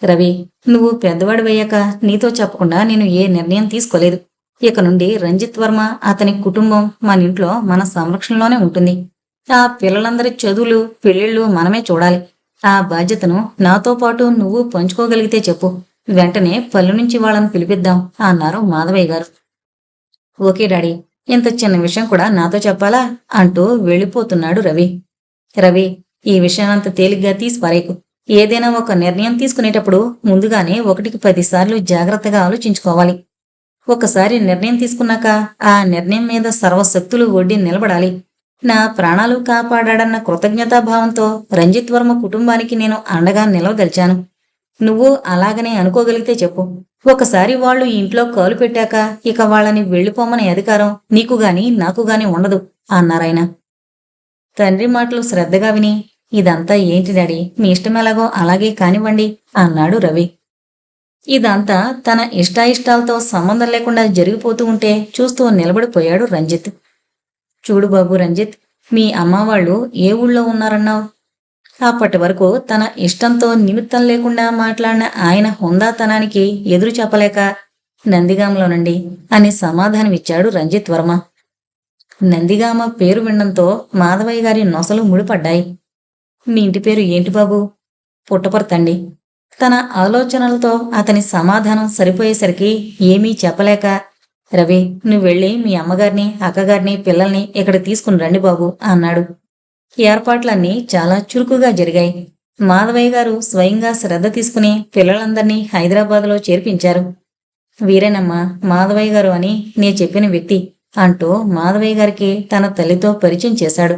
రవి, నువ్వు పెద్దవాడివయ్యాక నీతో చెప్పకుండా నేను ఏ నిర్ణయం తీసుకోలేదు. ఇక నుండి రంజిత్ వర్మ, అతని కుటుంబం మన ఇంట్లో మన సంరక్షణలోనే ఉంటుంది. ఆ పిల్లలందరి చదువులు, పెళ్లిళ్ళు మనమే చూడాలి. ఆ బాధ్యతను నాతో పాటు నువ్వు పంచుకోగలిగితే చెప్పు. వెంటనే పల్లె నుంచి వాళ్ళని పిలిపిద్దాం అన్నారు మాధవయ్య గారు. ఓకే డాడీ, ఇంత చిన్న విషయం కూడా నాతో చెప్పాలా అంటూ వెళ్ళిపోతున్నాడు రవి. రవి, ఈ విషయాన్నంత తేలిగ్గా తీసి పారేకు. ఏదైనా ఒక నిర్ణయం తీసుకునేటప్పుడు ముందుగానే 1కి 10 సార్లు జాగ్రత్తగా ఆలోచించుకోవాలి. ఒకసారి నిర్ణయం తీసుకున్నాక ఆ నిర్ణయం మీద సర్వశక్తులు ఒడ్డి నిలబడాలి. నా ప్రాణాలు కాపాడాడన్న కృతజ్ఞతాభావంతో రంజిత్ వర్మ కుటుంబానికి నేను అండగా నిలవదలిచాను. నువ్వు అలాగనే అనుకోగలిగితే చెప్పు. ఒకసారి వాళ్ళు ఇంట్లో కాలు పెట్టాక ఇక వాళ్ళని వెళ్ళిపోమనే అధికారం నీకు గాని నాకు గాని ఉండదు అన్నారాయన. తండ్రి మాటలు శ్రద్ధగా విని, ఇదంతా ఏంటి డాడీ, మీ ఇష్టమెలాగో అలాగే కానివ్వండి అన్నాడు రవి. ఇదంతా తన ఇష్టాయిష్టాలతో సంబంధం లేకుండా జరిగిపోతూ ఉంటే చూస్తూ నిలబడిపోయాడు రంజిత్. చూడు బాబు రంజిత్, మీ అమ్మ వాళ్ళు ఏ ఊళ్ళో ఉన్నారన్నావు? అప్పటి వరకు తన ఇష్టంతో నిమిత్తం లేకుండా మాట్లాడిన ఆయన హుందాతనానికి ఎదురు చెప్పలేక నందిగామలోనండి అని సమాధానమిచ్చాడు రంజిత్ వర్మ. నందిగామ పేరు వినడంతో మాధవయ్య గారి నొసలు ముడిపడ్డాయి. మీ ఇంటి పేరు ఏంటి బాబు? పుట్టపర్తండి. తన ఆలోచనలతో అతని సమాధానం సరిపోయేసరికి ఏమీ చెప్పలేక, రవి, నువ్వెళ్ళి మీ అమ్మగారిని, అక్కగారిని, పిల్లల్ని ఇక్కడ తీసుకుని రండి బాబు అన్నాడు. ఏర్పాట్లన్నీ చాలా చురుకుగా జరిగాయి. మాధవయ్య గారు స్వయంగా శ్రద్ధ తీసుకుని పిల్లలందర్నీ హైదరాబాద్లో చేర్పించారు. వీరేనమ్మా మాధవయ్య గారు అని నే చెప్పిన వ్యక్తి అంటూ మాధవయ్య గారికి తన తల్లితో పరిచయం చేశాడు.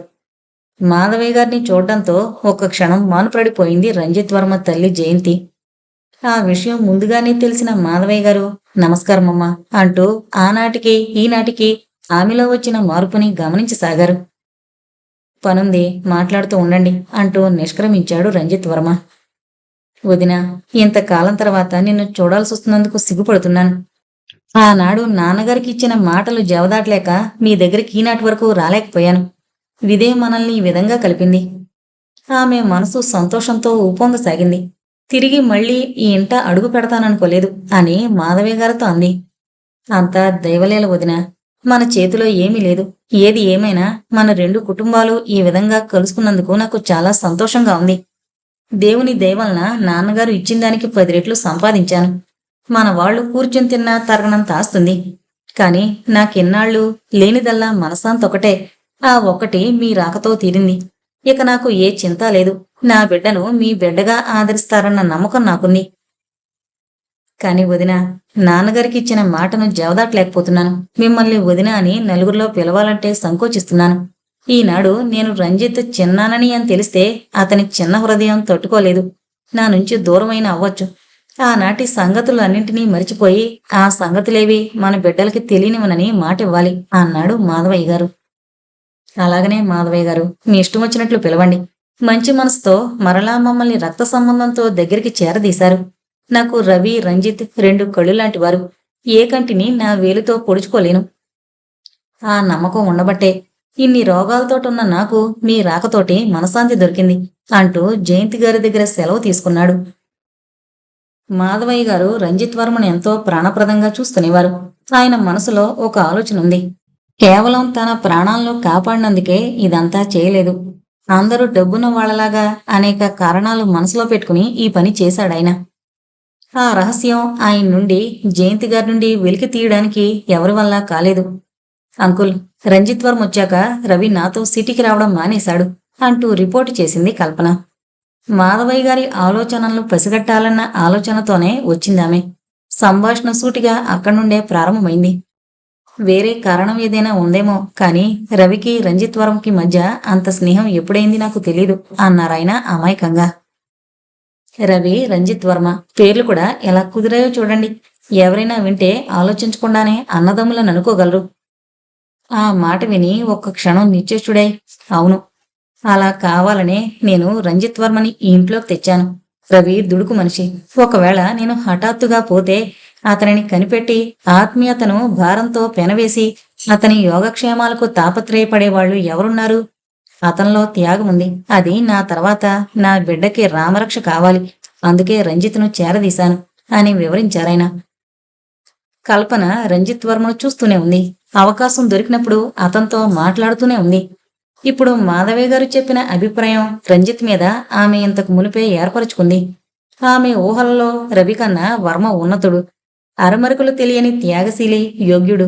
మాధవయ్య గారిని చూడడంతో ఒక్క క్షణం మానుపడిపోయింది రంజిత్ వర్మ తల్లి జయంతి. ఆ విషయం ముందుగానే తెలిసిన మాధవయ్య గారు నమస్కారమమ్మా అంటూ ఆనాటికి ఈనాటికి ఆమెలో వచ్చిన మార్పుని గమనించసాగారు. పనుంది, మాట్లాడుతూ ఉండండి అంటూ నిష్క్రమించాడు రంజిత్ వర్మ. వదిన, ఇంతకాలం తర్వాత నిన్ను చూడాల్సి వస్తున్నందుకు సిగ్గుపడుతున్నాను. ఆనాడు నాన్నగారికి ఇచ్చిన మాటలు జవదాట్లేక మీ దగ్గరికి ఈనాటి వరకు రాలేకపోయాను. విదే మనల్ని ఈ విధంగా కలిపింది. ఆమె మనసు సంతోషంతో ఉప్పొంగసాగింది. తిరిగి మళ్లీ ఈ ఇంట అడుగు పెడతాననుకోలేదు అని మాధవయ్య గారితో అంది. అంతా దైవలేల వదిన, మన చేతిలో ఏమీ లేదు. ఏది ఏమైనా మన 2 కుటుంబాలు ఈ విధంగా కలుసుకున్నందుకు నాకు చాలా సంతోషంగా ఉంది. దేవుని దయవలన నాన్నగారు ఇచ్చిన దానికి 10 రెట్లు సంపాదించాను. మన వాళ్ళు కూర్చుని తిన్నా తరగనంత ఆస్తుంది. కాని నాకెన్నాళ్ళు లేనిదల్లా మనసాంతొకటే. ఆ ఒక్కటి మీ రాకతో తీరింది. ఇక నాకు ఏ చింత లేదు. నా బిడ్డను మీ బిడ్డగా ఆదరిస్తారన్న నమ్మకం నాకుంది. కాని వదిన, నాన్నగారికి ఇచ్చిన మాటను జవదాట్లేకపోతున్నాను. మిమ్మల్ని వదిన అని నలుగురిలో పిలవాలంటే సంకోచిస్తున్నాను. ఈనాడు నేను రంజిత్ చిన్నానని అని తెలిస్తే అతని చిన్న హృదయం తట్టుకోలేదు. నా నుంచి దూరమైన అవ్వచ్చు. ఆనాటి సంగతులు అన్నింటినీ మరిచిపోయి ఆ సంగతులేవి మన బిడ్డలకి తెలియనివనని మాటివ్వాలి అన్నాడు మాధవయ్య గారు. అలాగనే మాధవయ్య గారు, మీ ఇష్టం వచ్చినట్లు పిలవండి. మంచి మనసుతో మరలా మమ్మల్ని రక్త సంబంధంతో దగ్గరికి చేరదీశారు. నాకు రవి, రంజిత్ 2 కళ్ళు లాంటి వారు. ఏ కంటిని నా వేలుతో పొడుచుకోలేను. ఆ నమ్మకం ఉండబట్టే ఇన్ని రోగాలతోటున్న నాకు మీ రాకతోటి మనశాంతి దొరికింది అంటూ జయంతి గారి దగ్గర సెలవు తీసుకున్నాడు. మాధవయ్య గారు రంజిత్ వర్మను ఎంతో ప్రాణప్రదంగా చూసుకునేవారు. ఆయన మనసులో ఒక ఆలోచన ఉంది. కేవలం తన ప్రాణాలను కాపాడినందుకే ఇదంతా చేయలేదు. అందరూ డబ్బున్న వాళ్లలాగా అనేక కారణాలు మనసులో పెట్టుకుని ఈ పని చేశాడాయన. ఆ రహస్యం ఆయన నుండి, జయంతి గారి నుండి వెలికి తీయడానికి ఎవరి వల్ల కాలేదు. అంకుల్, రంజిత్ వర్మ వచ్చాక రవి నాతో సిటీకి రావడం మానేశాడు అంటూ రిపోర్టు చేసింది కల్పన. మాధవయ్య గారి ఆలోచనలను పసిగట్టాలన్న ఆలోచనతోనే వచ్చిందామె. సంభాషణ సూటిగా అక్కడి నుండే ప్రారంభమైంది. వేరే కారణం ఏదైనా ఉందేమో కానీ రవికి రంజిత్ వర్మకి మధ్య అంత స్నేహం ఎప్పుడైంది నాకు తెలీదు అన్నారాయన అమాయకంగా. రవి, రంజిత్ వర్మ పేర్లు కూడా ఎలా కుదిరాయో చూడండి. ఎవరైనా వింటే ఆలోచించకుండానే అన్నదమ్ములను అనుకోగలరు. ఆ మాట విని ఒక్క క్షణం నిశ్చేష్టుడై, అవును, అలా కావాలనే నేను రంజిత్ వర్మని ఈ ఇంట్లోకి తెచ్చాను. రవి దుడుకు మనిషి. ఒకవేళ నేను హఠాత్తుగా పోతే అతనిని కనిపెట్టి ఆత్మీయతను భారంతో పెనవేసి అతని యోగక్షేమాలకు తాపత్రయపడేవాళ్లు ఎవరున్నారు? అతనిలో త్యాగం ఉంది. అది నా తర్వాత నా బిడ్డకి రామరక్ష కావాలి. అందుకే రంజిత్ను చేరదీశాను అని వివరించారాయన. కల్పన రంజిత్ వర్మను చూస్తూనే ఉంది. అవకాశం దొరికినప్పుడు అతనితో మాట్లాడుతూనే ఉంది. ఇప్పుడు మాధవయ్య గారు చెప్పిన అభిప్రాయం రంజిత్ మీద ఆమె ఇంతకు మునిపే ఏర్పరచుకుంది. ఆమె ఊహలలో రవి కన్నా వర్మ ఉన్నతుడు, అరమరుకులు తెలియని త్యాగశీలి, యోగ్యుడు.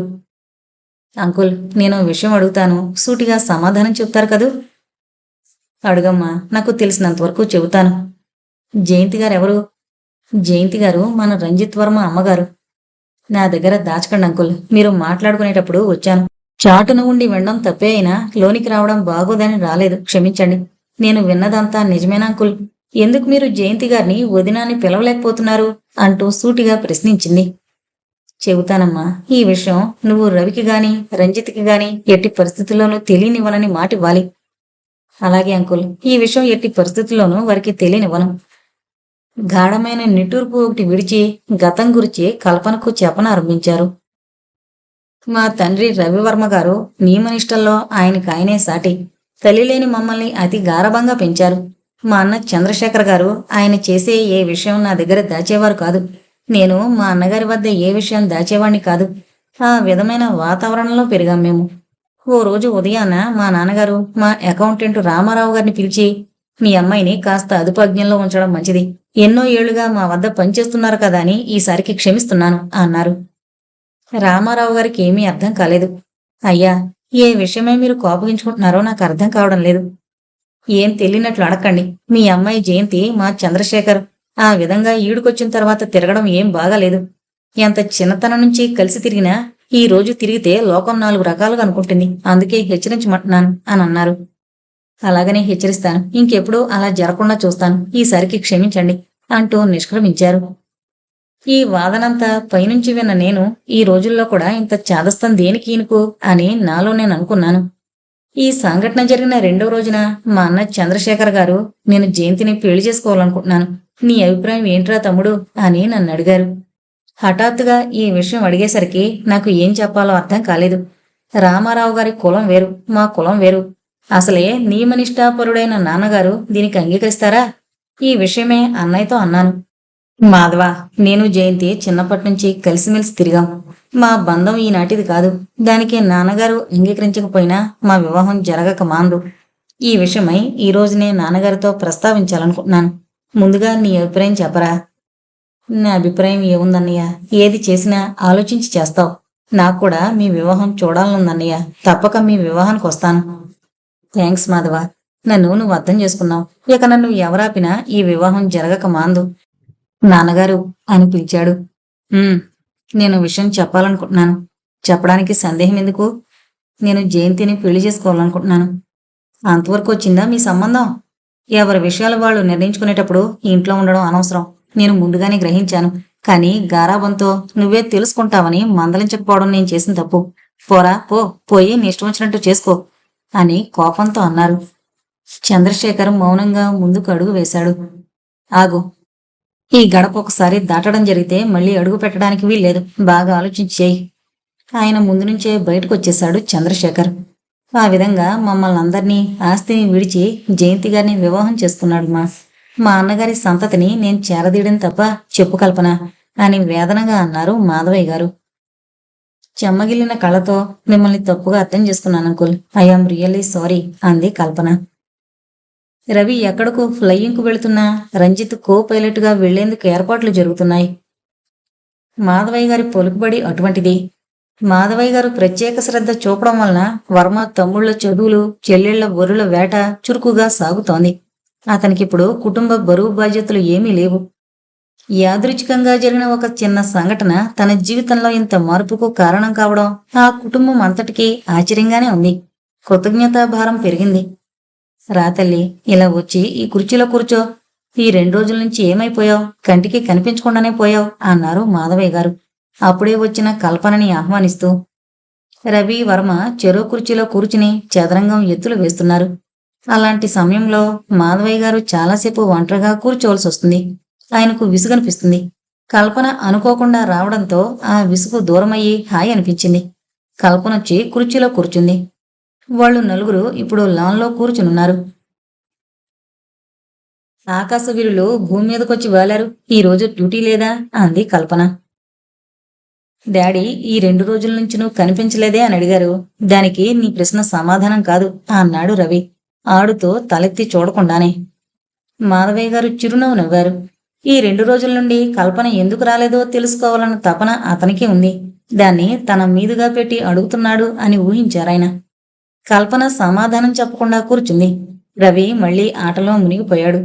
అంకుల్, నేను విషయం అడుగుతాను, సూటిగా సమాధానం చెప్తారు కదూ? అడుగమ్మా, నాకు తెలిసినంతవరకు చెబుతాను. జయంతి గారు ఎవరు? జయంతి గారు మన రంజిత్ వర్మ అమ్మగారు. నా దగ్గర దాచకండి అంకుల్, మీరు మాట్లాడుకునేటప్పుడు వచ్చాను. చాటున ఉండి వినడం తప్పే అయినా లోనికి రావడం బాగోదని రాలేదు, క్షమించండి. నేను విన్నదంతా నిజమేనా అంకుల్? ఎందుకు మీరు జయంతి గారిని వదినాన్ని పిలవలేకపోతున్నారు అంటూ సూటిగా ప్రశ్నించింది. చెబుతానమ్మా, ఈ విషయం నువ్వు రవికి గాని రంజిత్కి గాని ఎట్టి పరిస్థితుల్లోనూ తెలియనివ్వనని మాటివ్వాలి. అలాగే అంకుల్, ఈ విషయం ఎట్టి పరిస్థితుల్లోనూ వారికి తెలియనివ్వను. గాఢమైన నిట్టూర్పు ఒకటి విడిచి గతం గురించి కల్పనకు చెప్పనారంభించారు. మా తండ్రి రవివర్మ గారు నియమనిష్టల్లో ఆయనకాయనే సాటి. తల్లిలేని మమ్మల్ని అతి గారభంగా పెంచారు. మా అన్న చంద్రశేఖర్ గారు ఆయన చేసే ఏ విషయం నా దగ్గర దాచేవారు కాదు. నేను మా అన్నగారి వద్ద ఏ విషయం దాచేవాణ్ణి కాదు. ఆ విధమైన వాతావరణంలో పెరిగాం మేము. ఓ రోజు ఉదయాన మా నాన్నగారు మా అకౌంటెంట్ రామారావు గారిని పిలిచి, మీ అమ్మాయిని కాస్త అదుపాజ్ఞంలో ఉంచడం మంచిది. ఎన్నో ఏళ్లుగా మా వద్ద పనిచేస్తున్నారు కదా అని ఈసారికి క్షమిస్తున్నాను అన్నారు. రామారావు గారికి ఏమీ అర్థం కాలేదు. అయ్యా, ఏ విషయమే మీరు కోపగించుకుంటున్నారో నాకు అర్థం కావడం లేదు. ఏం తెలియనట్లు అడగండి. మీ అమ్మాయి జయంతి మా చంద్రశేఖర్ ఆ విధంగా ఈడుకొచ్చిన తర్వాత తిరగడం ఏం బాగాలేదు. ఎంత చిన్నతనం నుంచి కలిసి తిరిగినా ఈ రోజు తిరిగితే లోకం 4 రకాలుగా అనుకుంటుంది. అందుకే హెచ్చరించమంటున్నాను అని అన్నారు. అలాగనే హెచ్చరిస్తాను. ఇంకెప్పుడూ అలా జరగకుండా చూస్తాను. ఈసారికి క్షమించండి అంటూ నిష్క్రమించారు. ఈ వాదనంతా పైనుంచి విన్న నేను ఈ రోజుల్లో కూడా ఇంత చాదస్తం దేనికి ఈనుకు అని నాలో నేను అనుకున్నాను. ఈ సంఘటన జరిగిన 2వ రోజున మా అన్న చంద్రశేఖర్ గారు, నేను జయంతిని పెళ్లి చేసుకోవాలనుకుంటున్నాను, నీ అభిప్రాయం ఏంట్రా తమ్ముడు అని నన్ను అడిగారు. హఠాత్తుగా ఈ విషయం అడిగేసరికి నాకు ఏం చెప్పాలో అర్థం కాలేదు. రామారావు గారి కులం వేరు, మా కులం వేరు. అసలే నియమనిష్టాపరుడైన నాన్నగారు దీనికి అంగీకరిస్తారా? ఈ విషయమే అన్నయ్యతో అన్నాను. మాధవ, నేను జయంతి చిన్నప్పటి నుంచి కలిసిమెలిసి తిరిగాం. మా బంధం ఈనాటిది కాదు. దానికి నాన్నగారు అంగీకరించకపోయినా మా వివాహం జరగక మాందు. ఈ విషయమై ఈ రోజునే నాన్నగారితో ప్రస్తావించాలనుకుంటున్నాను. ముందుగా నీ అభిప్రాయం చెప్పరా? నా అభిప్రాయం ఏముందన్నయ్య, ఏది చేసినా ఆలోచించి చేస్తావు. నాకు కూడా మీ వివాహం చూడాలనుందన్నయ్య. తప్పక మీ వివాహానికి వస్తాను. థ్యాంక్స్ మాధవ, నన్ను నువ్వు అర్థం చేసుకున్నావు. ఇక నన్ను ఎవరాపినా ఈ వివాహం జరగక మాందు. నాన్నగారు అని పిలిచాడు. నేను విషయం చెప్పాలనుకుంటున్నాను. చెప్పడానికి సందేహం ఎందుకు? నేను జయంతిని పెళ్లి చేసుకోవాలనుకుంటున్నాను. అంతవరకు వచ్చిందా మీ సంబంధం? ఎవరి విషయాలు వాళ్ళు నిర్ణయించుకునేటప్పుడు ఇంట్లో ఉండడం అనవసరం. నేను ముందుగానే గ్రహించాను. కానీ గారాబంతో నువ్వే తెలుసుకుంటావని మందలించకపోవడం నేను చేసిన తప్పు. పోరా పో, పోయి నీ ఇష్టం వచ్చినట్టు చేసుకో అని కోపంతో అన్నారు. చంద్రశేఖర్ మౌనంగా ముందుకు అడుగు వేశాడు. ఆగు, ఈ గడప ఒకసారి దాటడం జరిగితే మళ్ళీ అడుగు పెట్టడానికి వీల్లేదు. బాగా ఆలోచించి చేయి. ఆయన ముందు నుంచే బయటకు వచ్చేశాడు చంద్రశేఖర్. ఆ విధంగా మమ్మల్ని అందరినీ, ఆస్తిని విడిచి జయంతి గారిని వివాహం చేసుకున్నాడు. మా అన్నగారి సంతతిని నేను చేరదీయడం తప్ప చెప్పు కల్పన అని వేదనగా అన్నారు మాధవయ్య గారు. చెమ్మగిల్లిన కళ్ళతో, మిమ్మల్ని తప్పుగా అర్థం చేసుకున్నాను అంకుల్. ఐఆమ్ రియల్లీ సారీ అంది కల్పన. రవి ఎక్కడకు ఫ్లయింగ్కు వెళుతున్నా రంజిత్ కో పైలట్గా వెళ్లేందుకు ఏర్పాట్లు జరుగుతున్నాయి. మాధవయ్య గారి పలుకుబడి అటువంటిది. మాధవయ్య గారు ప్రత్యేక శ్రద్ధ చూపడం వలన వర్మ తమ్ముళ్ల చదువులు, చెల్లెళ్ల ఒరుల వేట చురుకుగా సాగుతోంది. అతనికిప్పుడు కుటుంబ బరువు బాధ్యతలు ఏమీ లేవు. యాదృచ్ఛికంగా జరిగిన ఒక చిన్న సంఘటన తన జీవితంలో ఇంత మార్పుకు కారణం కావడం ఆ కుటుంబం అంతటికీ ఆశ్చర్యంగానే ఉంది. కృతజ్ఞతాభారం పెరిగింది. రాతల్లి, ఇలా వచ్చి ఈ కుర్చీలో కూర్చో. ఈ 2 రోజుల నుంచి ఏమైపోయావు? కంటికి కనిపించకుండానే పోయావు అన్నారు మాధవయ్య గారు అప్పుడే వచ్చిన కల్పనని ఆహ్వానిస్తూ. రవి, వర్మ చెరో కుర్చీలో కూర్చుని చదరంగం ఎత్తులు వేస్తున్నారు. అలాంటి సమయంలో మాధవయ్య గారు చాలాసేపు ఒంటరిగా కూర్చోవలసి వస్తుంది. ఆయనకు విసుగనిపిస్తుంది. కల్పన అనుకోకుండా రావడంతో ఆ విసుగు దూరమయ్యి హాయి అనిపించింది. కల్పనొచ్చి కుర్చీలో కూర్చుంది. వాళ్ళు నలుగురు ఇప్పుడు లాన్లో కూర్చునున్నారు. ఆకాశవీరులు భూమి మీదకొచ్చి వాలారు. ఈ రోజు డ్యూటీ లేదా అంది కల్పన. డాడీ ఈ 2 రోజుల నుంచి నువ్వు కనిపించలేదే అని అడిగారు. దానికి నీ ప్రశ్న సమాధానం కాదు అన్నాడు రవి ఆడుతో తలెత్తి చూడకుండానే. మాధవయ్య గారు చిరునవ్వు నవ్వారు. ఈ 2 రోజుల నుండి కల్పన ఎందుకు రాలేదో తెలుసుకోవాలన్న తపన అతనికి ఉంది. దాన్ని తన మీదుగా పెట్టి అడుగుతున్నాడు అని ఊహించారాయన. కల్పన సమాధానం చెప్పకుండా కూర్చుంది. రవి మళ్లీ ఆటలో మునిగిపోయాడు.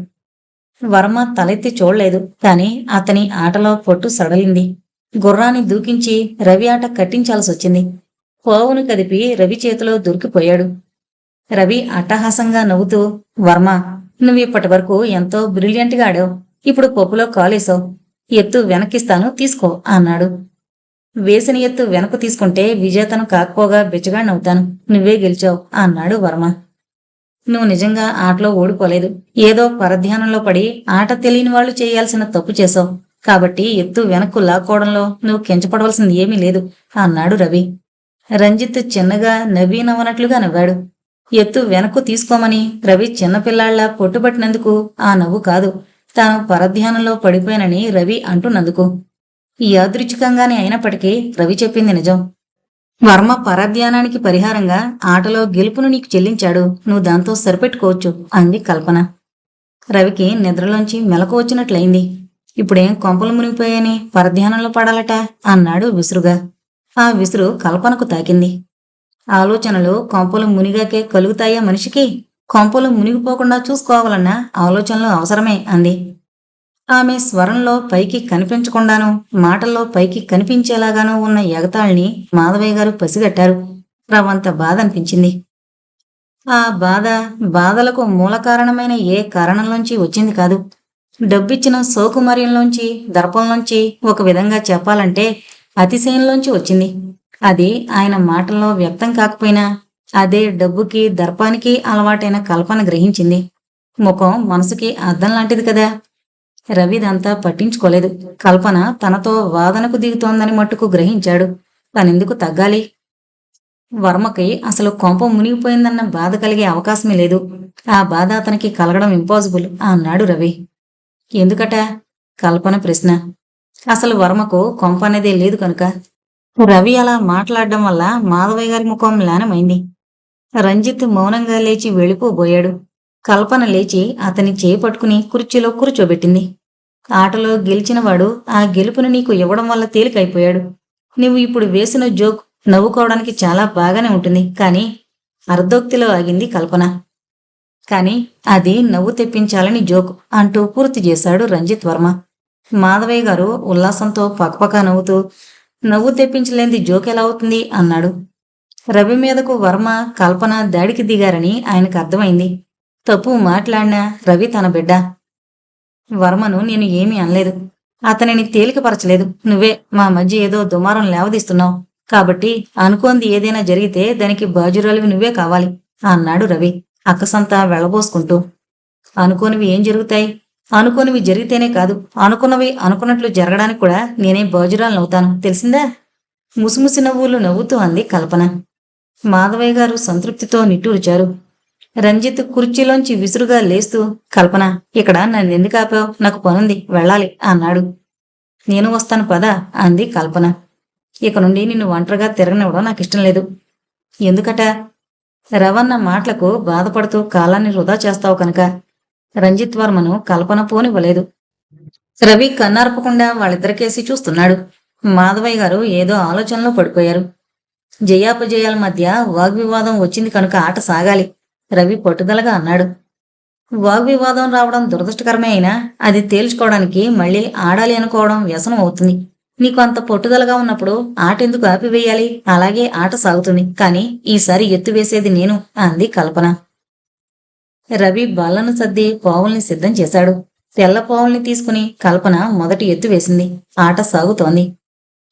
వర్మ తలెత్తి చూడలేదు. కాని అతని ఆటలో పట్టు సడలింది. గుర్రాన్ని దూకించి రవి ఆట కట్టించాల్సొచ్చింది. పోవును కదిపి రవి చేతిలో దొరికిపోయాడు. రవి అట్టహాసంగా నవ్వుతూ, వర్మ, నువ్విప్పటి వరకు ఎంతో బ్రిలియంట్గా ఆడావు. ఇప్పుడు పప్పులో కాలేసావు. ఎత్తు వెనక్కిస్తాను, తీసుకో అన్నాడు. వేసిన ఎత్తు వెనక్కు తీసుకుంటే విజేతను కాకపోగా బిచ్చగాడినవుతాను. నువ్వే గెలిచావు అన్నాడు వర్మ. నువ్వు నిజంగా ఆటలో ఓడిపోలేదు. ఏదో పరధ్యానంలో పడి ఆట తెలియని వాళ్ళు చేయాల్సిన తప్పు చేశావు. కాబట్టి ఎత్తు వెనక్కు లాక్కోవడంలో నువ్వు కించపడవలసింది ఏమీ లేదు అన్నాడు రవి. రంజిత్ చిన్నగా నవ్వనట్లుగా నవ్వాడు. ఎత్తు వెనక్కు తీసుకోమని రవి చిన్నపిల్లాళ్ల పొట్టుబట్టినందుకు ఆ నవ్వు కాదు, తాను పరధ్యానంలో పడిపోయానని రవి అంటున్నందుకు. యాదృచ్ఛికంగానే అయినప్పటికీ రవి చెప్పింది నిజం. వర్మ పరధ్యానానికి పరిహారంగా ఆటలో గెలుపును నీకు చెల్లించాడు. నువ్వు దాంతో సరిపెట్టుకోవచ్చు అంది కల్పన. రవికి నిద్రలోంచి మెలకు వచ్చినట్లయింది. ఇప్పుడేం కొంపలు మునిగిపోయాని పరధ్యానంలో పడాలట అన్నాడు విసురుగా. ఆ విసురు కల్పనకు తాకింది. ఆలోచనలు కొంపలు మునిగాకే కలుగుతాయా మనిషికి? కొంపలు మునిగిపోకుండా చూసుకోవాలన్న ఆలోచనలు అవసరమే అంది. ఆమె స్వరంలో పైకి కనిపించకుండానూ మాటల్లో పైకి కనిపించేలాగానూ ఉన్న ఎగతాళిని మాధవయ్య గారు పసిగట్టారు. రవంత బాధ అనిపించింది. ఆ బాధలకు మూల కారణమైన ఏ కారణంలోంచి వచ్చింది కాదు. డబ్బిచ్చిన సౌకుమార్యంలోంచి, దర్పంలోంచి, ఒక విధంగా చెప్పాలంటే అతిశయంలోంచి వచ్చింది. అది ఆయన మాటల్లో వ్యక్తం కాకపోయినా అదే డబ్బుకి దర్పానికి అలవాటైన కల్పన గ్రహించింది. ముఖం మనసుకి అద్దం లాంటిది కదా. రవిదంతా పట్టించుకోలేదు. కల్పన తనతో వాదనకు దిగుతోందని మట్టుకు గ్రహించాడు. తనెందుకు తగ్గాలి? వర్మకి అసలు కొంప మునిగిపోయిందన్న బాధ కలిగే అవకాశమే లేదు. ఆ బాధ అతనికి కలగడం ఇంపాసిబుల్ అన్నాడు రవి. ఎందుకట? కల్పన ప్రశ్న. అసలు వర్మకు కొంప అనేదే లేదు కనుక. రవి అలా మాట్లాడడం వల్ల మాధవయ్య గారి ముఖం లీనమైంది. రంజిత్ మౌనంగా లేచి వెళ్ళిపోబోయాడు. కల్పన లేచి అతని చేయి పట్టుకుని కుర్చీలో కూర్చోబెట్టింది. ఆటలో గెలిచినవాడు ఆ గెలుపును నీకు ఇవ్వడం వల్ల తేలికైపోయాడు. నువ్వు ఇప్పుడు వేసిన జోక్ నవ్వుకోవడానికి చాలా బాగానే ఉంటుంది. కానీ అర్ధోక్తిలో ఆగింది కల్పన. కాని అది నవ్వు తెప్పించాలని జోక్ అంటూ పూర్తి చేశాడు రంజిత్ వర్మ. మాధవయ్య గారు ఉల్లాసంతో పక్కపక్క నవ్వుతూ, నవ్వు తెప్పించలేంది జోక్ ఎలా అవుతుంది అన్నాడు. రవి మీదకు వర్మ, కల్పన దాడికి దిగారని ఆయనకు అర్థమైంది. తప్పు మాట్లాడినా రవి తన బిడ్డ. వర్మను నేను ఏమీ అనలేదు. అతనిని తేలికపరచలేదు. నువ్వే మా మధ్య ఏదో దుమారం లేవదీస్తున్నావు. కాబట్టి అనుకోంది ఏదైనా జరిగితే దానికి బాజురాలివి నువ్వే కావాలి అన్నాడు రవి అక్కసంతా వెళ్ళబోసుకుంటూ. అనుకోనివి ఏం జరుగుతాయి? అనుకోనివి జరిగితేనే కాదు, అనుకున్నవి అనుకున్నట్లు జరగడానికి కూడా నేనే బాజురాలనవుతాను, తెలిసిందా? ముసిముసి నవ్వులు నవ్వుతూ అంది కల్పన. మాధవయ్య గారు సంతృప్తితో నిట్టూర్చారు. రంజిత్ కుర్చీలోంచి విసురుగా లేస్తూ, కల్పన, ఇక్కడ నన్నెందుకు ఆపావు? నాకు పనుంది, వెళ్ళాలి అన్నాడు. నేను వస్తాను పద అంది కల్పన. ఇక నుండి నిన్ను ఒంటరిగా తిరగనివ్వడం నాకు ఇష్టం లేదు. ఎందుకట? రవన్న మాటలకు బాధపడుతూ కాలాన్ని వృధా చేస్తావు కనుక. రంజిత్ వర్మను కల్పన పోనివ్వలేదు. రవి కన్నార్పకుండా వాళ్ళిద్దరికేసి చూస్తున్నాడు. మాధవయ్య గారు ఏదో ఆలోచనలో పడిపోయారు. జయాపజయాల మధ్య వాగ్వివాదం వచ్చింది కనుక ఆట సాగాలి, రవి పట్టుదలగా అన్నాడు. వాగ్వివాదం రావడం దురదృష్టకరమే అయినా అది తేల్చుకోవడానికి మళ్ళీ ఆడాలి అనుకోవడం వ్యసనం అవుతుంది. నీకు అంత పట్టుదలగా ఉన్నప్పుడు ఆట ఎందుకు ఆపివేయాలి? అలాగే ఆట సాగుతుంది. కానీ ఈసారి ఎత్తు వేసేది నేను అంది కల్పన. రవి బల్లను సర్ది పావుల్ని సిద్ధం చేశాడు. తెల్ల పావుల్ని తీసుకుని కల్పన మొదటి ఎత్తు వేసింది. ఆట సాగుతోంది.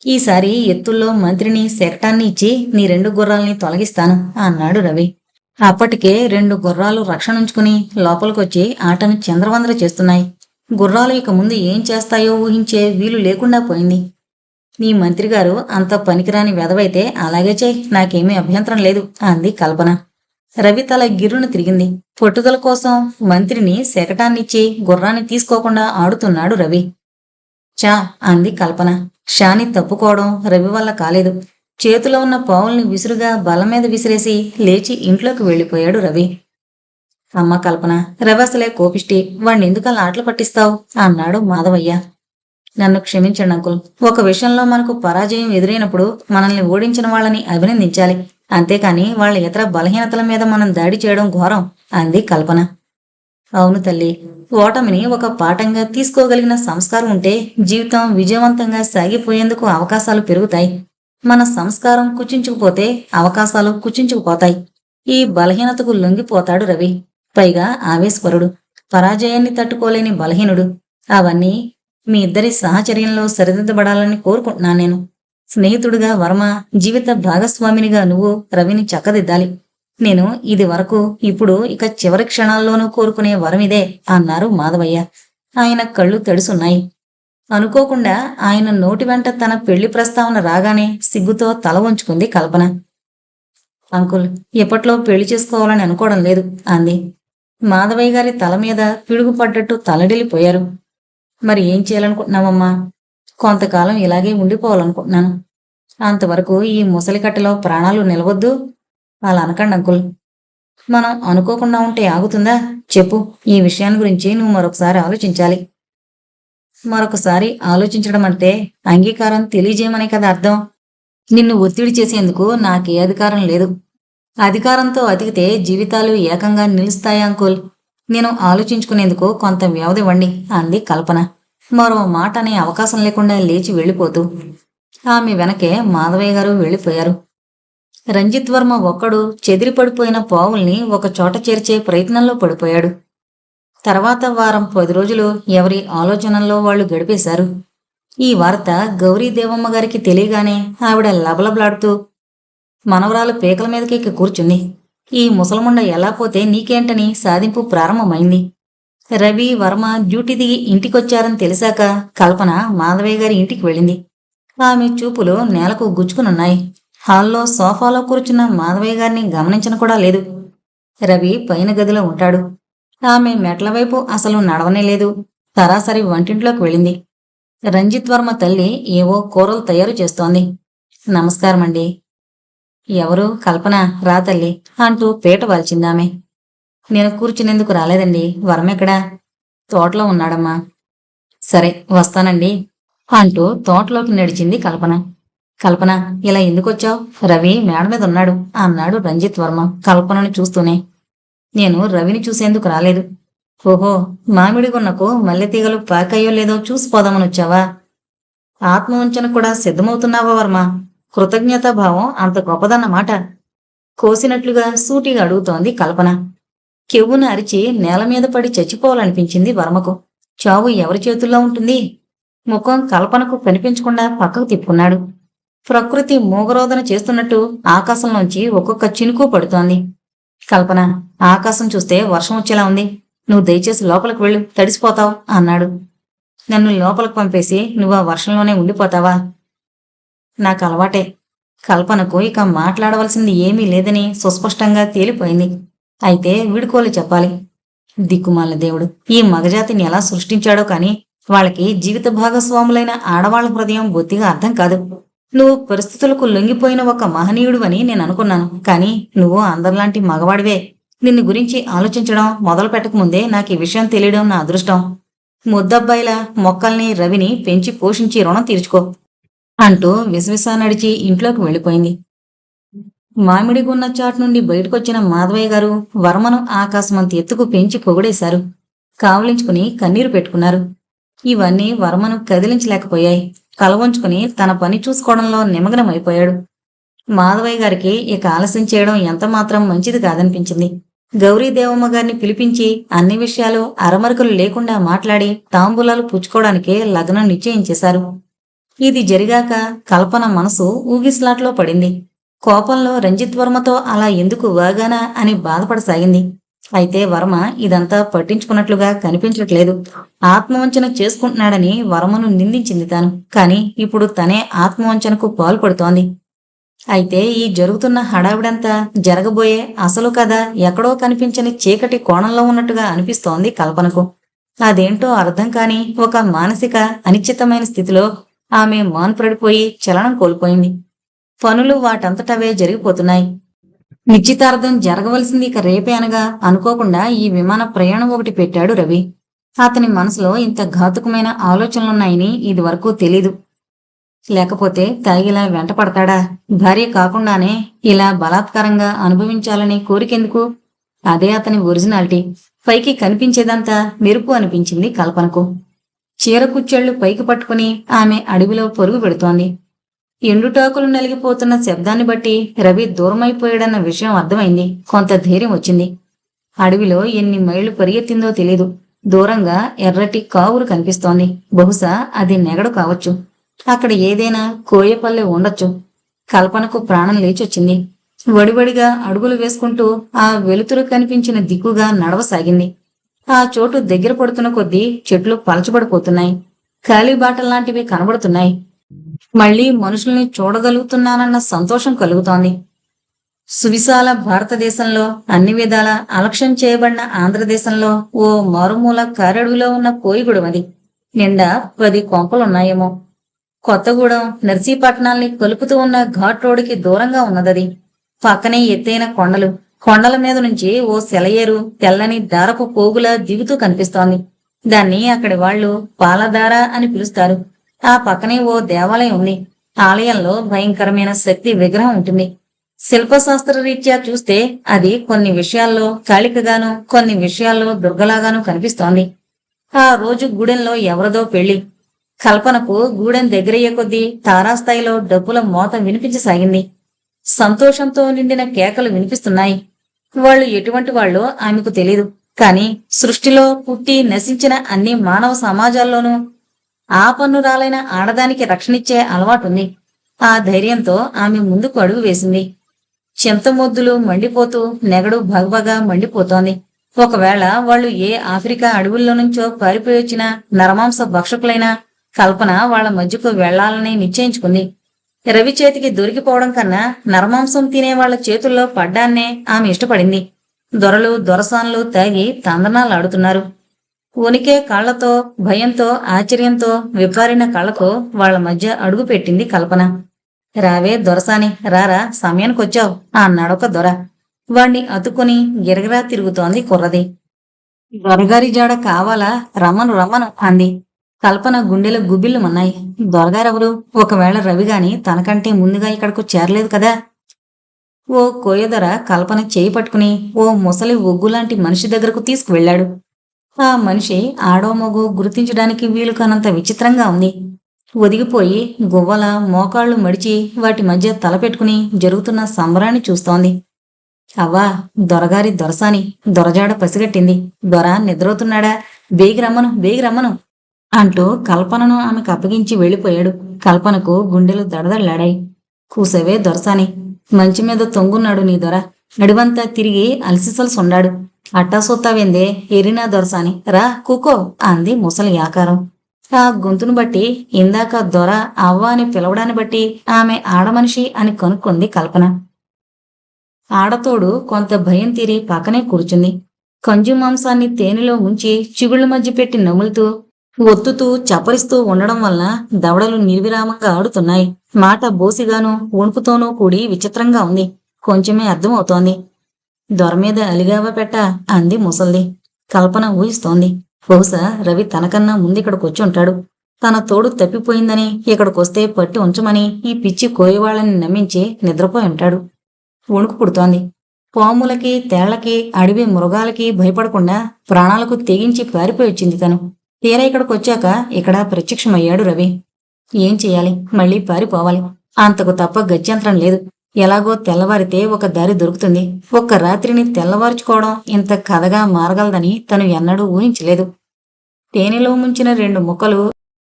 ఈసారి ఎత్తుల్లో మంత్రిని శకటాన్ని ఇచ్చి నీ 2 గుర్రాల్ని తొలగిస్తాను అన్నాడు రవి. అప్పటికే 2 గుర్రాలు రక్షణుంచుకుని లోపలికొచ్చి ఆటను చిందరవందర చేస్తున్నాయి. గుర్రాలు ఇక ముందు ఏం చేస్తాయో ఊహించే వీలు లేకుండా పోయింది. నీ మంత్రిగారు అంత పనికిరాని వెధవైతే అలాగే చెయ్యి, నాకేమీ అభ్యంతరం లేదు అంది కల్పన. రవి తల గిర్రును తిరిగింది. పట్టుదల కోసం మంత్రిని శకటాన్నిచ్చి గుర్రాన్ని తీసుకోకుండా ఆడుతున్నాడు రవి. చా అంది కల్పన. షాని తప్పుకోవడం రవి వల్ల కాలేదు. చేతిలో ఉన్న పావుల్ని విసురుగా బల్ల మీద విసిరేసి లేచి ఇంట్లోకి వెళ్ళిపోయాడు రవి. అమ్మ కల్పన, రవి అసలే కోపిష్టి, వాణ్ణి ఎందుకలా ఆటలు పట్టిస్తావు అన్నాడు మాధవయ్య. నన్ను క్షమించండి అంకుల్. ఒక విషయంలో మనకు పరాజయం ఎదురైనప్పుడు మనల్ని ఓడించిన వాళ్ళని అభినందించాలి, అంతేకాని వాళ్ళ ఇతర బలహీనతల మీద మనం దాడి చేయడం ఘోరం అంది కల్పన. అవును తల్లి, ఓటమిని ఒక పాఠంగా తీసుకోగలిగిన సంస్కారం ఉంటే జీవితం విజయవంతంగా సాగిపోయేందుకు అవకాశాలు పెరుగుతాయి. మన సంస్కారం కుచించుకుపోతే అవకాశాలు కుచించుకుపోతాయి. ఈ బలహీనతకు లొంగిపోతాడు రవి. పైగా ఆవేశపరుడు, పరాజయాన్ని తట్టుకోలేని బలహీనుడు. అవన్నీ మీ ఇద్దరి సహచర్యంలో సరిదిద్దబడాలని కోరుకుంటున్నాను నేను. స్నేహితుడిగా వర్మ, జీవిత భాగస్వామినిగా నువ్వు రవిని చక్కదిద్దాలి. నేను ఇది వరకు, ఇప్పుడు ఇక చివరి క్షణాల్లోనూ కోరుకునే వరమిదే అన్నారు మాధవయ్య. ఆయన కళ్ళు తడుసున్నాయి. అనుకోకుండా ఆయన నోటి వెంట తన పెళ్లి ప్రస్తావన రాగానే సిగ్గుతో తల వంచుకుంది కల్పన. అంకుల్, ఎప్పట్లో పెళ్లి చేసుకోవాలని అనుకోవడం లేదు అంది. మాధవయ్య గారి తల మీద పిడుగుపడ్డట్టు తలడిల్లిపోయారు. మరి ఏం చేయాలనుకుంటున్నావమ్మా? కొంతకాలం ఇలాగే ఉండిపోవాలనుకుంటున్నాను. అంతవరకు ఈ ముసలికట్టెలో ప్రాణాలు నిలవద్దు. అలా అనకండి అంకుల్. మనం అనుకోకుండా ఉంటే ఆగుతుందా? చెప్పు, ఈ విషయాన్ని గురించి నువ్వు మరొకసారి ఆలోచించాలి. మరొకసారి ఆలోచించడం అంటే అంగీకారం తెలియజేయమనే కదా అర్థం. నిన్ను ఒత్తిడి చేసేందుకు నాకే అధికారం లేదు. అధికారంతో అతికితే జీవితాలు ఏకంగా నిలుస్తాయా అంకుల్? నేను ఆలోచించుకునేందుకు కొంత వ్యవధివ్వండి అంది కల్పన, మరో మాట అనే అవకాశం లేకుండా లేచి వెళ్ళిపోతూ. ఆమె వెనకే మాధవయ్య గారు వెళ్ళిపోయారు. రంజిత్ వర్మ ఒక్కడు చెదిరిపడిపోయిన పావుల్ని ఒక చోట చేర్చే ప్రయత్నంలో పడిపోయాడు. తర్వాత వారం 10 రోజులు ఎవరి ఆలోచనల్లో వాళ్ళు గడిపేశారు. ఈ వార్త గౌరీదేవమ్మ గారికి తెలియగానే ఆవిడ లబలబలాడుతూ మనవరాలు పీకల మీదకెక్కి కూర్చుంది. ఈ ముసలముండ ఎలా పోతే నీకేంటని సాధింపు ప్రారంభమైంది. రవి, వర్మ డ్యూటీ దిగి ఇంటికొచ్చారని తెలిసాక కల్పన మాధవయ్య గారి ఇంటికి వెళ్ళింది. ఆమె చూపులు నేలకు గుచ్చుకునున్నాయి. హాల్లో సోఫాలో కూర్చున్న మాధవయ్య గారిని గమనించను కూడా లేదు. రవి పైన గదిలో ఉంటాడు. ఆమె మెట్ల వైపు అసలు నడవనే లేదు. సరాసరి వంటింట్లోకి వెళ్ళింది. రంజిత్ వర్మ తల్లి ఏవో కూరలు తయారు చేస్తోంది. నమస్కారమండి. ఎవరు? కల్పన, రా తల్లి అంటూ పీట వాల్చిందామె. నేను కూర్చునేందుకు రాలేదండి. వర్మెక్కడా? తోటలో ఉన్నాడమ్మా. సరే, వస్తానండి అంటూ తోటలోకి నడిచింది కల్పన. కల్పన, ఇలా ఎందుకొచ్చావు? రవి మేడ మీద ఉన్నాడు అన్నాడు రంజిత్ వర్మ కల్పనను చూస్తూనే. నేను రవిని చూసేందుకు రాలేదు. ఓహో, మామిడిగున్నకు మల్లెతీగలు పాకాయో లేదో చూసిపోదామని వచ్చావా? ఆత్మవంచన కూడా సిద్ధమవుతున్నావా వర్మ? కృతజ్ఞతాభావం అంత గొప్పదన్నమాట. కోసినట్లుగా సూటిగా అడుగుతోంది కల్పన. కెవ్వున అరిచి నేల మీద పడి చచ్చిపోవాలనిపించింది వర్మకు. చావు ఎవరి చేతుల్లో ఉంటుంది? ముఖం కల్పనకు కనిపించకుండా పక్కకు తిప్పుకున్నాడు. ప్రకృతి మూగరోధన చేస్తున్నట్టు ఆకాశంలోంచి ఒక్కొక్క చినుకు పడుతోంది. కల్పన, ఆకాశం చూస్తే వర్షం వచ్చేలా ఉంది. నువ్వు దయచేసి లోపలికి వెళ్ళు, తడిసిపోతావు అన్నాడు. నన్ను లోపలికి పంపేసి నువ్వు ఆ వర్షంలోనే ఉండిపోతావా? నాకు అలవాటే. కల్పనకు ఇక మాట్లాడవలసింది ఏమీ లేదని సుస్పష్టంగా తేలిపోయింది. అయితే వీడుకోలు చెప్పాలి. దిక్కుమాలిన దేవుడు ఈ మగజాతిని ఎలా సృష్టించాడో కాని వాళ్ళకి జీవిత భాగస్వాములైన ఆడవాళ్ల హృదయం బొత్తిగా అర్థం కాదు. నువ్వు పరిస్థితులకు లొంగిపోయిన ఒక మహనీయుడు అని నేను అనుకున్నాను, కానీ నువ్వు అందరిలాంటి మగవాడివే. నిన్ను గురించి ఆలోచించడం మొదలు పెట్టకముందే నాకు ఈ విషయం తెలియడం నా అదృష్టం. ముద్దబ్బాయిల మొక్కల్ని, రవిని పెంచి పోషించి రుణం తీర్చుకో అంటూ విసవిసా నడిచి ఇంట్లోకి వెళ్ళిపోయింది. మామిడిగున్న చాటు నుండి బయటకొచ్చిన మాధవయ్య గారు వర్మను ఆకాశమంత ఎత్తుకు పెంచి పొగిడేశారు. కావలించుకుని కన్నీరు పెట్టుకున్నారు. ఇవన్నీ వర్మను కదిలించలేకపోయాయి. కలవంచుకుని తన పని చూసుకోవడంలో నిమగ్నమైపోయాడు. మాధవయ్య గారికి ఇక ఆలస్యం చేయడం ఎంతమాత్రం మంచిది కాదనిపించింది. గౌరీదేవమ్మ గారిని పిలిపించి అన్ని విషయాలు అరమరికలు లేకుండా మాట్లాడి తాంబూలాలు పుచ్చుకోవడానికే లగ్నం నిశ్చయించేశారు. ఇది జరిగాక కల్పన మనసు ఊగిస్లాట్లో పడింది. కోపంలో రంజిత్ వర్మతో అలా ఎందుకు వాగానా అని బాధపడసాగింది. అయితే వర్మ ఇదంతా పట్టించుకున్నట్లుగా కనిపించట్లేదు. ఆత్మవంచన చేసుకుంటున్నాడని వర్మను నిందించింది తాను. కాని ఇప్పుడు తనే ఆత్మవంచనకు పాల్పడుతోంది. అయితే ఈ జరుగుతున్న హడావిడంతా జరగబోయే అసలు కథ ఎక్కడో కనిపించని చీకటి కోణంలో ఉన్నట్టుగా అనిపిస్తోంది కల్పనకు. అదేంటో అర్థం కాని ఒక మానసిక అనిశ్చితమైన స్థితిలో ఆమె మాన్పడిపోయి చలనం కోల్పోయింది. పనులు వాటంతటవే జరిగిపోతున్నాయి. నిశ్చితార్థం జరగవలసింది ఇక రేపే అనగా అనుకోకుండా ఈ విమాన ప్రయాణం ఒకటి పెట్టాడు రవి. అతని మనసులో ఇంత ఘాతుకమైన ఆలోచనలున్నాయని ఇదివరకు తెలీదు. లేకపోతే తాగిలా వెంట పడతాడా? భార్య కాకుండానే ఇలా బలాత్కారంగా అనుభవించాలని కోరికెందుకు? అదే అతని ఒరిజినాలిటీ. పైకి కనిపించేదంతా మెరుపు అనిపించింది కల్పనకు. చీర కుచ్చెళ్లు పైకి పట్టుకుని ఆమె అడవిలో పరుగు పెడుతోంది. ఎండుటాకులు నలిగిపోతున్న శబ్దాన్ని బట్టి రవి దూరమైపోయాడన్న విషయం అర్థమైంది. కొంత ధైర్యం వచ్చింది. అడవిలో ఎన్ని మైళ్లు పరిగెత్తిందో తెలీదు. దూరంగా ఎర్రటి కావురు కనిపిస్తోంది. బహుశా అది నెగడు కావచ్చు. అక్కడ ఏదైనా కోయపల్లె ఉండొచ్చు. కల్పనకు ప్రాణం లేచొచ్చింది. వడివడిగా అడుగులు వేసుకుంటూ ఆ వెలుతురు కనిపించిన దిక్కుగా నడవసాగింది. ఆ చోటు దగ్గర పడుతున్న కొద్దీ చెట్లు పలచబడిపోతున్నాయి. కాలిబాటల్లాంటివి కనబడుతున్నాయి. మళ్లీ మనుషుల్ని చూడగలుగుతున్నానన్న సంతోషం కలుగుతోంది. సువిశాల భారతదేశంలో అన్ని విధాల అలక్ష్యం చేయబడిన ఆంధ్రదేశంలో ఓ మారుమూల కారడుగులో ఉన్న కోయిగూడెమది. నిండా 10 కొంపలున్నాయేమో. కొత్తగూడెం, నర్సీపట్నాల్ని కలుపుతూ ఉన్న ఘాట్ రోడ్డుకి దూరంగా ఉన్నదది. పక్కనే ఎత్తైన కొండలు. కొండల మీద నుంచి ఓ సెలయేరు తెల్లని దారపు పోగులా దిగుతూ కనిపిస్తోంది. దాన్ని అక్కడి వాళ్లు పాలదార అని పిలుస్తారు. ఆ పక్కనే ఓ దేవాలయం ఉంది. ఆలయంలో భయంకరమైన శక్తి విగ్రహం ఉంటుంది. శిల్పశాస్త్ర రీత్యా చూస్తే అది కొన్ని విషయాల్లో కాళికగాను, కొన్ని విషయాల్లో దుర్గలాగాను కనిపిస్తోంది. ఆ రోజు గూడెంలో ఎవరిదో పెళ్లి. కల్పనకు గూడెం దగ్గరయ్యే కొద్దీ తారాస్థాయిలో డబ్బుల మోత వినిపించసాగింది. సంతోషంతో నిండిన కేకలు వినిపిస్తున్నాయి. వాళ్ళు ఎటువంటి వాళ్ళో ఆమెకు తెలీదు. కాని సృష్టిలో పుట్టి నశించిన అన్ని మానవ సమాజాల్లోనూ ఆపన్నురాలైన ఆడదానికి రక్షణిచ్చే అలవాటుంది. ఆ ధైర్యంతో ఆమె ముందుకు అడుగు వేసింది. చింతమొద్దులు మండిపోతూ నెగడు భగభగా మండిపోతోంది. ఒకవేళ వాళ్ళు ఏ ఆఫ్రికా అడవుల్లో నుంచో పారిపోయొచ్చిన నరమాంస భక్షకులైనా కల్పన వాళ్ల మధ్యకు వెళ్లాలని నిశ్చయించుకుంది. రవి చేతికి దొరికిపోవడం కన్నా నరమాంసం తినే వాళ్ల చేతుల్లో పడ్డాన్నే ఆమె ఇష్టపడింది. దొరలు దొరసాన్లు తాగి తందనాలాడుతున్నారు. వణికే కాళ్లతో, భయంతో, ఆశ్చర్యంతో విప్పారిన కళ్ళతో వాళ్ల మధ్య అడుగు పెట్టింది కల్పన. రావే దొరసాని, రారా, సమయానికొచ్చావు అన్నాడొక దొర. వాణ్ణి అతుక్కుని గిరగిరా తిరుగుతోంది కుర్రది. దొరగారి జాడ కావాలా? రమ్మను రమ్మను అంది. కల్పన గుండెలో గుబిల్లుమన్నాయి. దొరగారెవరు? ఒకవేళ రవిగాని తనకంటే ముందుగా ఇక్కడకు చేరలేదు కదా? ఓ కోయదొర కల్పన చేయి పట్టుకుని ఓ ముసలి ఒగ్గులాంటి మనిషి దగ్గరకు తీసుకువెళ్లాడు. ఆ మనిషి ఆడో మగో గుర్తించడానికి వీలు కానంత విచిత్రంగా ఉంది. ఒదిగిపోయి గువ్వల మోకాళ్లు మడిచి వాటి మధ్య తల పెట్టుకుని జరుగుతున్న సంబరాన్ని చూస్తోంది. అవ్వా, దొరగారి దొరసాని. దొరజాడ పసిగట్టింది. దొర నిద్రవుతున్నాడా? బేగిరమ్మను బేగిరమ్మను అంటూ కల్పనను ఆమెకు అప్పగించి వెళ్లిపోయాడు. కల్పనకు గుండెలు దడదళ్లాడాయి. కూసవే దొరసాని, మంచి మీద తొంగున్నాడు నీ దొర. నడివంతా తిరిగి అలసిసలసుండాడు. అట్టా సూత్తావేందే ఎరినా దొరసాని, రా కూకో అంది ముసలి ఆకారం. ఆ గొంతును బట్టి ఇందాక దొర అవ్వ అని పిలవడాన్ని బట్టి ఆమె ఆడమనిషి అని కనుక్కుంది కల్పన. ఆడతోడు కొంత భయం తీరి పక్కనే కూర్చుంది. కంజు మాంసాన్ని తేనెలో ముంచి చిగుళ్ల మధ్య పెట్టి నములుతూ ఒత్తుతూ చప్పరిస్తూ ఉండడం వలన దవడలు నిర్విరామంగా ఆడుతున్నాయి. మాట బోసిగానూ వణుకుతోనూ కూడి విచిత్రంగా ఉంది. కొంచెమే అర్థమవుతోంది. దొరమీద అలిగావా పెట్ట అంది ముసల్ది. కల్పన ఊహిస్తోంది. బహుశా రవి తనకన్నా ముందిక్కడికొచ్చుంటాడు. తన తోడు తప్పిపోయిందని ఇక్కడికొస్తే పట్టి ఉంచమని ఈ పిచ్చి కోయవాళ్ళని నమ్మించి నిద్రపోయి ఉంటాడు. వణుకు పుడుతోంది. పాములకి, తేళ్లకి, అడవి మృగాలకి భయపడకుండా ప్రాణాలకు తెగించి పారిపోయొచ్చింది తను. తీరా ఇక్కడికొచ్చాక ఇక్కడ ప్రత్యక్షమయ్యాడు రవి. ఏం చెయ్యాలి? మళ్లీ పారిపోవాలి. అంతకు తప్ప గత్యంతరం లేదు. ఎలాగో తెల్లవారితే ఒక దారి దొరుకుతుంది. ఒక్క రాత్రిని తెల్లవారుచుకోవడం ఇంత కథగా మారగలదని తను ఎన్నడూ ఊహించలేదు. తేనెలో ముంచిన 2 ముక్కలు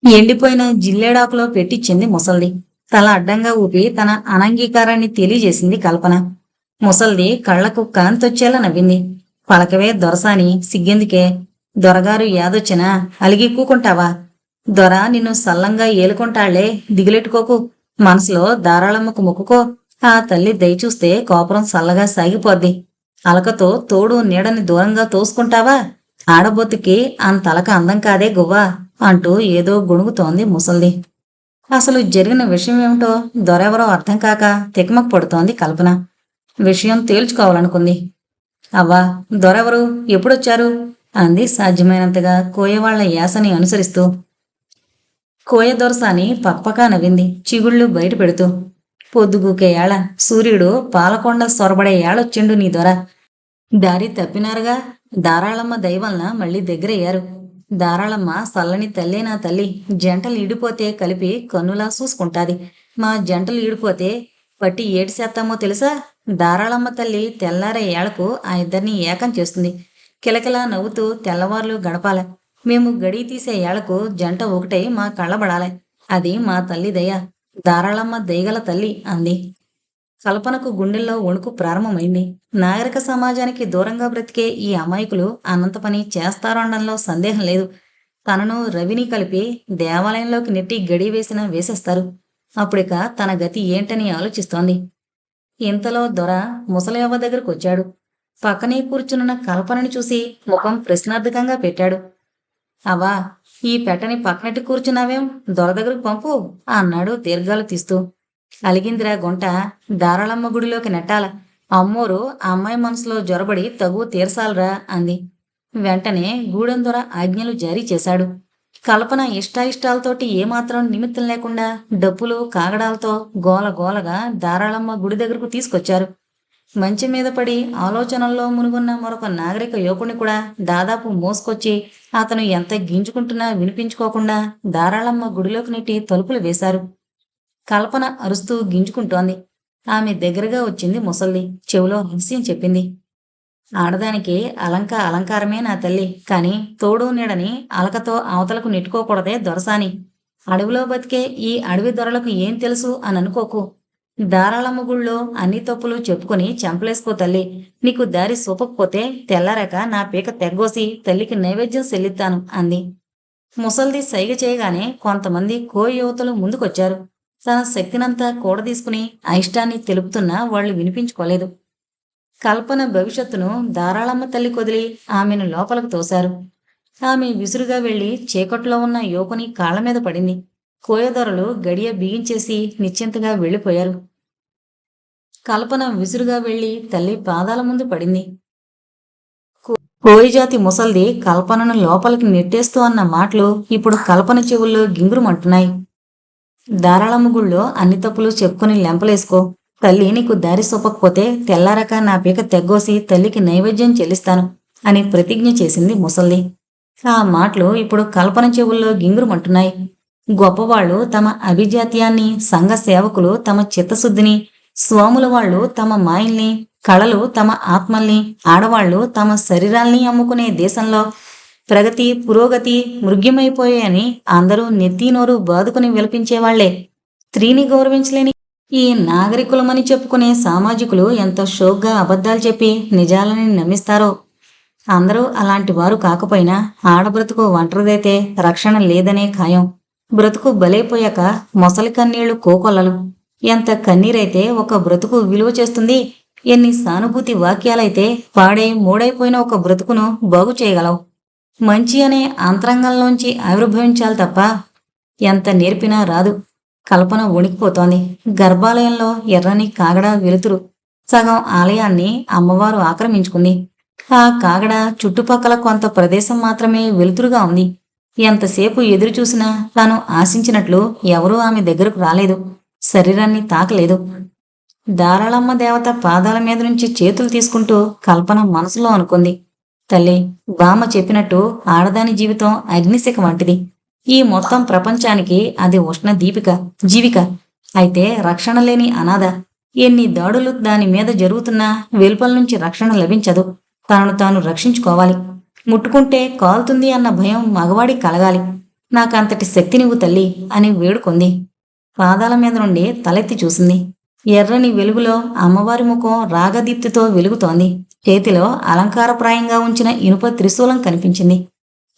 ఎండిపోయిన జిల్లేడాకులో పెట్టించింది ముసల్ది. తల అడ్డంగా ఊపి తన అనంగీకారాన్ని తెలియజేసింది కల్పన. ముసల్ది కళ్లకు కాంతొచ్చేలా నవ్వింది. పలకవే దొరసాని, సిగ్గెందుకే? దొరగారు యాదొచ్చినా అలిగి కూకుంటావా? దొర నిన్ను సల్లంగా ఏలుకుంటాళ్లే, దిగులెట్టుకోకు. మనసులో దారాళమ్మకు మొక్కుకో. ఆ తల్లి దయచూస్తే కోపరం సల్లగా సాగిపోద్ది. అలకతో తోడు నీడని దూరంగా తోసుకుంటావా? ఆడబొత్తుకి అంతలక అందం కాదే గువ్వా అంటూ ఏదో గొణుగుతోంది ముసల్ది. అసలు జరిగిన విషయం ఏమిటో దొరెవరో అర్థం కాక తికమక పడుతోంది కల్పన. విషయం తేల్చుకోవాలనుకుంది. అవ్వా, దొరెవరు, ఎప్పుడొచ్చారు అంది సాధ్యమైనంతగా కోయవాళ్ల యాసని అనుసరిస్తూ. కోయ దొరసాని పక్పకా నవ్వింది, చిగుళ్ళు బయట పెడుతూ. పొద్దుగూకే ఏళ, సూర్యుడు పాలకొండ సొరబడే ఏళొచ్చిండు నీ దొర. దారి తప్పినారుగా. దారాళమ్మ దయవలన మళ్ళీ దగ్గరయ్యారు. దారాళమ్మ సల్లని తల్లే నా తల్లి. జంటలు ఈడిపోతే కలిపి కన్నులా చూసుకుంటాది. మా జంటలు ఈడిపోతే పట్టి ఏడిసేస్తామో తెలుసా? దారాళమ్మ తల్లి తెల్లారే ఏళ్లకు ఆ ఇద్దరిని ఏకం చేస్తుంది. కిలకిలా నవ్వుతూ తెల్లవార్లు గడపాల. మేము గడి తీసే ఏళ్లకు జంట ఒకటై మా కళ్ళబడాలి. అది మా తల్లి దయ. దారాళమ్మ దయగల తల్లి అంది. కల్పనకు గుండెల్లో వణుకు ప్రారంభమైంది. నాగరిక సమాజానికి దూరంగా బ్రతికే ఈ అమాయకులు అనంత పని చేస్తారనడంలో సందేహం లేదు. తనను రవిని కలిపి దేవాలయంలోకి నెట్టి గడి వేసినా వేసేస్తారు. అప్పుడిక తన గతి ఏంటని ఆలోచిస్తోంది. ఇంతలో దొర ముసలయవ్వ దగ్గరకు వచ్చాడు. పక్కనే కూర్చున్న కల్పనని చూసి ముఖం ప్రశ్నార్థకంగా పెట్టాడు. అవా, ఈ పెట్టని పక్కనట్టి కూర్చున్నావేం? దొర దగ్గరకు పంపు అన్నాడు దీర్ఘాలు తీస్తూ. అలిగిందిరా గుంట, దారాళమ్మ గుడిలోకి నెట్టాల. అమ్మోరు ఆ అమ్మాయి మనసులో జొరబడి తగువ తీర్సాలరా అంది. వెంటనే గూడెం దొర ఆజ్ఞలు జారీ చేశాడు. కల్పన ఇష్టాయిష్టాలతోటి ఏమాత్రం నిమిత్తం లేకుండా డప్పులు కాగడాలతో గోల గోలగా దారాళమ్మ గుడి దగ్గరకు తీసుకొచ్చారు. మంచి మీద పడి ఆలోచనల్లో మునుగున్న మరొక నాగరిక యువకుని కూడా దాదాపు మోసుకొచ్చి అతను ఎంత గింజుకుంటున్నా వినిపించుకోకుండా దారాళమ్మ గుడిలోకి నెట్టి తలుపులు వేశారు. కల్పన అరుస్తూ గింజుకుంటోంది. ఆమె దగ్గరగా వచ్చింది ముసల్ది. చెవిలో రహస్యం చెప్పింది. ఆడదానికి అలంకారమే నా తల్లి, కాని తోడు నీడని అలకతో అవతలకు నెట్టుకోకూడదే దొరసాని. అడవిలో బతికే ఈ అడవి దొరలకు ఏం తెలుసు అని అనుకోకు. దారాళమ్మ గుళ్ళో అన్ని తప్పులు చెప్పుకొని చంపలేసుకో తల్లి. నీకు దారి సూపకపోతే తెల్లారాక నా పీక తెగ్గోసి తల్లికి నైవేద్యం చెల్లిస్తాను అంది. ముసల్ది సైగ చేయగానే కొంతమంది కోయి యువతలు ముందుకొచ్చారు. తన శక్తినంతా కూడదీసుకుని అయిష్టాన్ని తెలుపుతున్నా వాళ్లు వినిపించుకోలేదు. కల్పన భవిష్యత్తును దారాళమ్మ తల్లి కొదిలి ఆమెను లోపలకు తోశారు. ఆమె విసురుగా వెళ్లి చీకట్లో ఉన్న యువకుని కాళ్ల మీద పడింది. కోయదొరలు గడియ బిగించేసి నిశ్చింతగా వెళ్లిపోయారు. కల్పన విసురుగా వెళ్లి తల్లి పాదాల ముందు పడింది. కోయిజాతి ముసల్ది కల్పనను లోపలికి నెట్టేస్తూ అన్న మాటలు ఇప్పుడు కల్పన చెవుల్లో గింగురుమంటున్నాయి. దారాళమ్మ గుళ్ళో అన్ని తప్పులు చెప్పుకుని లెంపలేసుకో. తల్లి నీకు దారి సూపకపోతే తెల్లారక నా పీక తెగ్గోసి తల్లికి నైవేద్యం చెల్లిస్తాను అని ప్రతిజ్ఞ చేసింది ముసల్ది. ఆ మాటలు ఇప్పుడు కల్పన చెవుల్లో గింగురుమంటున్నాయి. గొప్పవాళ్లు తమ అభిజాత్యాన్ని, సంఘ సేవకులు తమ చిత్తశుద్ధిని, స్వాముల వాళ్ళు తమ మాయల్ని, కళలు తమ ఆత్మల్ని, ఆడవాళ్లు తమ శరీరాల్ని అమ్ముకునే దేశంలో ప్రగతి పురోగతి మృగ్యమైపోయాయని అందరూ నెత్తీనోరు బాదుకుని విలపించేవాళ్లే. స్త్రీని గౌరవించలేని ఈ నాగరికులమని చెప్పుకునే సామాజికులు ఎంత షోక్గా అబద్ధాలు చెప్పి నిజాలని నమ్మిస్తారో. అందరూ అలాంటి వారు కాకపోయినా ఆడబ్రతుకు ఒంటరిదైతే రక్షణ లేదనే ఖాయం. బ్రతుకు బలైపోయాక మొసలి కన్నీళ్లు కోకొల్లలు. ఎంత కన్నీరైతే ఒక బ్రతుకు విలువ చేస్తుంది? ఎన్ని సానుభూతి వాక్యాలైతే పాడై మూడైపోయిన ఒక బ్రతుకును బాగు చేయగలవు? మంచి అనే అంతరంగంలోంచి ఆవిర్భవించాలి తప్ప ఎంత నేర్పినా రాదు. కల్పన వణికిపోతోంది. గర్భాలయంలో ఎర్రని కాగడ వెలుతురు. సగం ఆలయాన్ని అమ్మవారు ఆక్రమించుకుంది. ఆ కాగడ చుట్టుపక్కల కొంత ప్రదేశం మాత్రమే వెలుతురుగా ఉంది. ఎంతసేపు ఎదురు చూసినా తాను ఆశించినట్లు ఎవరూ ఆమె దగ్గరకు రాలేదు. శరీరాన్ని తాకలేదు. దారాళమ్మ దేవత పాదాల మీద నుంచి చేతులు తీసుకుంటూ కల్పన మనసులో అనుకుంది. తల్లి, బామ్మ చెప్పినట్టు ఆడదాని జీవితం అగ్నిశిఖ వంటిది. ఈ మొత్తం ప్రపంచానికి అది ఉష్ణ దీపిక, జీవిక. అయితే రక్షణ లేని అనాథ. ఎన్ని దాడులు దాని మీద జరుగుతున్నా వెలుపల నుంచి రక్షణ లభించదు. తనను తాను రక్షించుకోవాలి. ముట్టుకుంటే కాలుతుంది అన్న భయం మగవాడికి కలగాలి. నాకంతటి శక్తినివ్వు తల్లి అని వేడుకుంది. పాదాల మీద నుండి తలెత్తి చూసింది. ఎర్రని వెలుగులో అమ్మవారి ముఖం రాగదీప్తితో వెలుగుతోంది. చేతిలో అలంకారప్రాయంగా ఉంచిన ఇనుప త్రిశూలం కనిపించింది.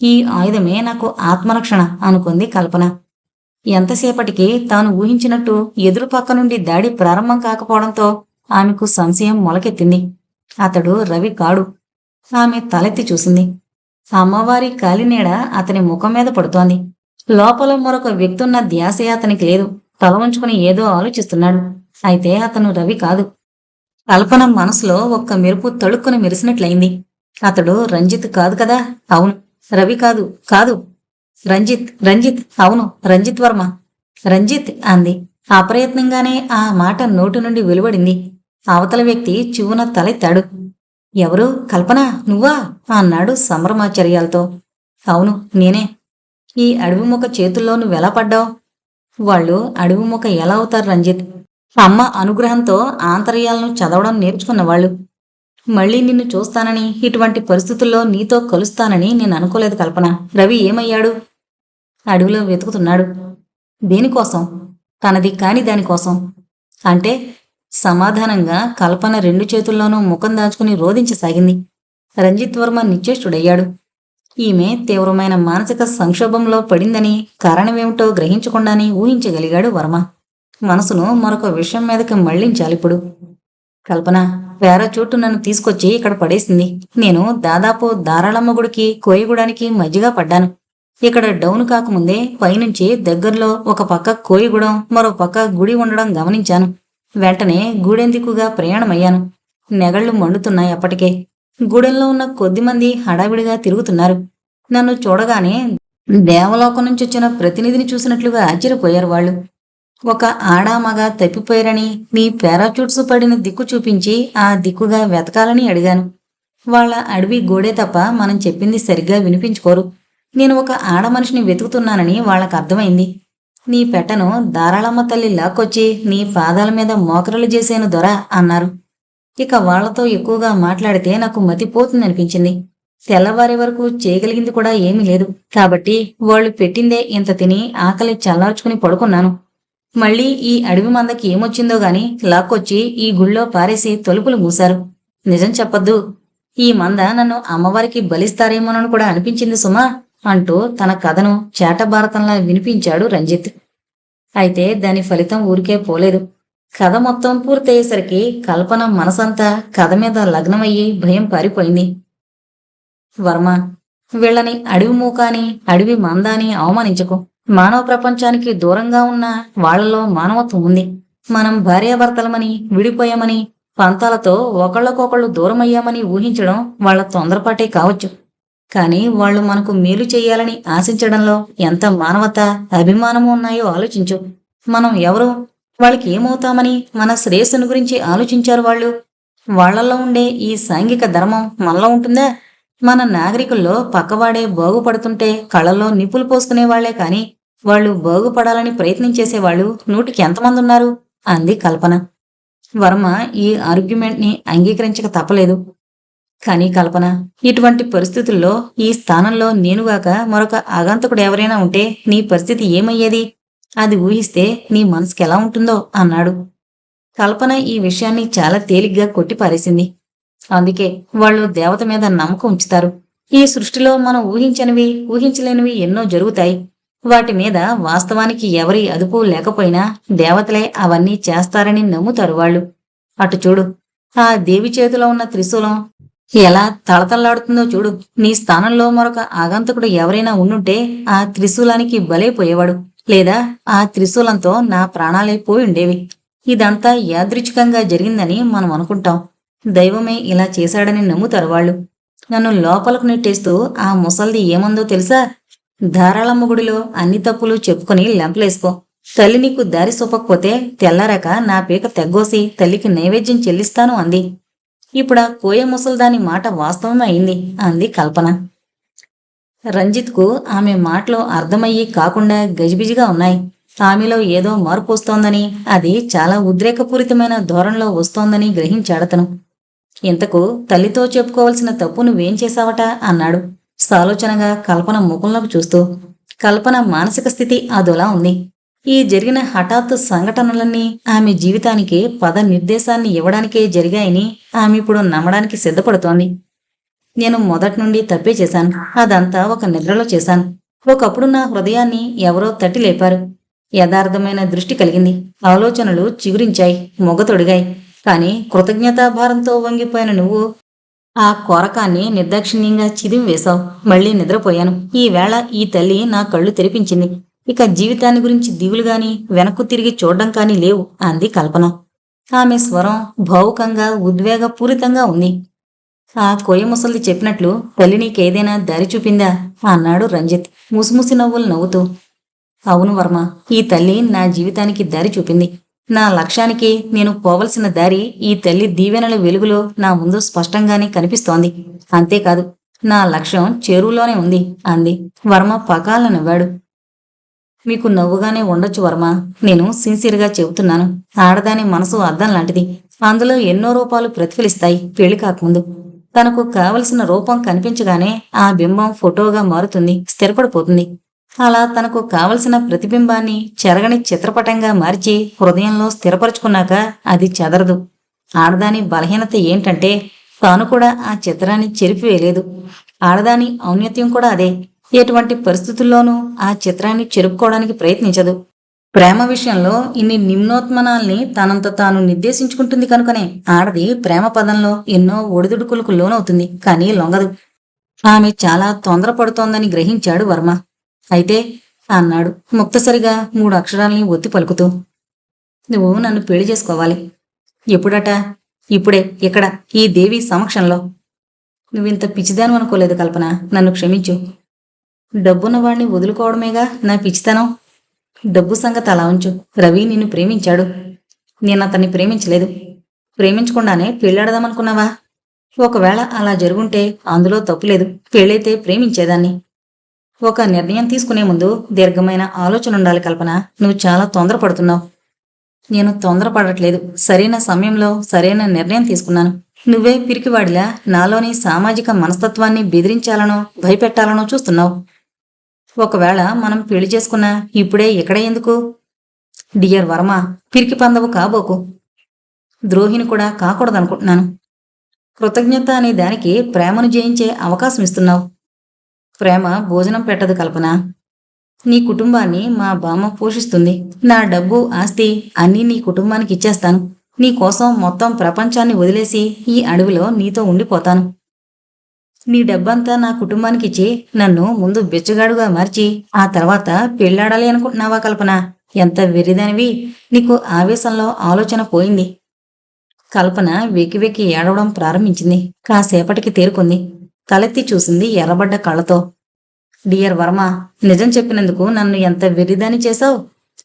ఈ ఆయుధమే నాకు ఆత్మరక్షణ అనుకుంది కల్పన. ఎంతసేపటికి తాను ఊహించినట్టు ఎదురు పక్క నుండి దాడి ప్రారంభం కాకపోవడంతో ఆమెకు సంశయం మొలకెత్తింది. అతడు రవి కాడు. ఆమె తలెత్తి చూసింది. అమ్మవారి కాలినీడ అతని ముఖం మీద పడుతోంది. లోపల మరొక వ్యక్తున్న ధ్యాసే అతనికి లేదు. తల వంచుకుని ఏదో ఆలోచిస్తున్నాడు. అయితే అతను రవి కాదు. కల్పన మనసులో ఒక్క మెరుపు తళుక్కుని మెరిసినట్లయింది. అతడు రంజిత్ కాదు కదా? అవును. రవి కాదు. కాదు. రంజిత్. రంజిత్. అవును, రంజిత్ వర్మ. రంజిత్ అంది. అప్రయత్నంగానే ఆ మాట నోటి నుండి వెలువడింది. అవతల వ్యక్తి చివున తలెత్తాడు. ఎవరు? కల్పన, నువ్వా? అన్నాడు సంభ్రమాచర్యాలతో. అవును, నేనే. ఈ అడవిముఖ చేతుల్లో నువ్వెలా పడ్డావు? వాళ్ళు అడవిముఖ ఎలా అవుతారు రంజిత్? అమ్మ అనుగ్రహంతో ఆంతర్యాలను చదవడం నేర్చుకున్నవాళ్ళు. మళ్ళీ నిన్ను చూస్తానని, ఇటువంటి పరిస్థితుల్లో నీతో కలుస్తానని నేను అనుకోలేదు కల్పన. రవి ఏమయ్యాడు? అడవిలో వెతుకుతున్నాడు. దేనికోసం? తనది కాని దానికోసం. అంటే? సమాధానంగా కల్పన రెండు చేతుల్లోనూ ముఖం దాచుకుని రోధించసాగింది. రంజిత్ వర్మ నిశ్చేష్టుడయ్యాడు. ఈమె తీవ్రమైన మానసిక సంక్షోభంలో పడిందని, కారణమేమిటో గ్రహించకుండానే ఊహించగలిగాడు వర్మ. మనసును మరొక విషయం మీదకి మళ్లించాలిప్పుడు. కల్పన, పేరాచూటు నన్ను తీసుకొచ్చి ఇక్కడ పడేసింది. నేను దాదాపు దారాళమ్మ గుడికి కోయిగూడానికి మధ్యగా పడ్డాను. ఇక్కడ డౌన్ కాకముందే పైనుంచి దగ్గరలో ఒక పక్క కోయిగూడెం, మరో పక్క గుడి ఉండడం గమనించాను. వెంటనే గూడెం దిక్కుగా ప్రయాణమయ్యాను. నెగళ్లు మండుతున్నాయి అప్పటికే. గూడెంలో ఉన్న కొద్దిమంది హడావిడిగా తిరుగుతున్నారు. నన్ను చూడగానే దేవలోకం నుంచి వచ్చిన ప్రతినిధిని చూసినట్లుగా ఆశ్చర్యపోయారు వాళ్ళు. ఒక ఆడా మగ తప్పిపోయారని, నీ పారాచూట్స్ పడిన దిక్కు చూపించి ఆ దిక్కుగా వెతకాలని అడిగాను. వాళ్ళ అడవి గోడే తప్ప మనం చెప్పింది సరిగ్గా వినిపించుకోరు. నేను ఒక ఆడ మనిషిని వెతుకుతున్నానని వాళ్ళకు అర్థమైంది. నీ పెట్టను దారాళమ్మ తల్లి లాక్కొచ్చి నీ పాదాల మీద మోకరలు చేసేను దొర అన్నారు. ఇక వాళ్లతో ఎక్కువగా మాట్లాడితే నాకు మతిపోతుందనిపించింది. తెల్లవారి వరకు చేయగలిగింది కూడా ఏమీ లేదు. కాబట్టి వాళ్ళు పెట్టిందే ఇంత తిని ఆకలి చల్లార్చుకుని పడుకున్నాను. మళ్ళీ ఈ అడవి మందకి ఏమొచ్చిందో గాని లాక్కొచ్చి ఈ గుళ్ళో పారేసి తలుపులు మూశారు. నిజం చెప్పొద్దు, ఈ మంద నన్ను అమ్మవారికి బలిస్తారేమోనని కూడా అనిపించింది సుమా అంటూ తన కథను చేటభారతంలా వినిపించాడు రంజిత్. అయితే దాని ఫలితం ఊరికే పోలేదు. కథ మొత్తం పూర్తయ్యేసరికి కల్పన మనసంతా కథ మీద లగ్నమయ్యి భయం పారిపోయింది. వర్మ, వీళ్ళని అడవి మూకాని, అడవి మందాని అవమానించకు. మానవ ప్రపంచానికి దూరంగా ఉన్న వాళ్లలో మానవత్వం ఉంది. మనం భార్యాభర్తలమని, విడిపోయామని, పంతాలతో ఒకళ్ళకొకళ్ళు దూరమయ్యామని ఊహించడం వాళ్ల తొందరపాటే కావచ్చు. కానీ వాళ్ళు మనకు మేలు చెయ్యాలని ఆశించడంలో ఎంత మానవత, అభిమానము ఉన్నాయో ఆలోచించు. మనం ఎవరు? వాళ్ళకి ఏమవుతామని, మన శ్రేయస్సును గురించి ఆలోచించారు వాళ్ళు. వాళ్లలో ఉండే ఈ సాంఘిక ధర్మం మనలో ఉంటుందా? మన నాగరికుల్లో పక్కవాడే బాగుపడుతుంటే కళ్ళల్లో నిప్పులు పోసుకునేవాళ్లే కాని వాళ్ళు బాగుపడాలని ప్రయత్నించేసేవాళ్ళు 100కి ఎంతమంది ఉన్నారు? అంది కల్పన. వర్మ ఈ ఆర్గ్యుమెంట్ ని అంగీకరించక తప్పలేదు. కానీ కల్పన, ఇటువంటి పరిస్థితుల్లో ఈ స్థానంలో నేనుగాక మరొక ఆగంతకుడు ఎవరైనా ఉంటే నీ పరిస్థితి ఏమయ్యేది? అది ఊహిస్తే నీ మనసుకెలా ఉంటుందో అన్నాడు. కల్పన ఈ విషయాన్ని చాలా తేలిగ్గా కొట్టిపారేసింది. అందుకే వాళ్ళు దేవత మీద నమ్మకం ఉంచుతారు. ఈ సృష్టిలో మనం ఊహించనివి, ఊహించలేనివి ఎన్నో జరుగుతాయి. వాటి మీద వాస్తవానికి ఎవరి అదుపు లేకపోయినా దేవతలే అవన్నీ చేస్తారని నమ్ముతారు వాళ్ళు. అటు చూడు, ఆ దేవి చేతిలో ఉన్న త్రిశూలం ఎలా తళతళలాడుతుందో చూడు. నీ స్థానంలో మరొక ఆగంతకుడు ఎవరైనా ఉండుంటే ఆ త్రిశూలానికి బలైపోయేవాడు, లేదా ఆ త్రిశూలంతో నా ప్రాణాలే పోయి ఉండేవి. ఇదంతా యాదృచ్ఛికంగా జరిగిందని మనం అనుకుంటాం. దైవమే ఇలా చేశాడని నమ్ముతారు వాళ్ళు. నన్ను లోపలకు నెట్టేస్తూ ఆ ముసల్ది ఏమందో తెలుసా? ధారాళమ్మ గుడిలో అన్ని తప్పులు చెప్పుకుని లెంపలేసుకో. తల్లి నీకు దారి సొప్పకపోతే తెల్లారాక నా పీక తెగ్గోసి తల్లికి నైవేద్యం చెల్లిస్తాను అంది. ఇప్పుడు ఆ కోయ ముసల్దాని మాట వాస్తవమే అయింది అంది కల్పన. రంజిత్కు ఆమె మాటలు అర్థమయ్యి కాకుండా గజిబిజిగా ఉన్నాయి. ఆమెలో ఏదో మార్పు వస్తోందని, అది చాలా ఉద్రేకపూరితమైన ధోరణిలో వస్తోందని గ్రహించాడతను. ఇంతకు తల్లితో చెప్పుకోవలసిన తప్పు నువ్వేం చేశావట అన్నాడు సాలోచనగా కల్పన ముఖంలోకి చూస్తూ. కల్పన మానసిక స్థితి అదోలా ఉంది. ఈ జరిగిన హఠాత్తు సంఘటనలన్నీ ఆమె జీవితానికి పద నిర్దేశాన్ని ఇవ్వడానికే జరిగాయని ఆమె ఇప్పుడు నమ్మడానికి సిద్ధపడుతోంది. నేను మొదటి నుండి తప్పే చేశాను. అదంతా ఒక నిద్రలో చేశాను. ఒకప్పుడు నా హృదయాన్ని ఎవరో తట్టి లేపారు. యథార్థమైన దృష్టి కలిగింది. ఆలోచనలు చిగురించాయి, మొగతొడిగాయి. కాని కృతజ్ఞతాభారంతో వంగిపోయిన నువ్వు ఆ కొరకాన్ని నిర్దాక్షిణ్యంగా చిదిమి వేశావు. మళ్ళీ నిద్రపోయాను. ఈవేళ ఈ తల్లి నా కళ్ళు తెరిపించింది. ఇక జీవితాన్ని గురించి దిగులుగాని వెనక్కు తిరిగి చూడడం కానీ లేవు అంది కల్పన. ఆమె స్వరం భావుకంగా ఉద్వేగపూరితంగా ఉంది. ఆ కొయ్య ముసలిది చెప్పినట్లు తల్లి నీకేదైనా దారి చూపిందా అన్నాడు రంజిత్ ముసిముసి నవ్వులు నవ్వుతూ. అవును వర్మ, ఈ తల్లి నా జీవితానికి దారి చూపింది. నా లక్ష్యానికి నేను పోవలసిన దారి ఈ తల్లి దీవెనల వెలుగులో నా ముందు స్పష్టంగానే కనిపిస్తోంది. అంతేకాదు, నా లక్ష్యం చెరువులోనే ఉంది అంది. వర్మ పకాలను నవ్వాడు. మీకు నవ్వుగానే ఉండొచ్చు వర్మ, నేను సిన్సియర్గా చెబుతున్నాను. ఆడదాని మనసు అద్దం లాంటిది. అందులో ఎన్నో రూపాలు ప్రతిఫలిస్తాయి. పెళ్లి కాకముందు తనకు కావలసిన రూపం కనిపించగానే ఆ బింబం ఫోటోగా మారుతుంది, స్థిరపడిపోతుంది. అలా తనకు కావలసిన ప్రతిబింబాన్ని చెరగని చిత్రపటంగా మార్చి హృదయంలో స్థిరపరుచుకున్నాక అది చెదరదు. ఆడదాని బలహీనత ఏంటంటే తాను కూడా ఆ చిత్రాన్ని చెరిపివేయలేదు. ఆడదాని ఔన్నత్యం కూడా అదే. ఎటువంటి పరిస్థితుల్లోనూ ఆ చిత్రాన్ని చెరుపుకోవడానికి ప్రయత్నించదు. ప్రేమ విషయంలో ఇన్ని నిమ్నోత్మనాల్ని తనంత తాను నిర్దేశించుకుంటుంది కనుకనే ఆడది ప్రేమ పదంలో ఎన్నో ఒడిదుడుకులకు లోనవుతుంది, కానీ లొంగదు. ఆమె చాలా తొందరపడుతోందని గ్రహించాడు వర్మ. అయితే అన్నాడు ముక్తసరిగా 3 అక్షరాల్ని ఒత్తి పలుకుతూ. నువ్వు నన్ను పెళ్లి చేసుకోవాలి. ఎప్పుడట? ఇప్పుడే, ఇక్కడ, ఈ దేవి సమక్షంలో. నువ్వింత పిచ్చిదాను అనుకోలేదు కల్పన, నన్ను క్షమించు. డబ్బున్న వాడిని వదులుకోవడమేగా నా పిచ్చితనం. డబ్బు సంగతి అలా ఉంచు. రవి నిన్ను ప్రేమించాడు. నేను అతన్ని ప్రేమించలేదు. ప్రేమించకుండానే పెళ్ళాడదామనుకున్నావా? ఒకవేళ అలా జరుగుంటే అందులో తప్పులేదు. పెళ్ళైతే ప్రేమించేదాన్ని. ఒక నిర్ణయం తీసుకునే ముందు దీర్ఘమైన ఆలోచన ఉండాలి కల్పన. నువ్వు చాలా తొందరపడుతున్నావు. నేను తొందరపడట్లేదు. సరైన సమయంలో సరైన నిర్ణయం తీసుకున్నాను. నువ్వే పిరికివాడిలా నాలోని సామాజిక మనస్తత్వాన్ని బెదిరించాలనో భయపెట్టాలనో చూస్తున్నావు. ఒకవేళ మనం పెళ్లి చేసుకున్నా ఇప్పుడే ఇక్కడ ఎందుకు? డియర్ వర్మ, పిరికి పందవు కాబోకు. ద్రోహిని కూడా కాకూడదనుకుంటున్నాను. కృతజ్ఞత అనే దానికి ప్రేమను జయించే అవకాశం ఇస్తున్నావు. ప్రేమ భోజనం పెట్టదు కల్పన. నీ కుటుంబాన్ని మా బామ్మ పోషిస్తుంది. నా డబ్బు, ఆస్తి అన్నీ నీ కుటుంబానికి ఇచ్చేస్తాను. నీ కోసం మొత్తం ప్రపంచాన్ని వదిలేసి ఈ అడవిలో నీతో ఉండిపోతాను. నీ డబ్బంతా నా కుటుంబానికి ఇచ్చి నన్ను ముందు బిచ్చగాడుగా మార్చి ఆ తర్వాత పెళ్ళాడాలి అనుకుంటున్నావా కల్పన? ఎంత వెర్రిదానివి! నీకు ఆవేశంలో ఆలోచన పోయింది. కల్పన వెక్కి వెక్కి ఏడవడం ప్రారంభించింది. కాసేపటికి తేరుకుంది. తలెత్తి చూసింది ఎర్రబడ్డ కళ్ళతో. డియర్ వర్మ, నిజం చెప్పినందుకు నన్ను ఎంత వెర్రిదాని చేశావు.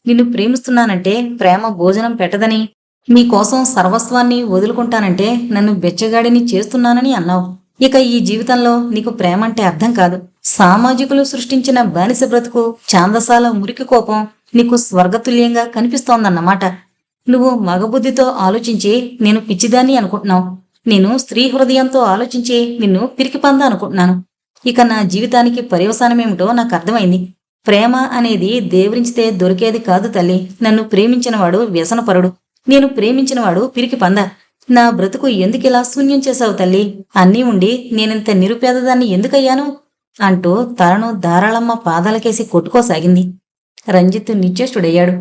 నిన్ను ప్రేమిస్తున్నానంటే ప్రేమ భోజనం పెట్టదని, నీకోసం సర్వస్వాన్ని వదులుకుంటానంటే నన్ను బెచ్చగాడిని చేస్తున్నానని అన్నావు. ఇక ఈ జీవితంలో నీకు ప్రేమంటే అర్థం కాదు. సామాజికులు సృష్టించిన బానిస బ్రతుకు, ఛాందసాల మురికి కోపం నీకు స్వర్గతుల్యంగా కనిపిస్తోందన్నమాట. నువ్వు మగబుద్ధితో ఆలోచించి నేను పిచ్చిదాన్ని అనుకుంటున్నావు. నేను స్త్రీ హృదయంతో ఆలోచించి నిన్ను పిరికిపందా అనుకుంటున్నాను. ఇక నా జీవితానికి పర్యవసానమేమిటో నాకు అర్థమైంది. ప్రేమ అనేది దేవురించితే దొరికేది కాదు తల్లి. నన్ను ప్రేమించినవాడు వ్యసనపరుడు. నేను ప్రేమించినవాడు పిరికిపందా. నా బ్రతుకు ఎందుకిలా శూన్యం చేశావు తల్లి? అన్నీ ఉండి నేనింత నిరుపేదదాన్ని ఎందుకయ్యాను? అంటూ తలను ధారాళమ్మ పాదాలకేసి కొట్టుకోసాగింది. రంజిత్ నిశ్చేష్టుడయ్యాడు.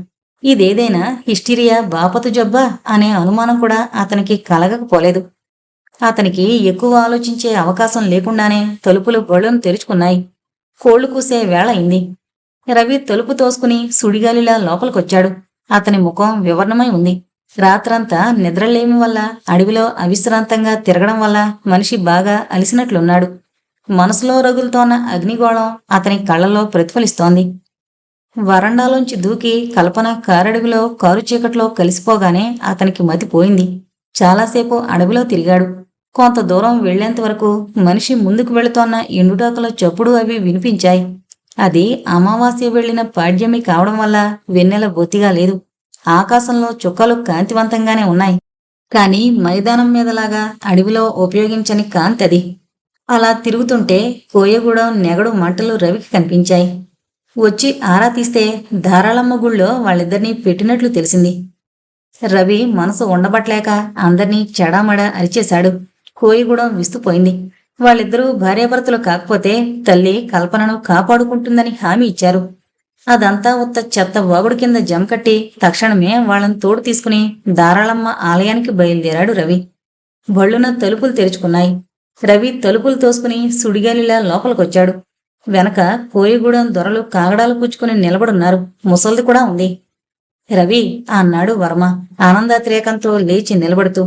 ఇదేదైనా హిస్టీరియా, బాపతు జబ్బా అనే అనుమానం కూడా అతనికి కలగకపోలేదు. అతనికి ఎక్కువ ఆలోచించే అవకాశం లేకుండానే తలుపులు గొళ్ళను తెరుచుకున్నాయి. కోళ్లు కూసే వేళ అయింది. రవి తలుపు తోసుకుని సుడిగాలిలా లోపలికొచ్చాడు. అతని ముఖం వివర్ణమై ఉంది. రాత్రంతా నిద్రలేమి వల్ల, అడవిలో అవిశ్రాంతంగా తిరగడం వల్ల మనిషి బాగా అలిసినట్లున్నాడు. మనసులో రగులుతోన్న అగ్నిగోళం అతని కళ్ళలో ప్రతిఫలిస్తోంది. వరండాలోంచి దూకి కల్పన కారడవిలో కారు చీకట్లో కలిసిపోగానే అతనికి మతిపోయింది. చాలాసేపు అడవిలో తిరిగాడు. కొంత దూరం వెళ్లేంత వరకు మనిషి ముందుకు వెళుతోన్న ఎండుటాకుల చప్పుడు అవి వినిపించాయి. అది అమావాస్య వెళ్లిన పాడ్యమి కావడం వల్ల వెన్నెల బొత్తిగా లేదు. ఆకాశంలో చుక్కలు కాంతివంతంగానే ఉన్నాయి. కాని మైదానం మీదలాగా అడవిలో ఉపయోగించని కాంతి అది. అలా తిరుగుతుంటే కోయగూడెం నెగడు మంటలు రవికి కనిపించాయి. వచ్చి ఆరా తీస్తే ధారాళమ్మ గుళ్ళో వాళ్ళిద్దరినీ పెట్టినట్లు తెలిసింది. రవి మనసు ఉండబట్లేక అందర్నీ చెడామడా అరిచేశాడు. కోయిగూడెం విస్తుపోయింది. వాళ్ళిద్దరూ భార్యాభర్తలు కాకపోతే తల్లి కల్పనను కాపాడుకుంటుందని హామీ ఇచ్చారు. అదంతా ఉత్త చెత్త వాగుడు కింద జమకట్టి తక్షణమే వాళ్ళని తోడు తీసుకుని ధారాళమ్మ ఆలయానికి బయలుదేరాడు రవి. బళ్ళున తలుపులు తెరుచుకున్నాయి. రవి తలుపులు తోసుకుని సుడిగాలిలా లోపలికొచ్చాడు. వెనక కోయిగూడెం దొరలు కాగడాలు పుచ్చుకుని నిలబడున్నారు. ముసల్ది కూడా ఉంది. రవి అన్నాడు వర్మ ఆనందాతిరేకంతో లేచి నిలబడుతూ.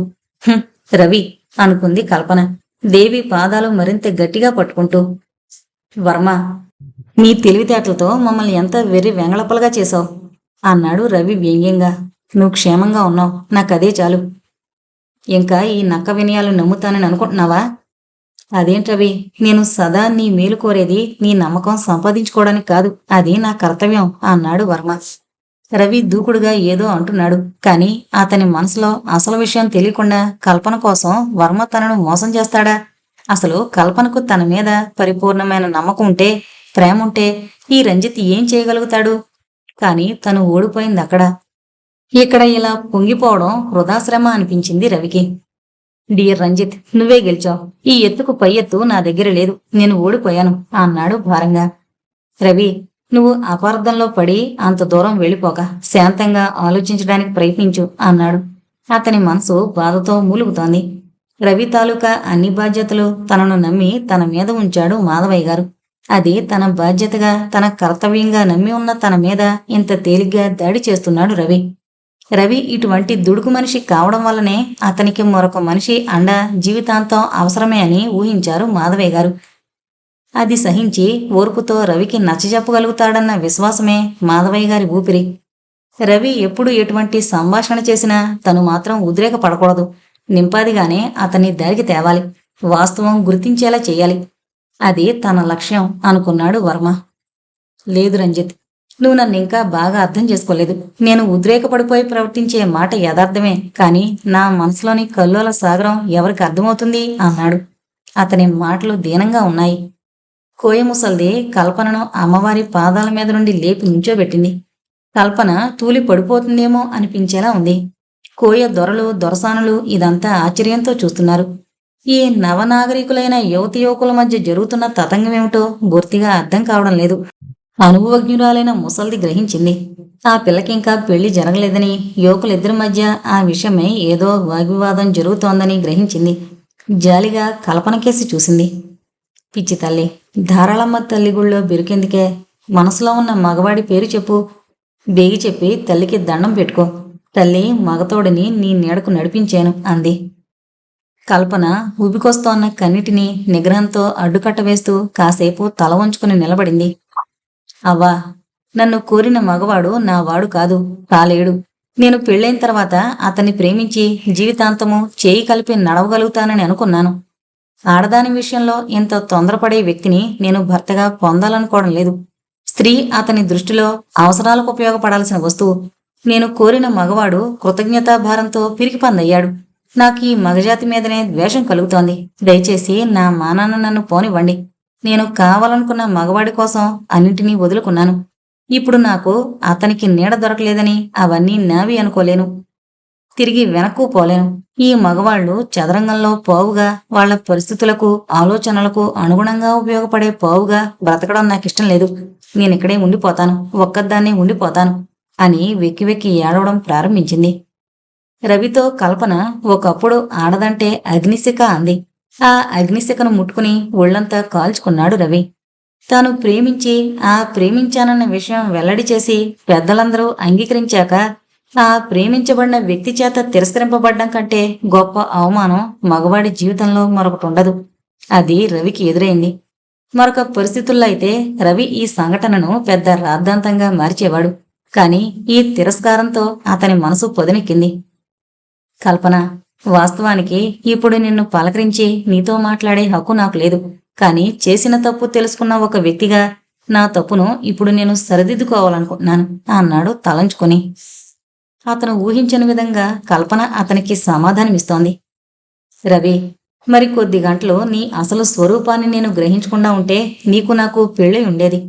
రవి అనుకుంది కల్పన దేవి పాదాలు మరింత గట్టిగా పట్టుకుంటూ. వర్మ, నీ తెలివితేటలతో మమ్మల్ని ఎంత వెర్రి వెంగళపలుగా చేశావు అన్నాడు రవి వ్యంగ్యంగా. నువ్వు క్షేమంగా ఉన్నావు, నాకదే చాలు. ఇంకా ఈ నక్క వినయాలు నమ్ముతానని అనుకుంటున్నావా? అదేంటవి, నేను సదా నీ మేలు కోరేది నీ నమ్మకం సంపాదించుకోవడానికి కాదు, అది నా కర్తవ్యం అన్నాడు వర్మ. రవి దూకుడుగా ఏదో అంటున్నాడు. కాని అతని మనసులో అసలు విషయం తెలియకుండా కల్పన కోసం వర్మ తనను మోసం చేస్తాడా? అసలు కల్పనకు తన మీద పరిపూర్ణమైన నమ్మకం ఉంటే, ప్రేమ ఉంటే ఈ రంజిత్ ఏం చేయగలుగుతాడు? కాని తను ఓడిపోయింది అక్కడ. ఇక్కడ ఇలా పొంగిపోవడం వృధాశ్రమ అనిపించింది రవికి. డియర్ రంజిత్, నువ్వే గెలిచావు. ఈ ఎత్తుకు పై ఎత్తు నా దగ్గర లేదు. నేను ఓడిపోయాను అన్నాడు భారంగా. రవి, నువ్వు అపార్థంలో పడి అంత దూరం వెళ్ళిపోక శాంతంగా ఆలోచించడానికి ప్రయత్నించు అన్నాడు. అతని మనసు బాధతో మూలుగుతోంది. రవి తాలూకా అన్ని బాధ్యతలు తనను నమ్మి తన మీద ఉంచాడు మాధవయ్య గారు. అది తన బాధ్యతగా, తన కర్తవ్యంగా నమ్మి ఉన్న తన మీద ఇంత తేలిగ్గా దాడి చేస్తున్నాడు రవి. రవి ఇటువంటి దుడుకు మనిషి కావడం వల్లనే అతనికి మరొక మనిషి అండ జీవితాంతం అవసరమే అని ఊహించారు మాధవయ్య గారు. అది సహించి ఓర్పుతో రవికి నచ్చజెప్పగలుగుతాడన్న విశ్వాసమే మాధవయ్య గారి ఊపిరి. రవి ఎప్పుడు ఎటువంటి సంభాషణ చేసినా తను మాత్రం ఉద్రేకపడకూడదు. నింపాదిగానే అతన్ని దారికి తేవాలి. వాస్తవం గుర్తించేలా చేయాలి. అది తన లక్ష్యం అనుకున్నాడు వర్మ. లేదు రంజిత్, నువ్వు నన్ను ఇంకా బాగా అర్థం చేసుకోలేదు. నేను ఉద్రేకపడిపోయి ప్రవర్తించే మాట యథార్థమే, కాని నా మనసులోని కల్లోల సాగరం ఎవరికి అర్థమవుతుంది అన్నాడు. అతని మాటలు దీనంగా ఉన్నాయి. కోయ ముసల్ది కల్పనను అమ్మవారి పాదాల మీద నుండి లేపి నుంచోబెట్టింది. కల్పన తూలి పడిపోతుందేమో అనిపించేలా ఉంది. కోయ దొరలు దొరసానులు ఇదంతా ఆశ్చర్యంతో చూస్తున్నారు. ఈ నవనాగరికులైన యువతి యువకుల మధ్య జరుగుతున్న తతంగమేమిటో బొత్తిగా అర్థం కావడం లేదు. అనుభవజ్ఞురాలైన ముసల్ది గ్రహించింది. ఆ పిల్లకింకా పెళ్లి జరగలేదని, యువకులిద్దరి మధ్య ఆ విషయమై ఏదో వాగ్వివాదం జరుగుతోందని గ్రహించింది. జాలిగా కల్పనకేసి చూసింది. పిచ్చి తల్లి, ధారాళమ్మ తల్లి గుళ్ళో బెరికెందుకే? మనసులో ఉన్న మగవాడి పేరు చెప్పు. బేగి చెప్పి తల్లికి దండం పెట్టుకో. తల్లి మగతోడిని నీ నీడకు నడిపించాను అంది. కల్పన ఉబికొస్తోన్న కన్నిటిని నిగ్రహంతో అడ్డుకట్ట వేస్తూ కాసేపు తల వంచుకుని నిలబడింది. అవ్వా, నన్ను కోరిన మగవాడు నా వాడు కాదు, కాలేడు. నేను పెళ్ళైన తర్వాత అతన్ని ప్రేమించి జీవితాంతము చేయి కలిపి నడవగలుగుతానని అనుకున్నాను. ఆడదాని విషయంలో ఇంత తొందరపడే వ్యక్తిని నేను భర్తగా పొందాలనుకోవడం లేదు. స్త్రీ అతని దృష్టిలో అవసరాలకు ఉపయోగపడాల్సిన వస్తువు. నేను కోరిన మగవాడు కృతజ్ఞతాభారంతో పిరికిపందయ్యాడు. నాకు ఈ మగజాతి మీదనే ద్వేషం కలుగుతోంది. దయచేసి నా మానాన్న నన్ను పోనివ్వండి. నేను కావాలనుకున్న మగవాడి కోసం అన్నింటినీ వదులుకున్నాను. ఇప్పుడు నాకు అతనికి నీడ దొరకలేదని అవన్నీ నావి అనుకోలేను. తిరిగి వెనక్కు పోలేను. ఈ మగవాళ్లు చదరంగంలో పావుగా, వాళ్ల పరిస్థితులకు ఆలోచనలకు అనుగుణంగా ఉపయోగపడే పావుగా బ్రతకడం నాకిష్టం లేదు. నేనిక్కడే ఉండిపోతాను, ఒక్కదాన్నే ఉండిపోతాను అని వెక్కి వెక్కి ఏడవడం ప్రారంభించింది. రవితో కల్పన ఒకప్పుడు ఆడదంటే అగ్నిశిఖ అంది. ఆ అగ్నిశిఖను ముట్టుకుని ఒళ్లంతా కాల్చుకున్నాడు రవి. తాను ప్రేమించి ప్రేమించానన్న విషయం వెల్లడి చేసి పెద్దలందరూ అంగీకరించాక ఆ ప్రేమించబడిన వ్యక్తి చేత తిరస్కరింపబడ్డం కంటే గొప్ప అవమానం మగవాడి జీవితంలో మరొకటి ఉండదు. అది రవికి ఎదురైంది. మరొక పరిస్థితుల్లో అయితే రవి ఈ సంఘటనను పెద్ద రాద్ధాంతంగా మార్చేవాడు. కాని ఈ తిరస్కారంతో అతని మనసు పొదనెక్కింది. కల్పన, వాస్తవానికి ఇప్పుడు నిన్ను పలకరించి నీతో మాట్లాడే హక్కు నాకు లేదు. కాని చేసిన తప్పు తెలుసుకున్న ఒక వ్యక్తిగా నా తప్పును ఇప్పుడు నేను సరిదిద్దుకోవాలనుకుంటున్నాను అన్నాడు తలంచుకొని. అతను ఊహించని విధంగా కల్పన అతనికి సమాధానమిస్తోంది. రవి, మరి కొద్ది గంటలు నీ అసలు స్వరూపాన్ని నేను గ్రహించకుండా ఉంటే నీకు నాకు పెళ్ళై ఉండేది.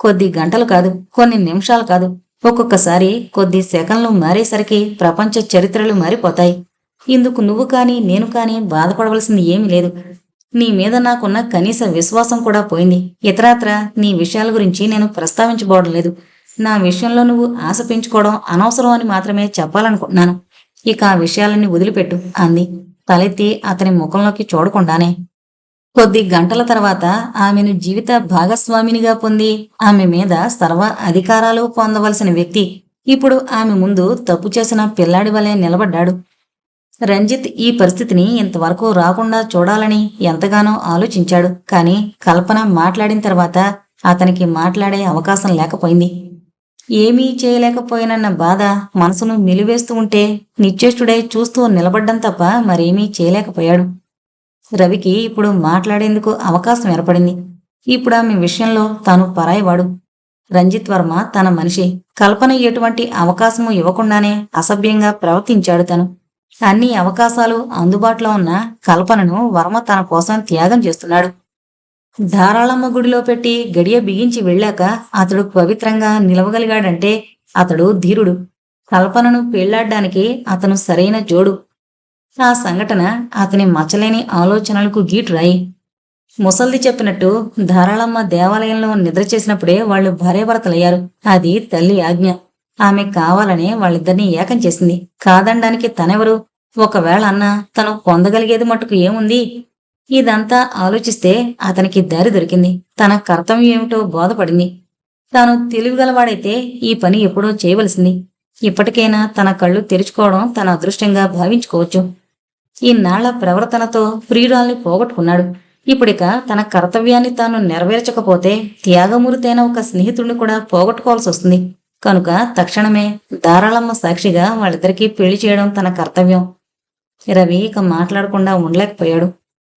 కొద్ది గంటలు కాదు, కొన్ని నిమిషాలు కాదు, ఒక్కొక్కసారి కొద్ది సెకన్లు మారేసరికి ప్రపంచ చరిత్రలు మారిపోతాయి. ఇందుకు నువ్వు కానీ నేను కానీ బాధపడవలసింది ఏమీ లేదు. నీ మీద నాకున్న కనీస విశ్వాసం కూడా పోయింది. ఇతరాత్రా నీ విషయాల గురించి నేను ప్రస్తావించబోవడం లేదు. నా విషయంలో నువ్వు ఆశ పెంచుకోవడం అనవసరం అని మాత్రమే చెప్పాలనుకుంటున్నాను. ఇక ఆ విషయాలన్నీ వదిలిపెట్టు అంది, తలెత్తి అతని ముఖంలోకి చూడకుండానే. కొద్ది గంటల తర్వాత ఆమెను జీవిత భాగస్వామినిగా పొంది ఆమె మీద సర్వ అధికారాలు పొందవలసిన వ్యక్తి ఇప్పుడు ఆమె ముందు తప్పు చేసిన పిల్లాడి వలె నిలబడ్డాడు. రంజిత్ ఈ పరిస్థితిని ఇంతవరకు రాకుండా చూడాలని ఎంతగానో ఆలోచించాడు. కానీ కల్పన మాట్లాడిన తర్వాత అతనికి మాట్లాడే అవకాశం లేకపోయింది. ఏమీ చేయలేకపోయినన్న బాధ మనసును మిలివేస్తూ ఉంటే నిశ్చేష్టుడై చూస్తూ నిలబడ్డం తప్ప మరేమీ చేయలేకపోయాడు. రవికి ఇప్పుడు మాట్లాడేందుకు అవకాశం ఏర్పడింది. ఇప్పుడు ఆమె విషయంలో తాను పరాయివాడు. రంజిత్ వర్మ తన మనిషి. కల్పన ఎటువంటి అవకాశము ఇవ్వకుండానే అసభ్యంగా ప్రవర్తించాడు తను. అన్ని అవకాశాలు అందుబాటులో ఉన్న కల్పనను వర్మ తన కోసం త్యాగం చేస్తున్నాడు. ధారాళమ్మ గుడిలో పెట్టి గడియ బిగించి వెళ్ళాక అతడు పవిత్రంగా నిలవగలిగాడంటే అతడు ధీరుడు. కల్పనను పెళ్లాడ్డానికి అతను సరైన జోడు. ఆ సంఘటన అతని మచ్చలేని ఆలోచనలకు గీటురాయి. ముసల్ది చెప్పినట్టు ధారాళమ్మ దేవాలయంలో నిద్ర చేసినప్పుడే వాళ్లు భార్యాభర్తలయ్యారు. అది తల్లి ఆజ్ఞ. ఆమె కావాలనే వాళ్ళిద్దరినీ ఏకం చేసింది. కాదనడానికి తనెవరు? ఒకవేళ అన్నా తను పొందగలిగేది మట్టుకు ఏముంది? ఇదంతా ఆలోచిస్తే అతనికి దారి దొరికింది. తన కర్తవ్యం ఏమిటో బోధపడింది. తాను తెలివిగలవాడైతే ఈ పని ఎప్పుడో చేయవలసింది. ఇప్పటికైనా తన కళ్ళు తెరుచుకోవడం తన అదృష్టంగా భావించుకోవచ్చు. ఇన్నాళ్ల ప్రవర్తనతో ప్రియురాల్ని పోగొట్టుకున్నాడు. ఇప్పుడిక తన కర్తవ్యాన్ని తాను నెరవేర్చకపోతే త్యాగమూరితైన ఒక స్నేహితుడిని కూడా పోగొట్టుకోవాల్సి వస్తుంది. కనుక తక్షణమే ధారాళమ్మ సాక్షిగా వాళ్ళిద్దరికీ పెళ్లి చేయడం తన కర్తవ్యం. రవి ఇక మాట్లాడకుండా ఉండలేకపోయాడు.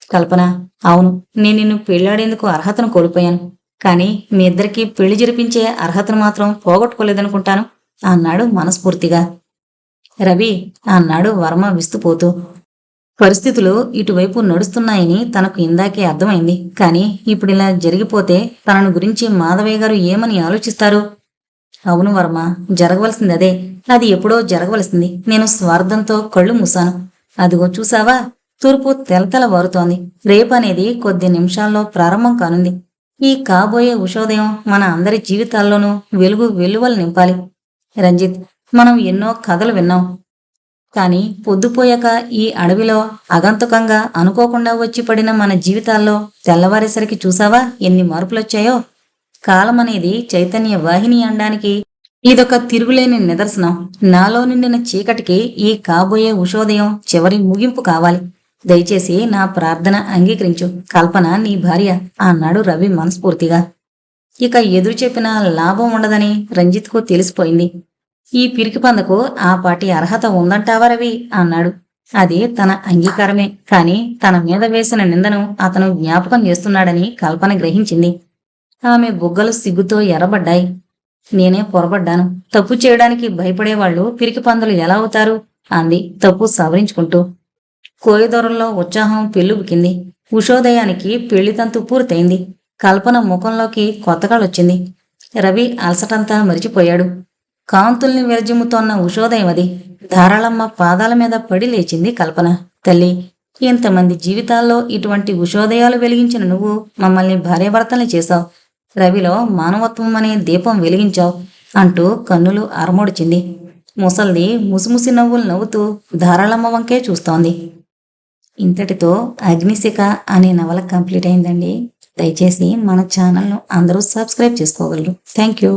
కల్పన, అవును, నేను నిన్ను పెళ్లాడేందుకు అర్హతను కోల్పోయాను. కానీ మీ ఇద్దరికీ పెళ్లి జరిపించే అర్హతను మాత్రం పోగొట్టుకోలేదనుకుంటాను అన్నాడు మనస్ఫూర్తిగా. రవి అన్నాడు వర్మ విస్తుపోతూ. పరిస్థితులు ఇటువైపు నడుస్తున్నాయని తనకు ఇందాకే అర్థమైంది. కానీ ఇప్పుడిలా జరిగిపోతే తనను గురించి మాధవయ్య గారు ఏమని ఆలోచిస్తారు? అవును వర్మ, జరగవలసింది అదే. అది ఎప్పుడో జరగవలసింది. నేను స్వార్థంతో కళ్ళు మూసాను. అదిగో చూసావా, తూర్పు తెలతెల వారుతోంది. రేపనేది కొద్ది నిమిషాల్లో ప్రారంభం కానుంది. ఈ కాబోయే ఉషోదయం మన అందరి జీవితాల్లోనూ వెలుగు వెల్లువలు నింపాలి. రంజిత్, మనం ఎన్నో కథలు విన్నాం. కానీ పొద్దుపోయాక ఈ అడవిలో అగంతకంగా అనుకోకుండా వచ్చి పడిన మన జీవితాల్లో తెల్లవారేసరికి చూసావా ఎన్ని మార్పులొచ్చాయో? కాలం అనేది చైతన్య వాహిని అనడానికి ఇదొక తిరుగులేని నిదర్శనం. నాలో నిండిన చీకటికి ఈ కాబోయే ఉషోదయం చివరి ముగింపు కావాలి. దయచేసి నా ప్రార్థన అంగీకరించు. కల్పన నీ భార్య అన్నాడు రవి మనస్ఫూర్తిగా. ఇక ఎదురు చెప్పిన లాభం ఉండదని రంజిత్కు తెలిసిపోయింది. ఈ పిరికి పందకు ఆ పాటి అర్హత ఉందంటావా రవి అన్నాడు. అది తన అంగీకారమే. కాని తన మీద వేసిన నిందను అతను జ్ఞాపకం చేస్తున్నాడని కల్పన గ్రహించింది. ఆమె బుగ్గలు సిగ్గుతో ఎర్రబడ్డాయి. నేనే పొరబడ్డాను. తప్పు చేయడానికి భయపడేవాళ్లు పిరికి పందులు ఎలా అవుతారు అంది తప్పు సవరించుకుంటూ. కోయదొరల్లో ఉత్సాహం పెళ్ళుబుకింది. ఉషోదయానికి పెళ్లితంతు పూర్తయింది. కల్పన ముఖంలోకి కొత్తగాళ్ళొచ్చింది. రవి అలసటంతా మరిచిపోయాడు. కాంతుల్ని విరజిమ్ముతోన్న ఉషోదయం అది. ధారాళమ్మ పాదాల మీద పడి లేచింది కల్పన. తల్లి, ఎంతమంది జీవితాల్లో ఇటువంటి ఉషోదయాలు వెలిగించిన నువ్వు మమ్మల్ని భార్యాభర్తల్ని చేశావు. రవిలో మానవత్వం అనే దీపం వెలిగించావు అంటూ కన్నులు అరమోడిచింది. ముసల్ది ముసిముసి నవ్వులు నవ్వుతూ ధారాళమ్మ వంకే చూస్తోంది. ఇంతటితో అగ్నిశిఖ అనే నవల కంప్లీట్ అయిందండి. దయచేసి మన ఛానల్ను అందరూ సబ్స్క్రైబ్ చేసుకోగలరు. Thank you.